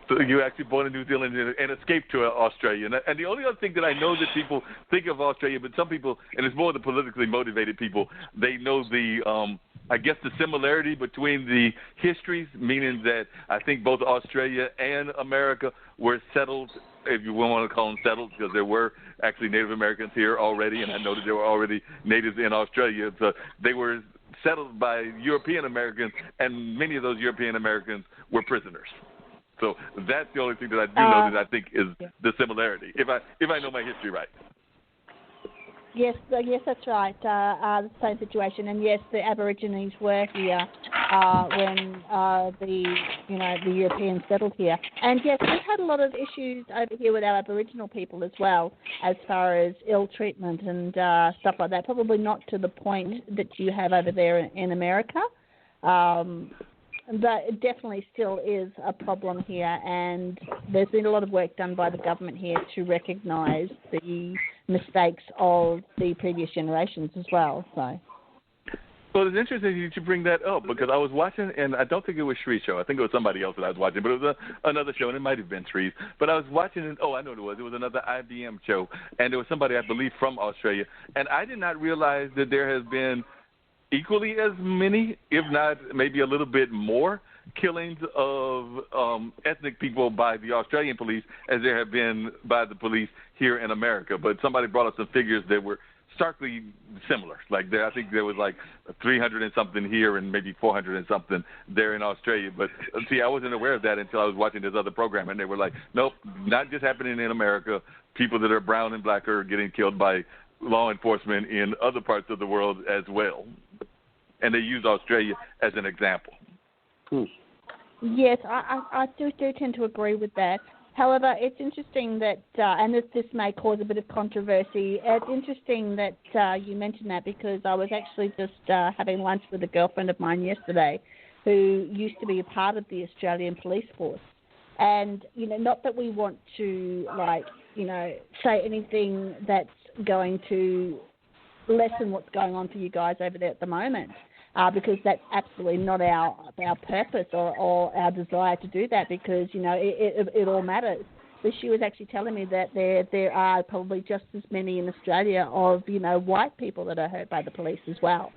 So you were actually born in New Zealand and escaped to Australia. And the only other thing that I know that people think of Australia, but some people, and it's more the politically motivated people, they know the, I guess the similarity between the histories, meaning that I think both Australia and America were settled, if you want to call them settled, because there were actually Native Americans here already, and I know that there were already natives in Australia. So they were settled by European Americans, and many of those European Americans were prisoners. So that's the only thing that I do know that I think is the similarity, if I know my history right. Yes, that's right. The same situation, and yes, the Aborigines were here when the Europeans settled here, and yes, we've had a lot of issues over here with our Aboriginal people as well, as far as ill treatment and stuff like that. Probably not to the point that you have over there in America. But it definitely still is a problem here, and there's been a lot of work done by the government here to recognise the mistakes of the previous generations as well. So. Well, it's interesting you should bring that up because I was watching, and I don't think it was Shree's show. I think it was somebody else that I was watching, but it was another show, and it might have been Shree's. But I was watching, I know what it was. It was another IBM show, and there was somebody, I believe, from Australia. And I did not realize that there has been equally as many, if not maybe a little bit more, killings of ethnic people by the Australian police as there have been by the police here in America. But somebody brought up some figures that were starkly similar. Like I think there was like 300 and something here and maybe 400 and something there in Australia. But see, I wasn't aware of that until I was watching this other program, and they were like, nope, not just happening in America. People that are brown and black are getting killed by law enforcement in other parts of the world as well. And they use Australia as an example. Yes, I do tend to agree with that. However, it's interesting that, and this may cause a bit of controversy, it's interesting that you mentioned that because I was actually just having lunch with a girlfriend of mine yesterday who used to be a part of the Australian police force. And, not that we want to, say anything that's going to lessen what's going on for you guys over there at the moment. Because that's absolutely not our purpose or our desire to do that because, it all matters. But she was actually telling me that there are probably just as many in Australia of, white people that are hurt by the police as well.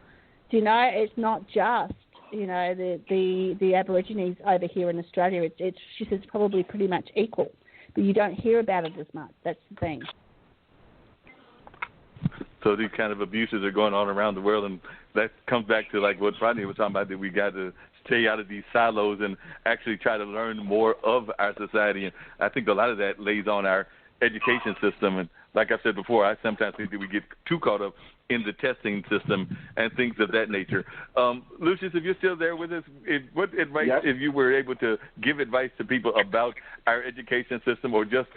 Do you know, it's not just, you know, the Aborigines over here in Australia. She says probably pretty much equal, but you don't hear about it as much. That's the thing. So these kind of abuses are going on around the world, and that comes back to like what Rodney was talking about, that we got to stay out of these silos and actually try to learn more of our society. And I think a lot of that lays on our education system. And like I said before, I sometimes think that we get too caught up in the testing system and things of that nature. Lucius, if you're still there with us, what advice, if you were able to give advice to people about our education system or just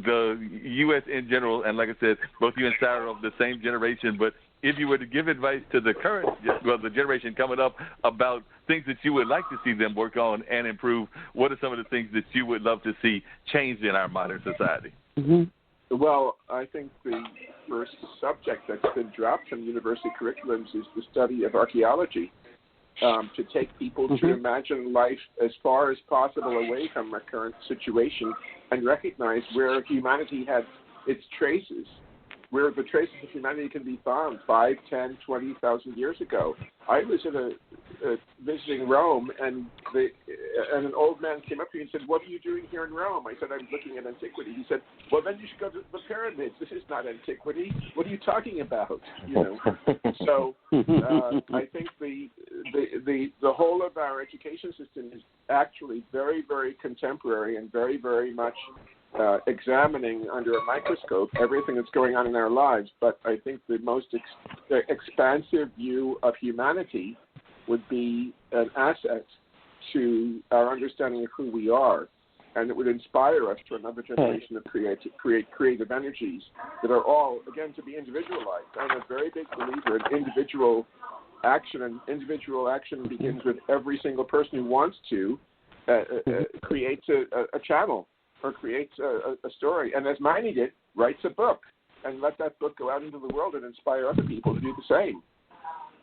the U.S. in general, and like I said, both you and Sarah are of the same generation, but if you were to give advice to the current, the generation coming up about things that you would like to see them work on and improve, what are some of the things that you would love to see changed in our modern society? Mm-hmm. Well, I think the first subject that's been dropped from university curriculums is the study of archaeology, to take people to imagine life as far as possible away from our current situation and recognize where humanity had its traces, where the traces of humanity can be found 5, 10, 20,000 years ago. I was visiting Rome, and an old man came up to me and said, "What are you doing here in Rome?" I said, "I'm looking at antiquity." He said, "Well, then you should go to the pyramids. This is not antiquity. What are you talking about?" You know. So I think the whole of our education system is actually very, very contemporary and very, very much examining under a microscope everything that's going on in our lives. But I think the most expansive view of humanity would be an asset to our understanding of who we are, and it would inspire us to another generation of creative energies that are all, again, to be individualized. I'm a very big believer in individual action, and individual action begins with every single person who wants to create a channel or creates a story, and as Miney did, writes a book, and let that book go out into the world and inspire other people to do the same.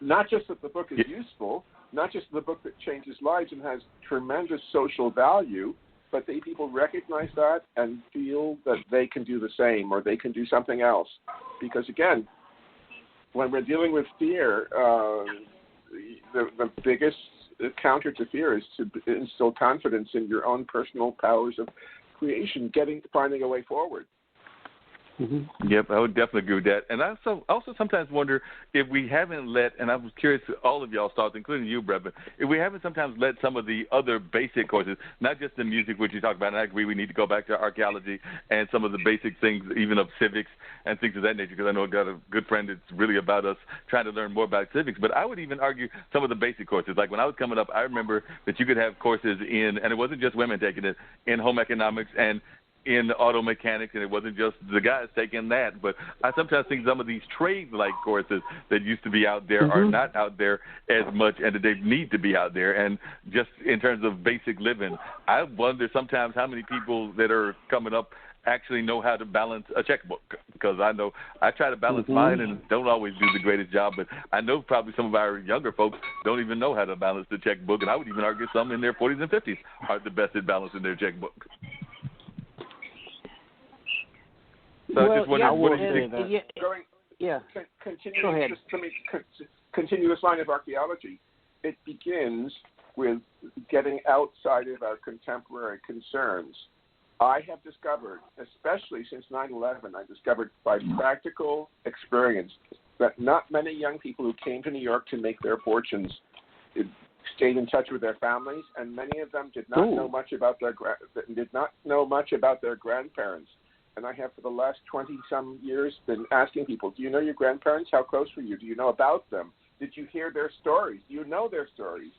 Not just that the book is useful, not just the book that changes lives and has tremendous social value, but that people recognize that and feel that they can do the same or they can do something else. Because, again, when we're dealing with fear, the biggest counter to fear is to instill confidence in your own personal powers of creation, finding a way forward. Mm-hmm. Yep, I would definitely agree with that. And I also sometimes wonder if we haven't let, and I was curious to all of y'all's thoughts, including you, Brevan, if we haven't sometimes let some of the other basic courses, not just the music, which you talked about, and I agree we need to go back to archaeology and some of the basic things, even of civics and things of that nature, because I know I've got a good friend that's really about us trying to learn more about civics. But I would even argue some of the basic courses. Like when I was coming up, I remember that you could have courses in, and it wasn't just women taking it, in home economics and in auto mechanics, and it wasn't just the guys taking that. But I sometimes think some of these trade-like courses that used to be out there are not out there as much, and that they need to be out there. And just in terms of basic living, I wonder sometimes how many people that are coming up actually know how to balance a checkbook, because I know I try to balance mine and don't always do the greatest job, but I know probably some of our younger folks don't even know how to balance the checkbook, and I would even argue some in their 40s and 50s aren't the best at balancing their checkbook. So I just wonder, what do you think? Continue this line of archaeology. It begins with getting outside of our contemporary concerns. I have discovered, especially since 9/11, I discovered by practical experience that not many young people who came to New York to make their fortunes stayed in touch with their families, and many of them did not know much about their grandparents. And I have for the last 20-some years been asking people, do you know your grandparents? How close were you? Do you know about them? Did you hear their stories? Do you know their stories?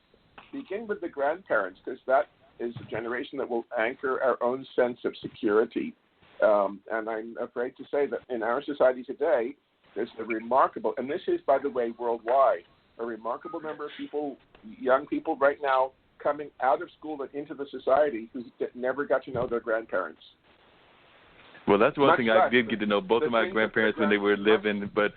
Begin with the grandparents, because that is a generation that will anchor our own sense of security. And I'm afraid to say that in our society today, there's a remarkable, and this is, by the way, worldwide, a remarkable number of people, young people right now, coming out of school and into the society who never got to know their grandparents. Well, that's one thing I did get to know both of my grandparents when they were living, but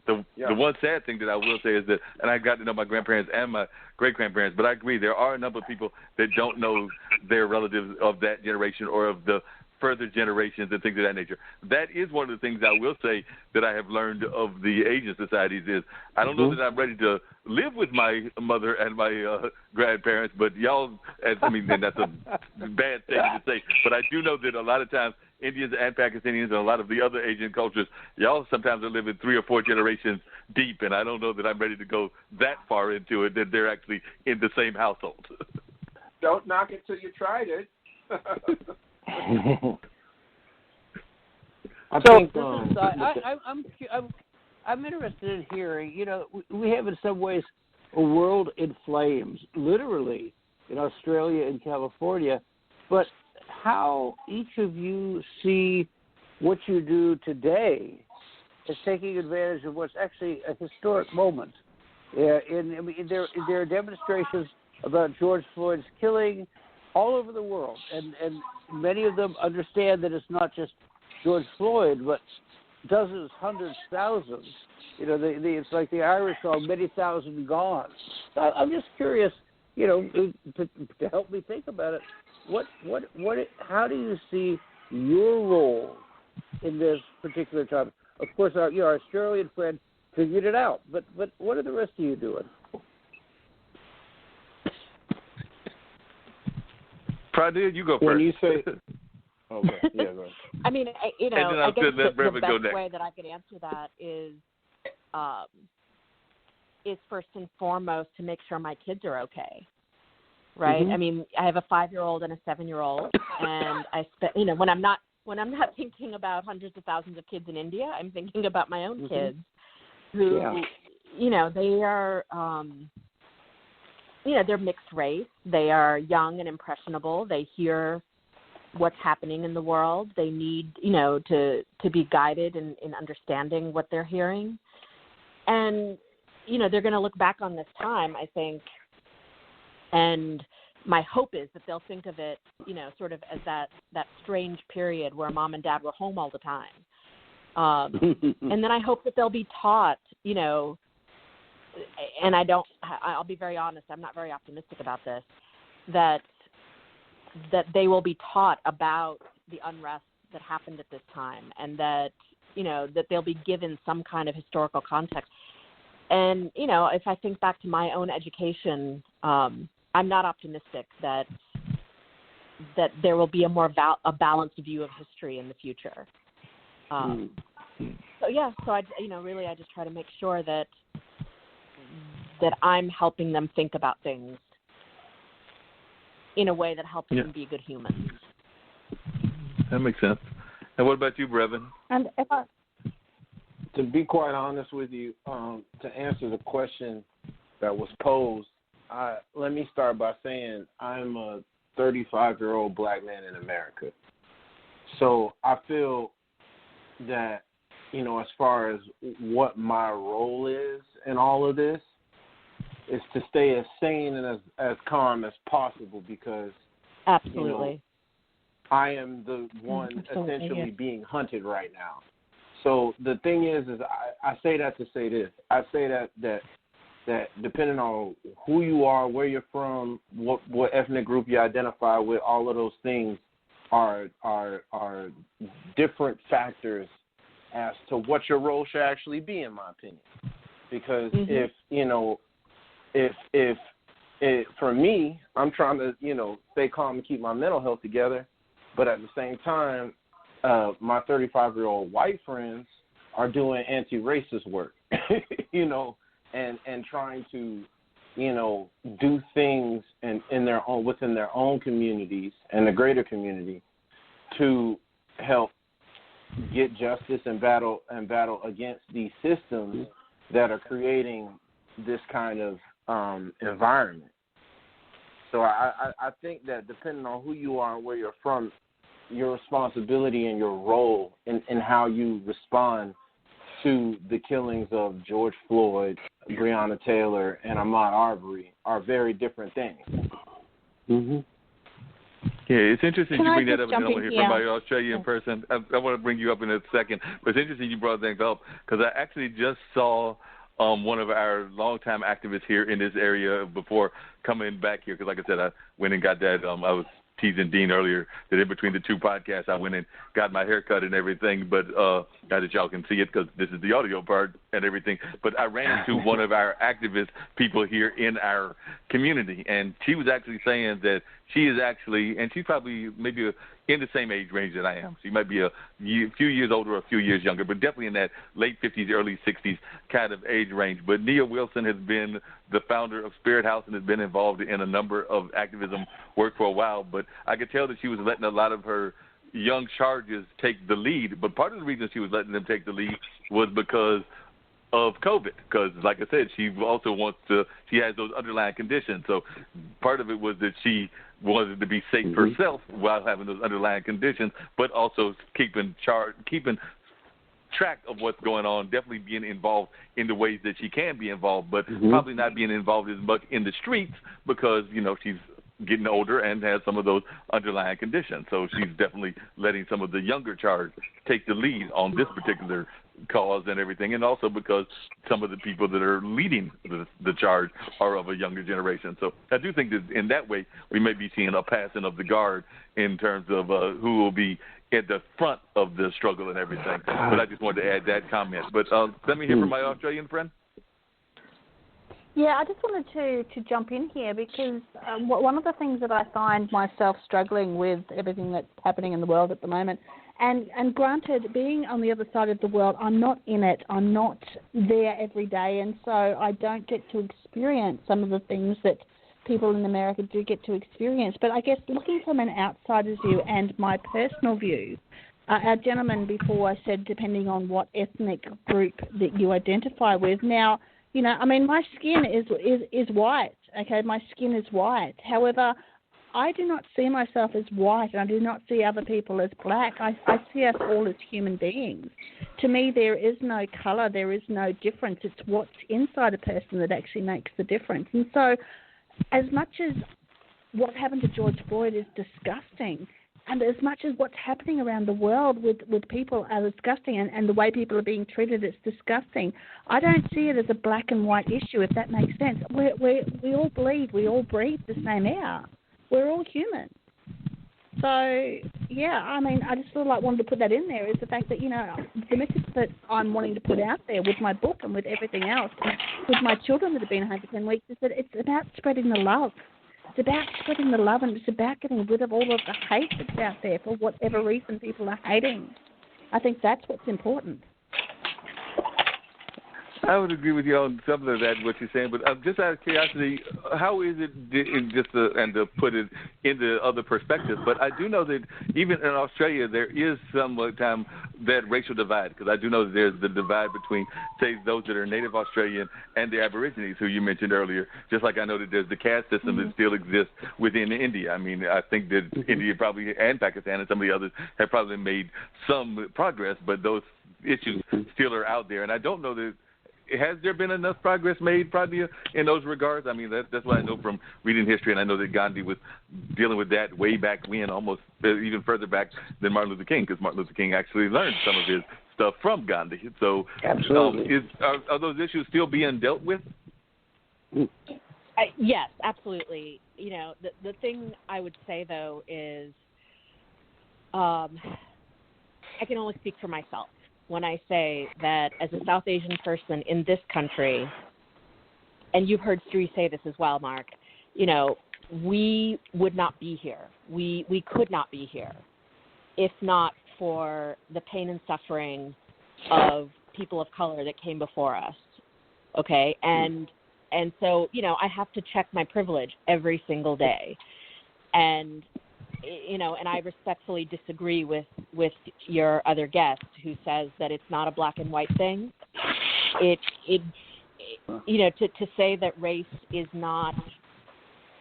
the one sad thing that I will say is that, and I got to know my grandparents and my great-grandparents, but I agree there are a number of people that don't know their relatives of that generation or of the further generations and things of that nature. That is one of the things I will say that I have learned of the Asian societies is I don't know that I'm ready to live with my mother and my grandparents, but y'all, and that's a bad thing to say, but I do know that a lot of times Indians and Pakistanians and a lot of the other Asian cultures, y'all sometimes are living 3 or 4 generations deep, and I don't know that I'm ready to go that far into it, that they're actually in the same household. Don't knock it till you tried it. I'm interested in hearing, we have in some ways a world in flames, literally, in Australia and California, but how each of you see what you do today as taking advantage of what's actually a historic moment. There are demonstrations about George Floyd's killing all over the world, and many of them understand that it's not just George Floyd, but dozens, hundreds, thousands. It's like the Irish song, "Many Thousand Gone." So I'm just curious, to help me think about it. How do you see your role in this particular topic? Of course, our Australian friend figured it out, but what are the rest of you doing? Pradil, you go first. When you say, okay, yeah, go ahead. I mean, I guess the best way that I could answer that is first and foremost to make sure my kids are okay, right? I mean, I have a 5-year-old and a 7-year-old, and I when I'm not thinking about hundreds of thousands of kids in India, I'm thinking about my own kids, who, they are. They're mixed race. They are young and impressionable. They hear what's happening in the world. They need, to be guided in understanding what they're hearing. And, they're going to look back on this time, I think, and my hope is that they'll think of it, sort of as that strange period where mom and dad were home all the time. And then I hope that they'll be taught, and I'll be very honest, I'm not very optimistic about this, that they will be taught about the unrest that happened at this time, and that, that they'll be given some kind of historical context. And, if I think back to my own education, I'm not optimistic that there will be a more balanced view of history in the future. So I just try to make sure that I'm helping them think about things in a way that helps them be good humans. That makes sense. And what about you, Brevan? And to be quite honest with you, to answer the question that was posed, let me start by saying I'm a 35-year-old black man in America. So I feel that, as far as what my role is in all of this, is to stay as sane and as calm as possible, because absolutely, I am the one essentially being hunted right now. So the thing is I say that to say this. I say that depending on who you are, where you're from, what ethnic group you identify with, all of those things are different factors as to what your role should actually be, in my opinion. Because for me, I'm trying to, stay calm and keep my mental health together, but at the same time, my 35-year-old white friends are doing anti-racist work, and trying to, do things within their own communities and the greater community to help get justice and battle against these systems that are creating this kind of environment. So I think that depending on who you are and where you're from, your responsibility and your role in how you respond to the killings of George Floyd, Breonna Taylor, and Ahmaud Arbery are very different things. Yeah, it's interesting you bring that up, and then I want to hear from my Australian person. I want to bring you up in a second, but it's interesting you brought that up, because I actually just saw one of our longtime activists here in this area before coming back here, because like I said, I went and got that. I was teasing Dean earlier that in between the two podcasts, I went and got my hair cut and everything. But now that y'all can see it because this is the audio part and everything. But I ran into one of our activist people here in our community, and she was actually saying that she is actually, and she's probably maybe in the same age range that I am. She might be a few years older or a few years younger, but definitely in that late 50s, early 60s kind of age range. But Nia Wilson has been the founder of Spirit House and has been involved in a number of activism work for a while. But I could tell that she was letting a lot of her young charges take the lead. But part of the reason she was letting them take the lead was because of COVID, because like I said, she also she has those underlying conditions. So part of it was that she wanted to be safe herself while having those underlying conditions, but also keeping track of what's going on, definitely being involved in the ways that she can be involved, but probably not being involved as much in the streets because, she's getting older and has some of those underlying conditions. So she's definitely letting some of the younger charge take the lead on this particular cause and everything, and also because some of the people that are leading the charge are of a younger generation. So I do think that in that way we may be seeing a passing of the guard in terms of who will be at the front of the struggle and everything. But I just wanted to add that comment. But let me hear from my Australian friend. Yeah, I just wanted to jump in here because one of the things that I find myself struggling with everything that's happening in the world at the moment, and granted, being on the other side of the world, I'm not in it. I'm not there every day, and so I don't get to experience some of the things that people in America do get to experience. But I guess looking from an outsider's view and my personal view, our gentleman before said depending on what ethnic group that you identify with. Now, my skin is white, okay? My skin is white. However, I do not see myself as white, and I do not see other people as black. I see us all as human beings. To me, there is no colour, there is no difference. It's what's inside a person that actually makes the difference. And so, as much as what happened to George Floyd is disgusting, and as much as what's happening around the world with people are disgusting and the way people are being treated, it's disgusting. I don't see it as a black and white issue, if that makes sense. We all bleed. We all breathe the same air. We're all human. So, yeah, I just sort of wanted to put that in there is the fact that, the message that I'm wanting to put out there with my book and with everything else, and with my children that have been home for 10 weeks, is that it's about spreading the love. It's about spreading the love, and it's about getting rid of all of the hate that's out there for whatever reason people are hating. I think that's what's important. I would agree with you on some of that, what you're saying, but just out of curiosity, how is it, and to put it into other perspectives, but I do know that even in Australia there is sometimes that racial divide, because I do know that there's the divide between, say, those that are native Australian and the Aborigines, who you mentioned earlier, just like I know that there's the caste system that still exists within India. I think that India probably, and Pakistan and some of the others, have probably made some progress, but those issues still are out there, and I don't know that. Has there been enough progress made, Pradnya, in those regards? That's what I know from reading history, and I know that Gandhi was dealing with that way back when, almost even further back than Martin Luther King, because Martin Luther King actually learned some of his stuff from Gandhi. So, absolutely. Are those issues still being dealt with? Yes, absolutely. The thing I would say, though, is I can only speak for myself when I say that as a South Asian person in this country, and you've heard Sri say this as well, Mark, we would not be here. We could not be here if not for the pain and suffering of people of color that came before us, okay? And so, I have to check my privilege every single day. And and I respectfully disagree with your other guest who says that it's not a black and white thing. To say that race is not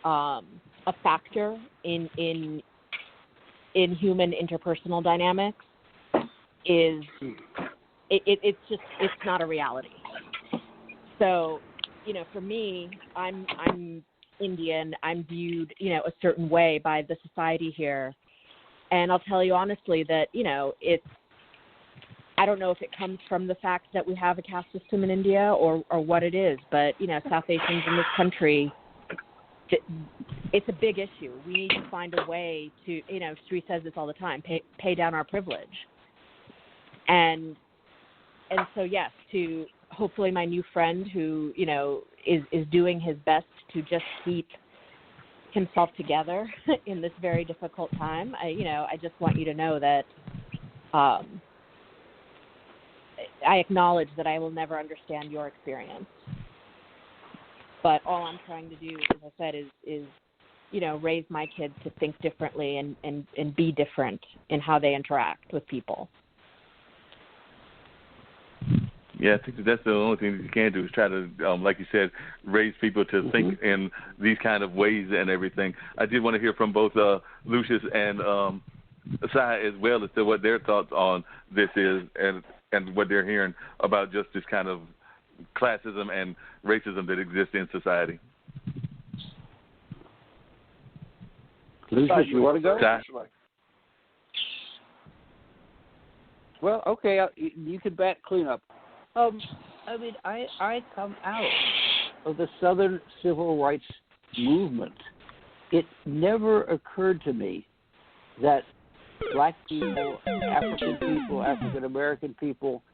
a factor in human interpersonal dynamics is it's not a reality. So, for me, I'm Indian, I'm viewed, a certain way by the society here. And I'll tell you honestly that, I don't know if it comes from the fact that we have a caste system in India or what it is, but, South Asians in this country, it's a big issue. We need to find a way to, Sri says this all the time, pay down our privilege. And so, yes, to hopefully my new friend who, is doing his best to just keep himself together in this very difficult time. I just want you to know that I acknowledge that I will never understand your experience. But all I'm trying to do, as I said, is raise my kids to think differently and be different in how they interact with people. Yeah, I think that's the only thing that you can do is try to, like you said, raise people to think in these kind of ways and everything. I did want to hear from both Lucius and Sai as well as to what their thoughts on this is and what they're hearing about just this kind of classism and racism that exists in society. Lucius, you want to go? Sai? Well, okay, you can back clean up. I come out of the Southern Civil Rights Movement. It never occurred to me that black people, African people, African American people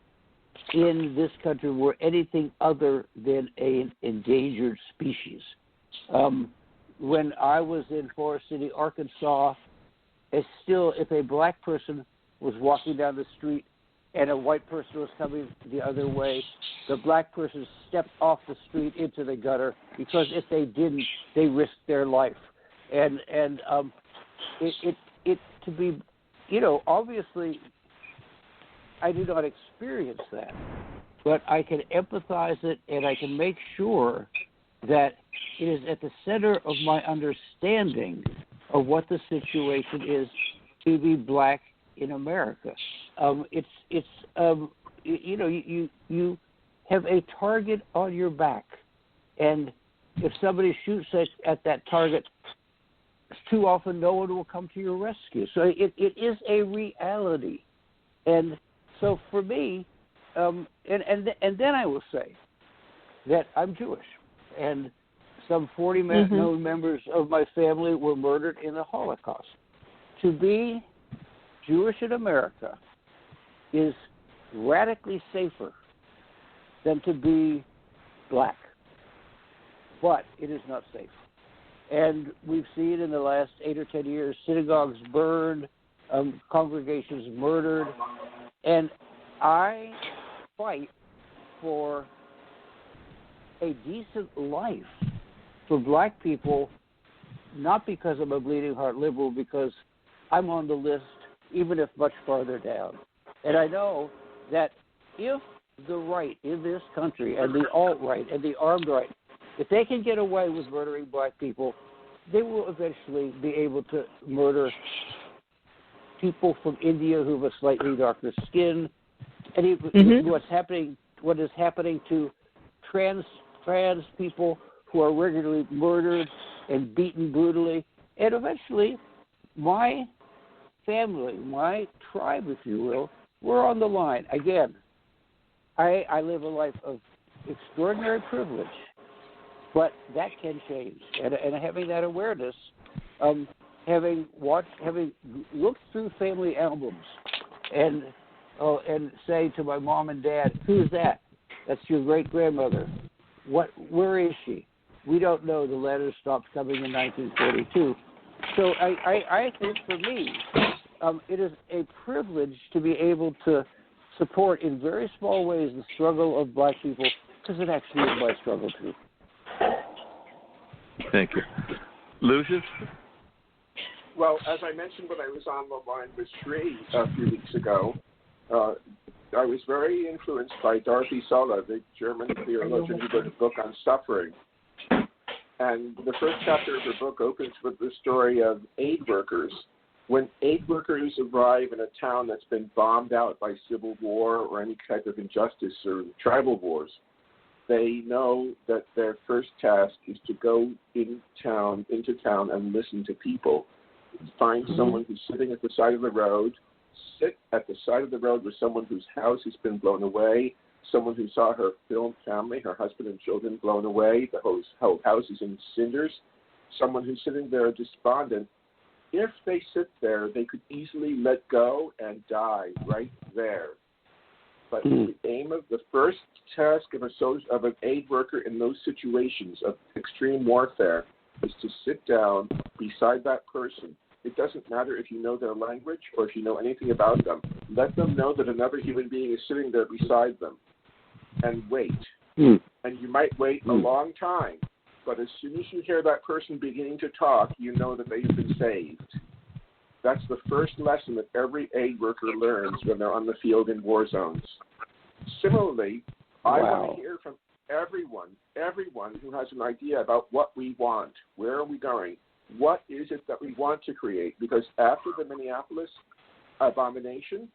in this country were anything other than an endangered species. When I was in Forest City, Arkansas, if a black person was walking down the street and a white person was coming the other way, the black person stepped off the street into the gutter, because if they didn't, they risked their life. And it to be, obviously, I do not experience that, but I can empathize it, and I can make sure that it is at the center of my understanding of what the situation is to be black in America. You have a target on your back, and if somebody shoots at that target, too often no one will come to your rescue. So it is a reality, and so for me, and then I will say that I'm Jewish, and some 40 known members of my family were murdered in the Holocaust. To be Jewish in America is radically safer than to be black, but it is not safe. And we've seen in the last 8 or 10 years synagogues burned, congregations murdered, and I fight for a decent life for black people, not because I'm a bleeding heart liberal, because I'm on the list, even if much farther down. And I know that if the right in this country and the alt-right and the armed right, if they can get away with murdering black people, they will eventually be able to murder people from India who have a slightly darker skin. And what is happening to trans people who are regularly murdered and beaten brutally. And eventually, my family, my tribe, if you will, we're on the line. Again, I live a life of extraordinary privilege, but that can change. And having that awareness, having looked through family albums and say to my mom and dad, "Who's that?" "That's your great-grandmother." Where is she?" "We don't know. The letters stopped coming in 1942. So I think for me, it is a privilege to be able to support in very small ways the struggle of black people, because it actually is my struggle too. Thank you. Lucius? Well, as I mentioned when I was on the line with Sri a few weeks ago, I was very influenced by Dorothy Sola, the German theologian who wrote a book on suffering. And the first chapter of her book opens with the story of aid workers. When aid workers arrive in a town that's been bombed out by civil war or any type of injustice or tribal wars, they know that their first task is to go into town and listen to people. Find someone who's sitting at the side of the road, sit at the side of the road with someone whose house has been blown away, someone who saw her family, her husband and children blown away, the whole house is in cinders, someone who's sitting there despondent, if they sit there, they could easily let go and die right there. But the aim of the first task of an aid worker in those situations of extreme warfare is to sit down beside that person. It doesn't matter if you know their language or if you know anything about them. Let them know that another human being is sitting there beside them and wait. And you might wait a long time, but as soon as you hear that person beginning to talk, you know that they have been saved. That's the first lesson that every aid worker learns when they're on the field in war zones. Similarly, I want to hear from everyone who has an idea about what we want. Where are we going? What is it that we want to create? Because after the Minneapolis abomination,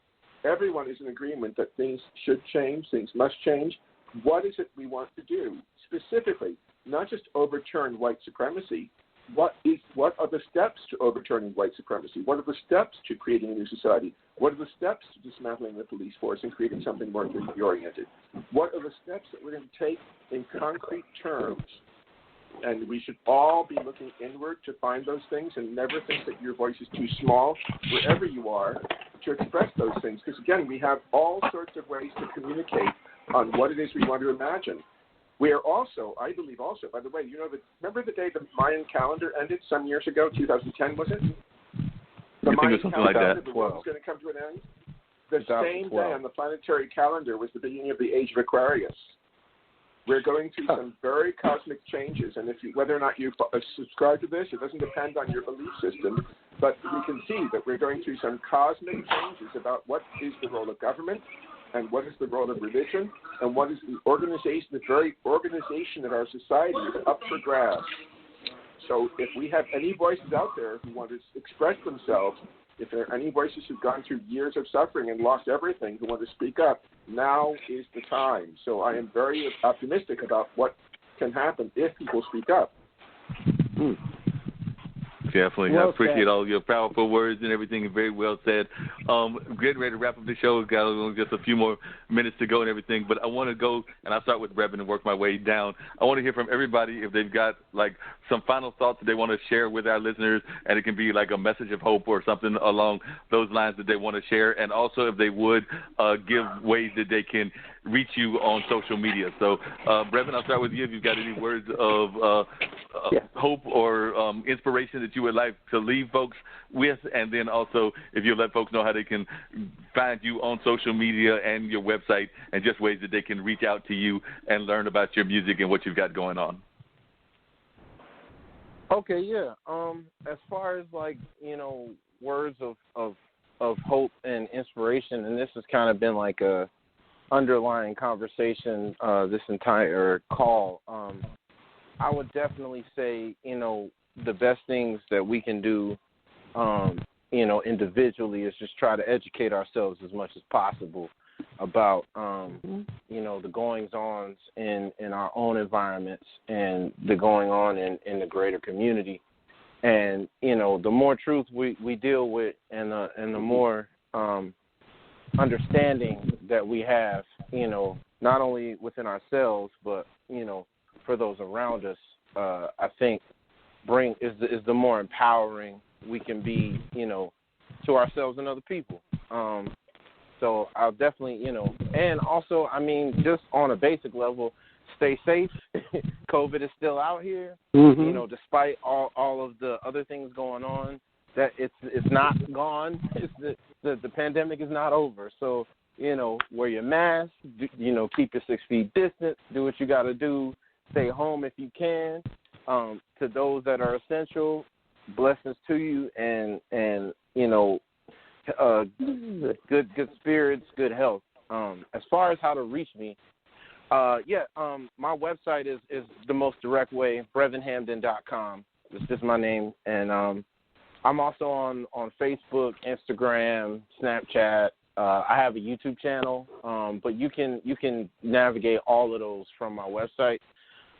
everyone is in agreement that things should change, things must change. What is it we want to do? Specifically, not just overturn white supremacy. What are the steps to overturning white supremacy? What are the steps to creating a new society? What are the steps to dismantling the police force and creating something more community-oriented? What are the steps that we're going to take in concrete terms? And we should all be looking inward to find those things and never think that your voice is too small, wherever you are, to express those things. Because, again, we have all sorts of ways to communicate on what it is we want to imagine. We are also, I believe also, by the way, remember the day the Mayan calendar ended some years ago, 2010, was it? The Mayan calendar, like the world was going to come to an end. The same day on the planetary calendar was the beginning of the age of Aquarius. We're going through some very cosmic changes, and whether or not you subscribe to this, it doesn't depend on your belief system, but we can see that we're going through some cosmic changes about what is the role of government, and what is the role of religion, and what is the organization, the very organization of our society is up for grabs. So if we have any voices out there who want to express themselves, if there are any voices who've gone through years of suffering and lost everything who want to speak up, now is the time. So I am very optimistic about what can happen if people speak up. Definitely. I appreciate all your powerful words and everything. Very well said. Getting ready to wrap up the show. We've got just a few more minutes to go and everything. But I want to go, and I'll start with Brevan and work my way down. I want to hear from everybody if they've got, like, some final thoughts that they want to share with our listeners, and it can be like a message of hope or something along those lines that they want to share. And also if they would give ways that they can reach you on social media. So, Brevan, I'll start with you if you've got any words of hope or inspiration that you would like to leave folks with, and then also if you let folks know how they can find you on social media and your website, and just ways that they can reach out to you and learn about your music and what you've got going on. Okay, yeah. As far as words of hope and inspiration, and this has kind of been like a underlying conversation this entire call. I would definitely say, the best things that we can do, individually is just try to educate ourselves as much as possible about, the goings-ons in our own environments and the going on in the greater community. And, the more truth we deal with and the more understanding that we have, not only within ourselves, but, for those around us, I think is the more empowering we can be, to ourselves and other people. So I'll definitely, and also, just on a basic level, stay safe. COVID is still out here, despite all of the other things going on. That it's not gone. The pandemic is not over. So, wear your mask. Keep your 6 feet distance. Do what you got to do. Stay home if you can. To those that are essential, blessings to you, and good spirits, good health. As far as how to reach me, my website is the most direct way, brevanhamden.com. It's just my name, and I'm also on Facebook, Instagram, Snapchat. I have a YouTube channel, but you can navigate all of those from my website.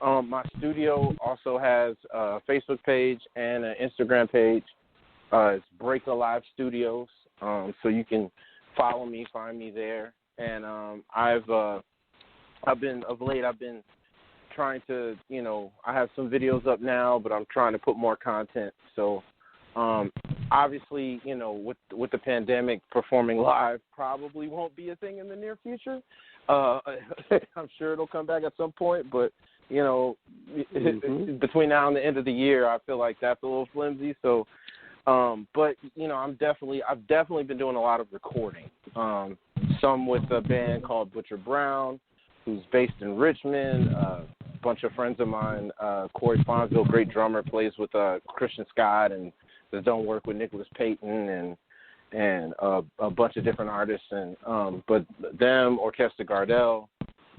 My studio also has a Facebook page and an Instagram page. It's Break Alive Studios, so you can follow me, find me there. And I've been trying to, I have some videos up now, but I'm trying to put more content. So, obviously, with the pandemic, performing live probably won't be a thing in the near future. I'm sure it'll come back at some point, but between now and the end of the year, I feel like that's a little flimsy. So, but I've definitely been doing a lot of recording. Some with a band called Butcher Brown, who's based in Richmond. A bunch of friends of mine, Corey Fonville, great drummer, plays with Christian Scott and has done work with Nicholas Payton and a bunch of different artists. And but them, Orchestra Gardel,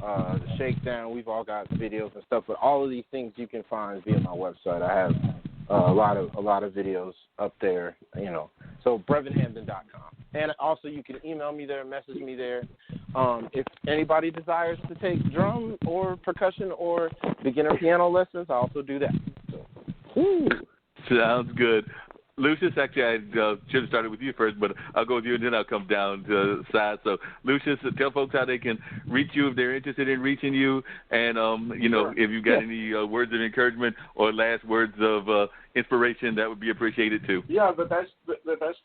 the Shakedown, we've all got videos and stuff. But all of these things you can find via my website. I have a lot of videos up there. So brevanhampton.com. And also you can email me there, message me there. If anybody desires to take drum or percussion or beginner piano lessons, I also do that. So, sounds good. Lucius, actually, I should have started with you first, but I'll go with you and then I'll come down to the side. So, Lucius, tell folks how they can reach you if they're interested in reaching you, and Sure. if you've got any words of encouragement or last words of inspiration, that would be appreciated too. Yeah, the best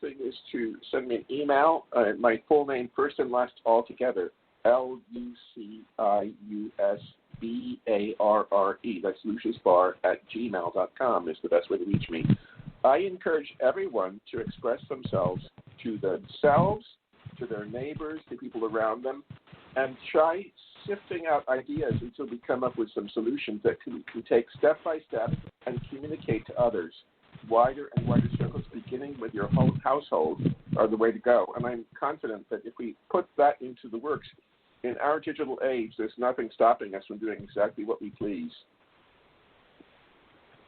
thing is to send me an email. My full name, first and last, all together. LuciusBarre. That's luciusbarre@gmail.com is the best way to reach me. I encourage everyone to express themselves to themselves, to their neighbors, to people around them, and try sifting out ideas until we come up with some solutions that we can take step by step and communicate to others. Wider and wider circles, beginning with your whole household, are the way to go. And I'm confident that if we put that into the works, in our digital age, there's nothing stopping us from doing exactly what we please.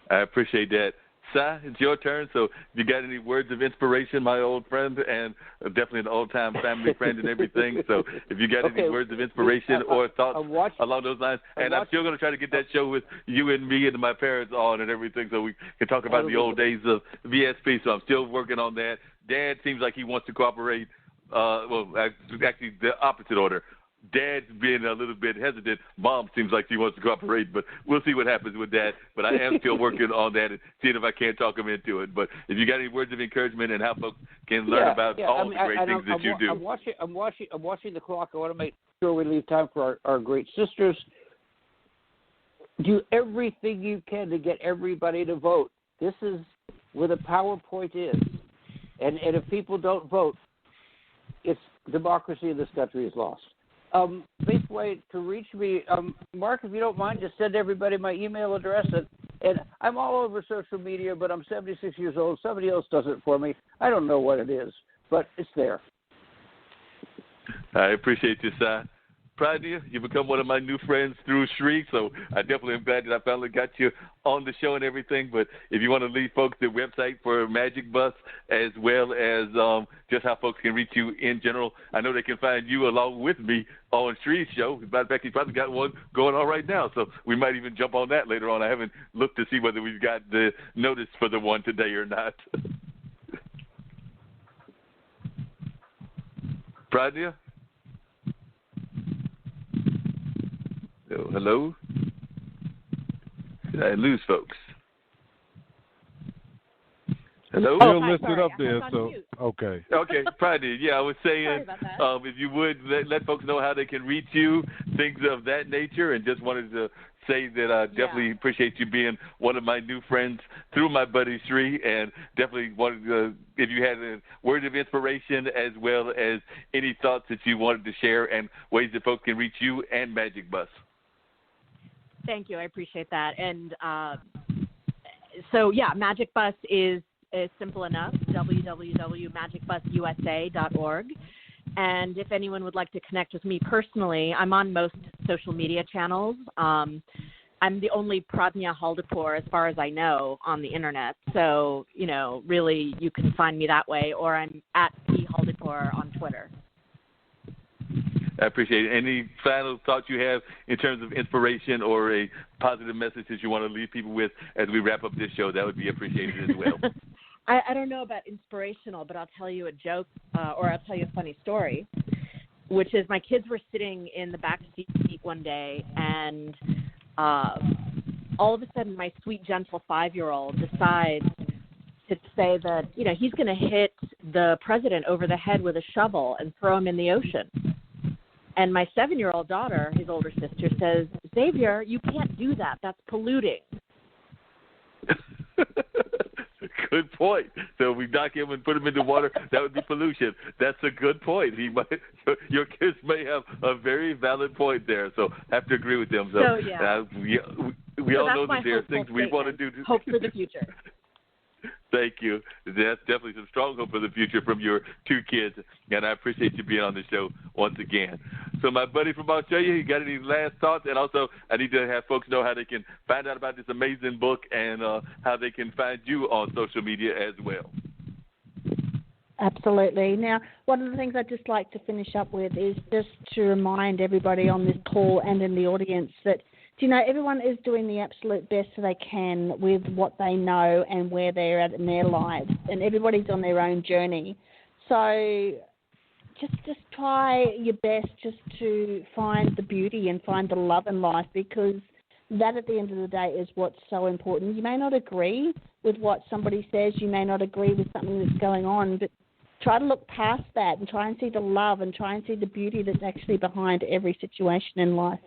I appreciate that. Sai, it's your turn. So if you got any words of inspiration, my old friend, and definitely an old-time family friend and everything. So if you got any words of inspiration or thoughts along those lines. And I'm still going to try to get that show with you and me and my parents on and everything so we can talk about the old days of VSP. So I'm still working on that. Dad seems like he wants to cooperate. Actually, the opposite order. Dad's being a little bit hesitant. Mom seems like she wants to cooperate, but we'll see what happens with that. But I am still working on that and seeing if I can't talk them into it. But if you got any words of encouragement and how folks can learn about all the great things that you do. I'm watching the clock. I want to make sure we leave time for our great sisters. Do everything you can to get everybody to vote. This is where the PowerPoint is. And if people don't vote, it's democracy in this country is lost. Best way to reach me, Mark, if you don't mind, just send everybody my email address. And I'm all over social media, but I'm 76 years old. Somebody else does it for me. I don't know what it is, but it's there. I appreciate you, Si. Proud of you. You've become one of my new friends through Shri, so I definitely am glad that I finally got you on the show and everything. But if you want to leave folks the website for Magic Bus as well as just how folks can reach you in general, I know they can find you along with me on Shri's show. As a matter of fact, he's probably got one going on right now, so we might even jump on that later on. I haven't looked to see whether we've got the notice for the one today or not. Proud of you? Hello? Did I lose folks? Hello? Still listed up there, so okay. Okay, Friday. Yeah, I was saying if you would let folks know how they can reach you, things of that nature, and just wanted to say that I definitely appreciate you being one of my new friends through my buddy Shri, and definitely wanted to, if you had a word of inspiration as well as any thoughts that you wanted to share and ways that folks can reach you and Magic Bus. Thank you. I appreciate that. And Magic Bus is simple enough, www.magicbususa.org. And if anyone would like to connect with me personally, I'm on most social media channels. I'm the only Pradnya Haldipur, as far as I know, on the internet. So, really you can find me that way, or I'm at P. Haldipur on Twitter. I appreciate it. Any final thoughts you have in terms of inspiration or a positive message that you want to leave people with as we wrap up this show? That would be appreciated as well. I don't know about inspirational, but I'll tell you a joke or I'll tell you a funny story, which is my kids were sitting in the back seat one day, and all of a sudden my sweet, gentle 5-year-old decides to say that, he's going to hit the president over the head with a shovel and throw him in the ocean. And my 7-year-old daughter, his older sister, says, Xavier, you can't do that. That's polluting. Good point. So if we knock him and put him into water, that would be pollution. That's a good point. Your kids may have a very valid point there. So I have to agree with them. So yeah. We all know that there are things we want to do. Hope for the future. Thank you. That's definitely some strong hope for the future from your two kids, and I appreciate you being on the show once again. So my buddy from Australia, you got any last thoughts? And also, I need to have folks know how they can find out about this amazing book and how they can find you on social media as well. Absolutely. Now, one of the things I'd just like to finish up with is just to remind everybody on this call and in the audience that, everyone is doing the absolute best they can with what they know and where they're at in their lives, and everybody's on their own journey. So just try your best just to find the beauty and find the love in life, because that at the end of the day is what's so important. You may not agree with what somebody says, you may not agree with something that's going on, but try to look past that and try and see the love and try and see the beauty that's actually behind every situation in life.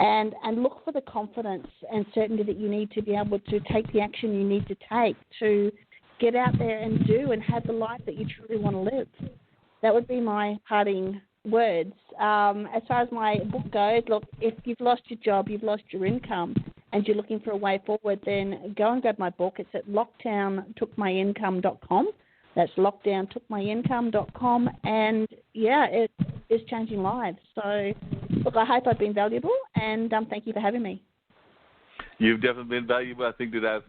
And look for the confidence and certainty that you need to be able to take the action you need to take to get out there and do and have the life that you truly want to live. That would be my parting words. As far as my book goes, look, if you've lost your job, you've lost your income, and you're looking for a way forward, then go and grab my book. It's at lockdowntookmyincome.com. That's lockdowntookmyincome.com. And, it is changing lives. So, look, I hope I've been valuable, and thank you for having me. You've definitely been valuable. I think that I've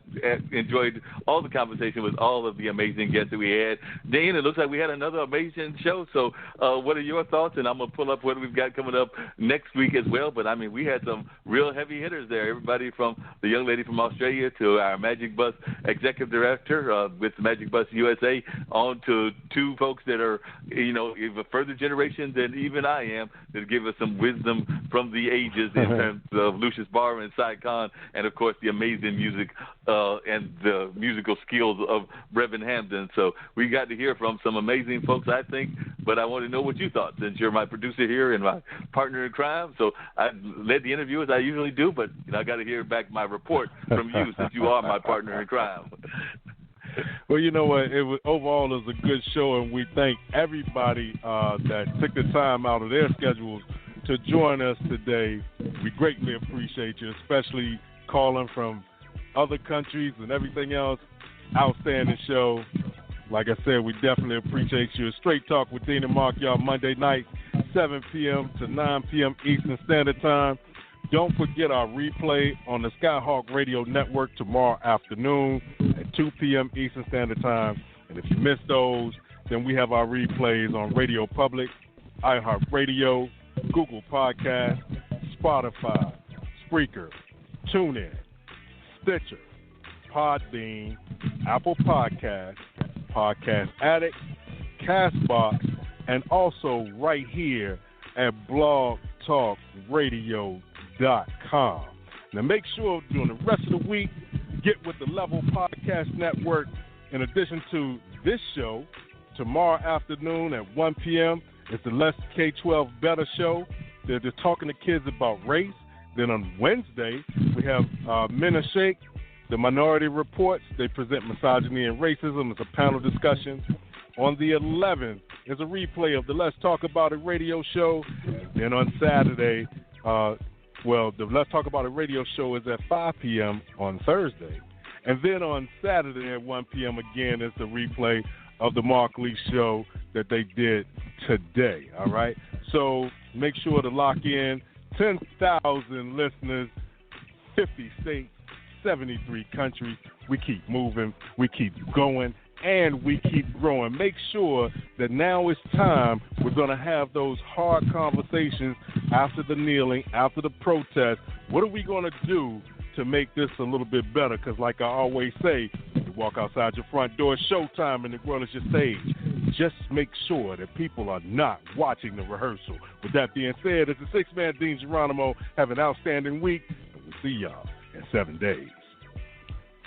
enjoyed all the conversation with all of the amazing guests that we had. Dan, it looks like we had another amazing show. So what are your thoughts? And I'm going to pull up what we've got coming up next week as well. But, we had some real heavy hitters there. Everybody from the young lady from Australia to our Magic Bus executive director with Magic Bus USA, on to two folks that are, a further generation than even I am, that give us some wisdom from the ages in terms of Lucius Barber and Cy Khan, and, of course, the amazing music and the musical skills of Brevan Hamden. So we got to hear from some amazing folks, I think, but I want to know what you thought, since you're my producer here and my partner in crime. So I led the interview as I usually do, but I got to hear back my report from you, since you are my partner in crime. Well, you know what? Overall, it was a good show, and we thank everybody that took the time out of their schedules to join us today. We greatly appreciate you, especially calling from other countries and everything else. Outstanding show. Like I said, we definitely appreciate you. Straight Talk with Dean and Mark, y'all, Monday night, 7 p.m. to 9 p.m. Eastern Standard Time. Don't forget our replay on the Skyhawk Radio Network tomorrow afternoon at 2 p.m. Eastern Standard Time. And if you missed those, then we have our replays on Radio Public, iHeartRadio, Google Podcasts, Spotify, Spreaker, TuneIn, Stitcher, Podbean, Apple Podcasts, Podcast Addict, Castbox, and also right here at blogtalkradio.com. Now make sure during the rest of the week, get with the Level Podcast Network. In addition to this show, tomorrow afternoon at 1 p.m., it's the Let's K-12 Better Show. They're just talking to kids about race. Then on Wednesday, we have Men Are Shake, the Minority Reports. They present misogyny and racism. It's a panel discussion. On the 11th is a replay of the Let's Talk About It radio show. Then on Saturday, the Let's Talk About It radio show is at 5 p.m. on Thursday. And then on Saturday at 1 p.m. again is the replay of the Mark Lee show that they did today, all right? So make sure to lock in. 10,000 listeners, 50 states, 73 countries. We keep moving, we keep going, and we keep growing. Make sure that now it's time. We're going to have those hard conversations after the kneeling, after the protest. What are we going to do to make this a little bit better? Because like I always say, you walk outside your front door, it's showtime, and the world is your stage. Just make sure that people are not watching the rehearsal. With that being said, it's the six-man Dean Geronimo. Have an outstanding week. And we'll see y'all in 7 days.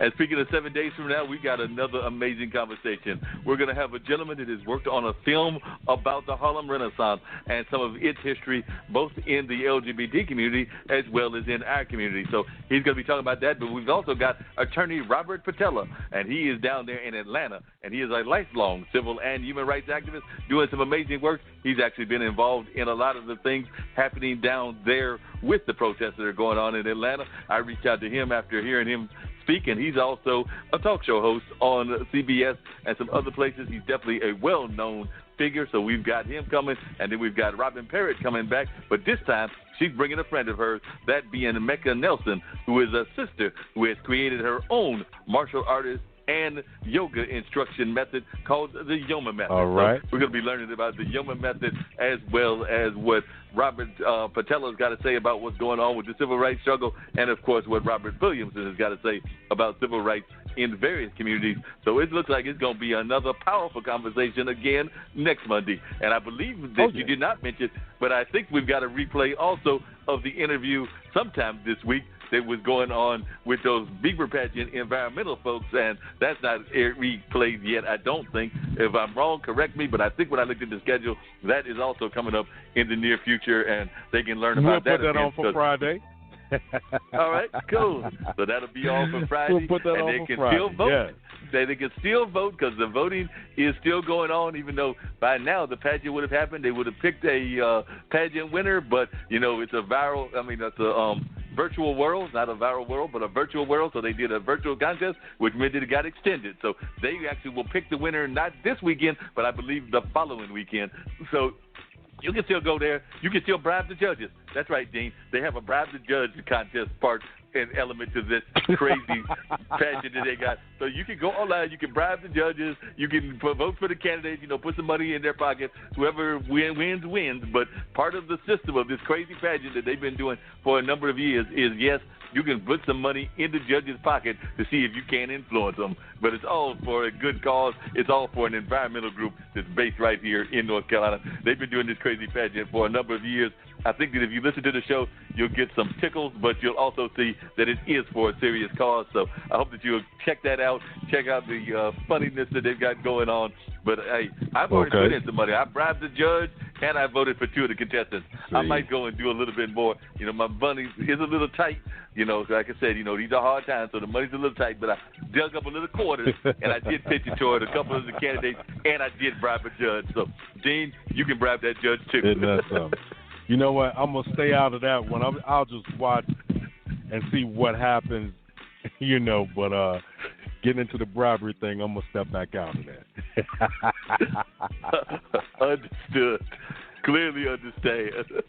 And speaking of 7 days from now, we got another amazing conversation. We're going to have a gentleman that has worked on a film about the Harlem Renaissance and some of its history, both in the LGBT community as well as in our community. So he's going to be talking about that. But we've also got attorney Robert Patella, and he is down there in Atlanta, and he is a lifelong civil and human rights activist doing some amazing work. He's actually been involved in a lot of the things happening down there with the protests that are going on in Atlanta. I reached out to him after hearing him speak, and he's also a talk show host on CBS and some other places. He's definitely a well-known figure, so we've got him coming, and then we've got Robin Parrott coming back, but this time she's bringing a friend of hers, that being Mecca Nelson, who is a sister who has created her own martial artist and yoga instruction method called the Yoma method. All right. So we're going to be learning about the Yoma method as well as what Robert Patella's got to say about what's going on with the civil rights struggle, and of course what Robert Williams has got to say about civil rights in various communities. So it looks like it's going to be another powerful conversation again next Monday. And I believe that you did not mention, but I think we've got a replay also of the interview sometime this week that was going on with those Beaver Pageant environmental folks, and that's not replayed yet, I don't think. If I'm wrong, correct me, but I think when I looked at the schedule, that is also coming up in the near future, and they can learn about that. We'll put that on for Friday. All right, cool. So that'll be all for Friday. We'll put that and on they for can Friday. still vote. Yes. They can still vote because the voting is still going on, even though by now the pageant would have happened. They would have picked a pageant winner, but, you know, it's a virtual world, not a viral world, but a virtual world. So they did a virtual contest, which meant that it got extended. So they actually will pick the winner not this weekend, but I believe the following weekend. So you can still go there. You can still bribe the judges. That's right, Dean. They have a bribe the judge contest part and element to this crazy pageant that they got. So you can go online, you can bribe the judges, you can vote for the candidates, you know, put some money in their pocket. Whoever wins. But part of the system of this crazy pageant that they've been doing for a number of years is, yes, you can put some money in the judge's pocket to see if you can influence them. But it's all for a good cause. It's all for an environmental group that's based right here in North Carolina. They've been doing this crazy pageant for a number of years. I think that if you listen to the show, you'll get some tickles, but you'll also see that it is for a serious cause. So I hope that you'll check that out. Check out the funniness that they've got going on. But, hey, I've already put in some money. I bribed the judge, and I voted for 2 of the contestants. See. I might go and do a little bit more. You know, my money is a little tight. You know, like I said, you know, these are hard times, so the money's a little tight. But I dug up a little quarters, and I did pitch it toward a couple of the candidates, and I did bribe a judge. So, Dean, you can bribe that judge, too. Isn't that something? You know what? I'm going to stay out of that one. I'll just watch and see what happens, you know, but getting into the bribery thing, I'm going to step back out of that. Understood. Clearly understand.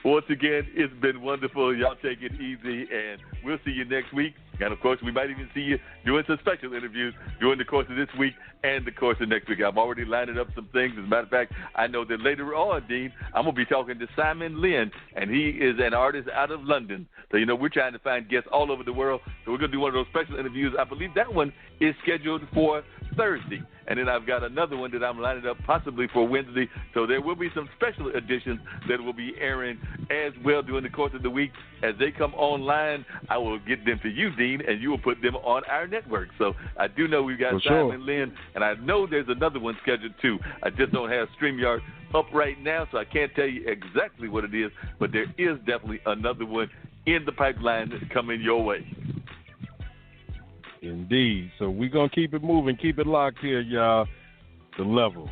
Once again, it's been wonderful. Y'all take it easy, and we'll see you next week. And, of course, we might even see you doing some special interviews during the course of this week and the course of next week. I'm already lining up some things. As a matter of fact, I know that later on, Dean, I'm going to be talking to Simon Lynn, and he is an artist out of London. So, you know, we're trying to find guests all over the world. So we're going to do one of those special interviews. I believe that one is scheduled for Thursday. And then I've got another one that I'm lining up possibly for Wednesday. So there will be some special editions that will be airing as well during the course of the week. As they come online, I will get them to you, Dean, and you will put them on our network. So I do know we've got Simon Lynn, and I know there's another one scheduled too. I just don't have StreamYard up right now, so I can't tell you exactly what it is, but there is definitely another one in the pipeline coming your way. Indeed. So we're going to keep it moving. Keep it locked here, y'all. The Level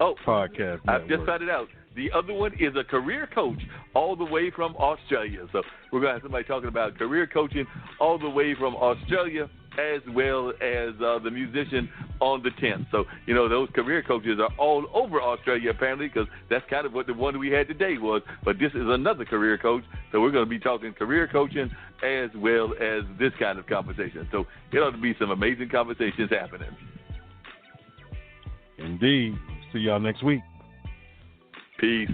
Podcast Network. I've just found it out. The other one is a career coach all the way from Australia. So we're going to have somebody talking about career coaching all the way from Australia, as well as the musician on the 10th. So, you know, those career coaches are all over Australia, apparently, because that's kind of what the one we had today was. But this is another career coach, so we're going to be talking career coaching as well as this kind of conversation. So it ought to be some amazing conversations happening. Indeed. See y'all next week. Peace.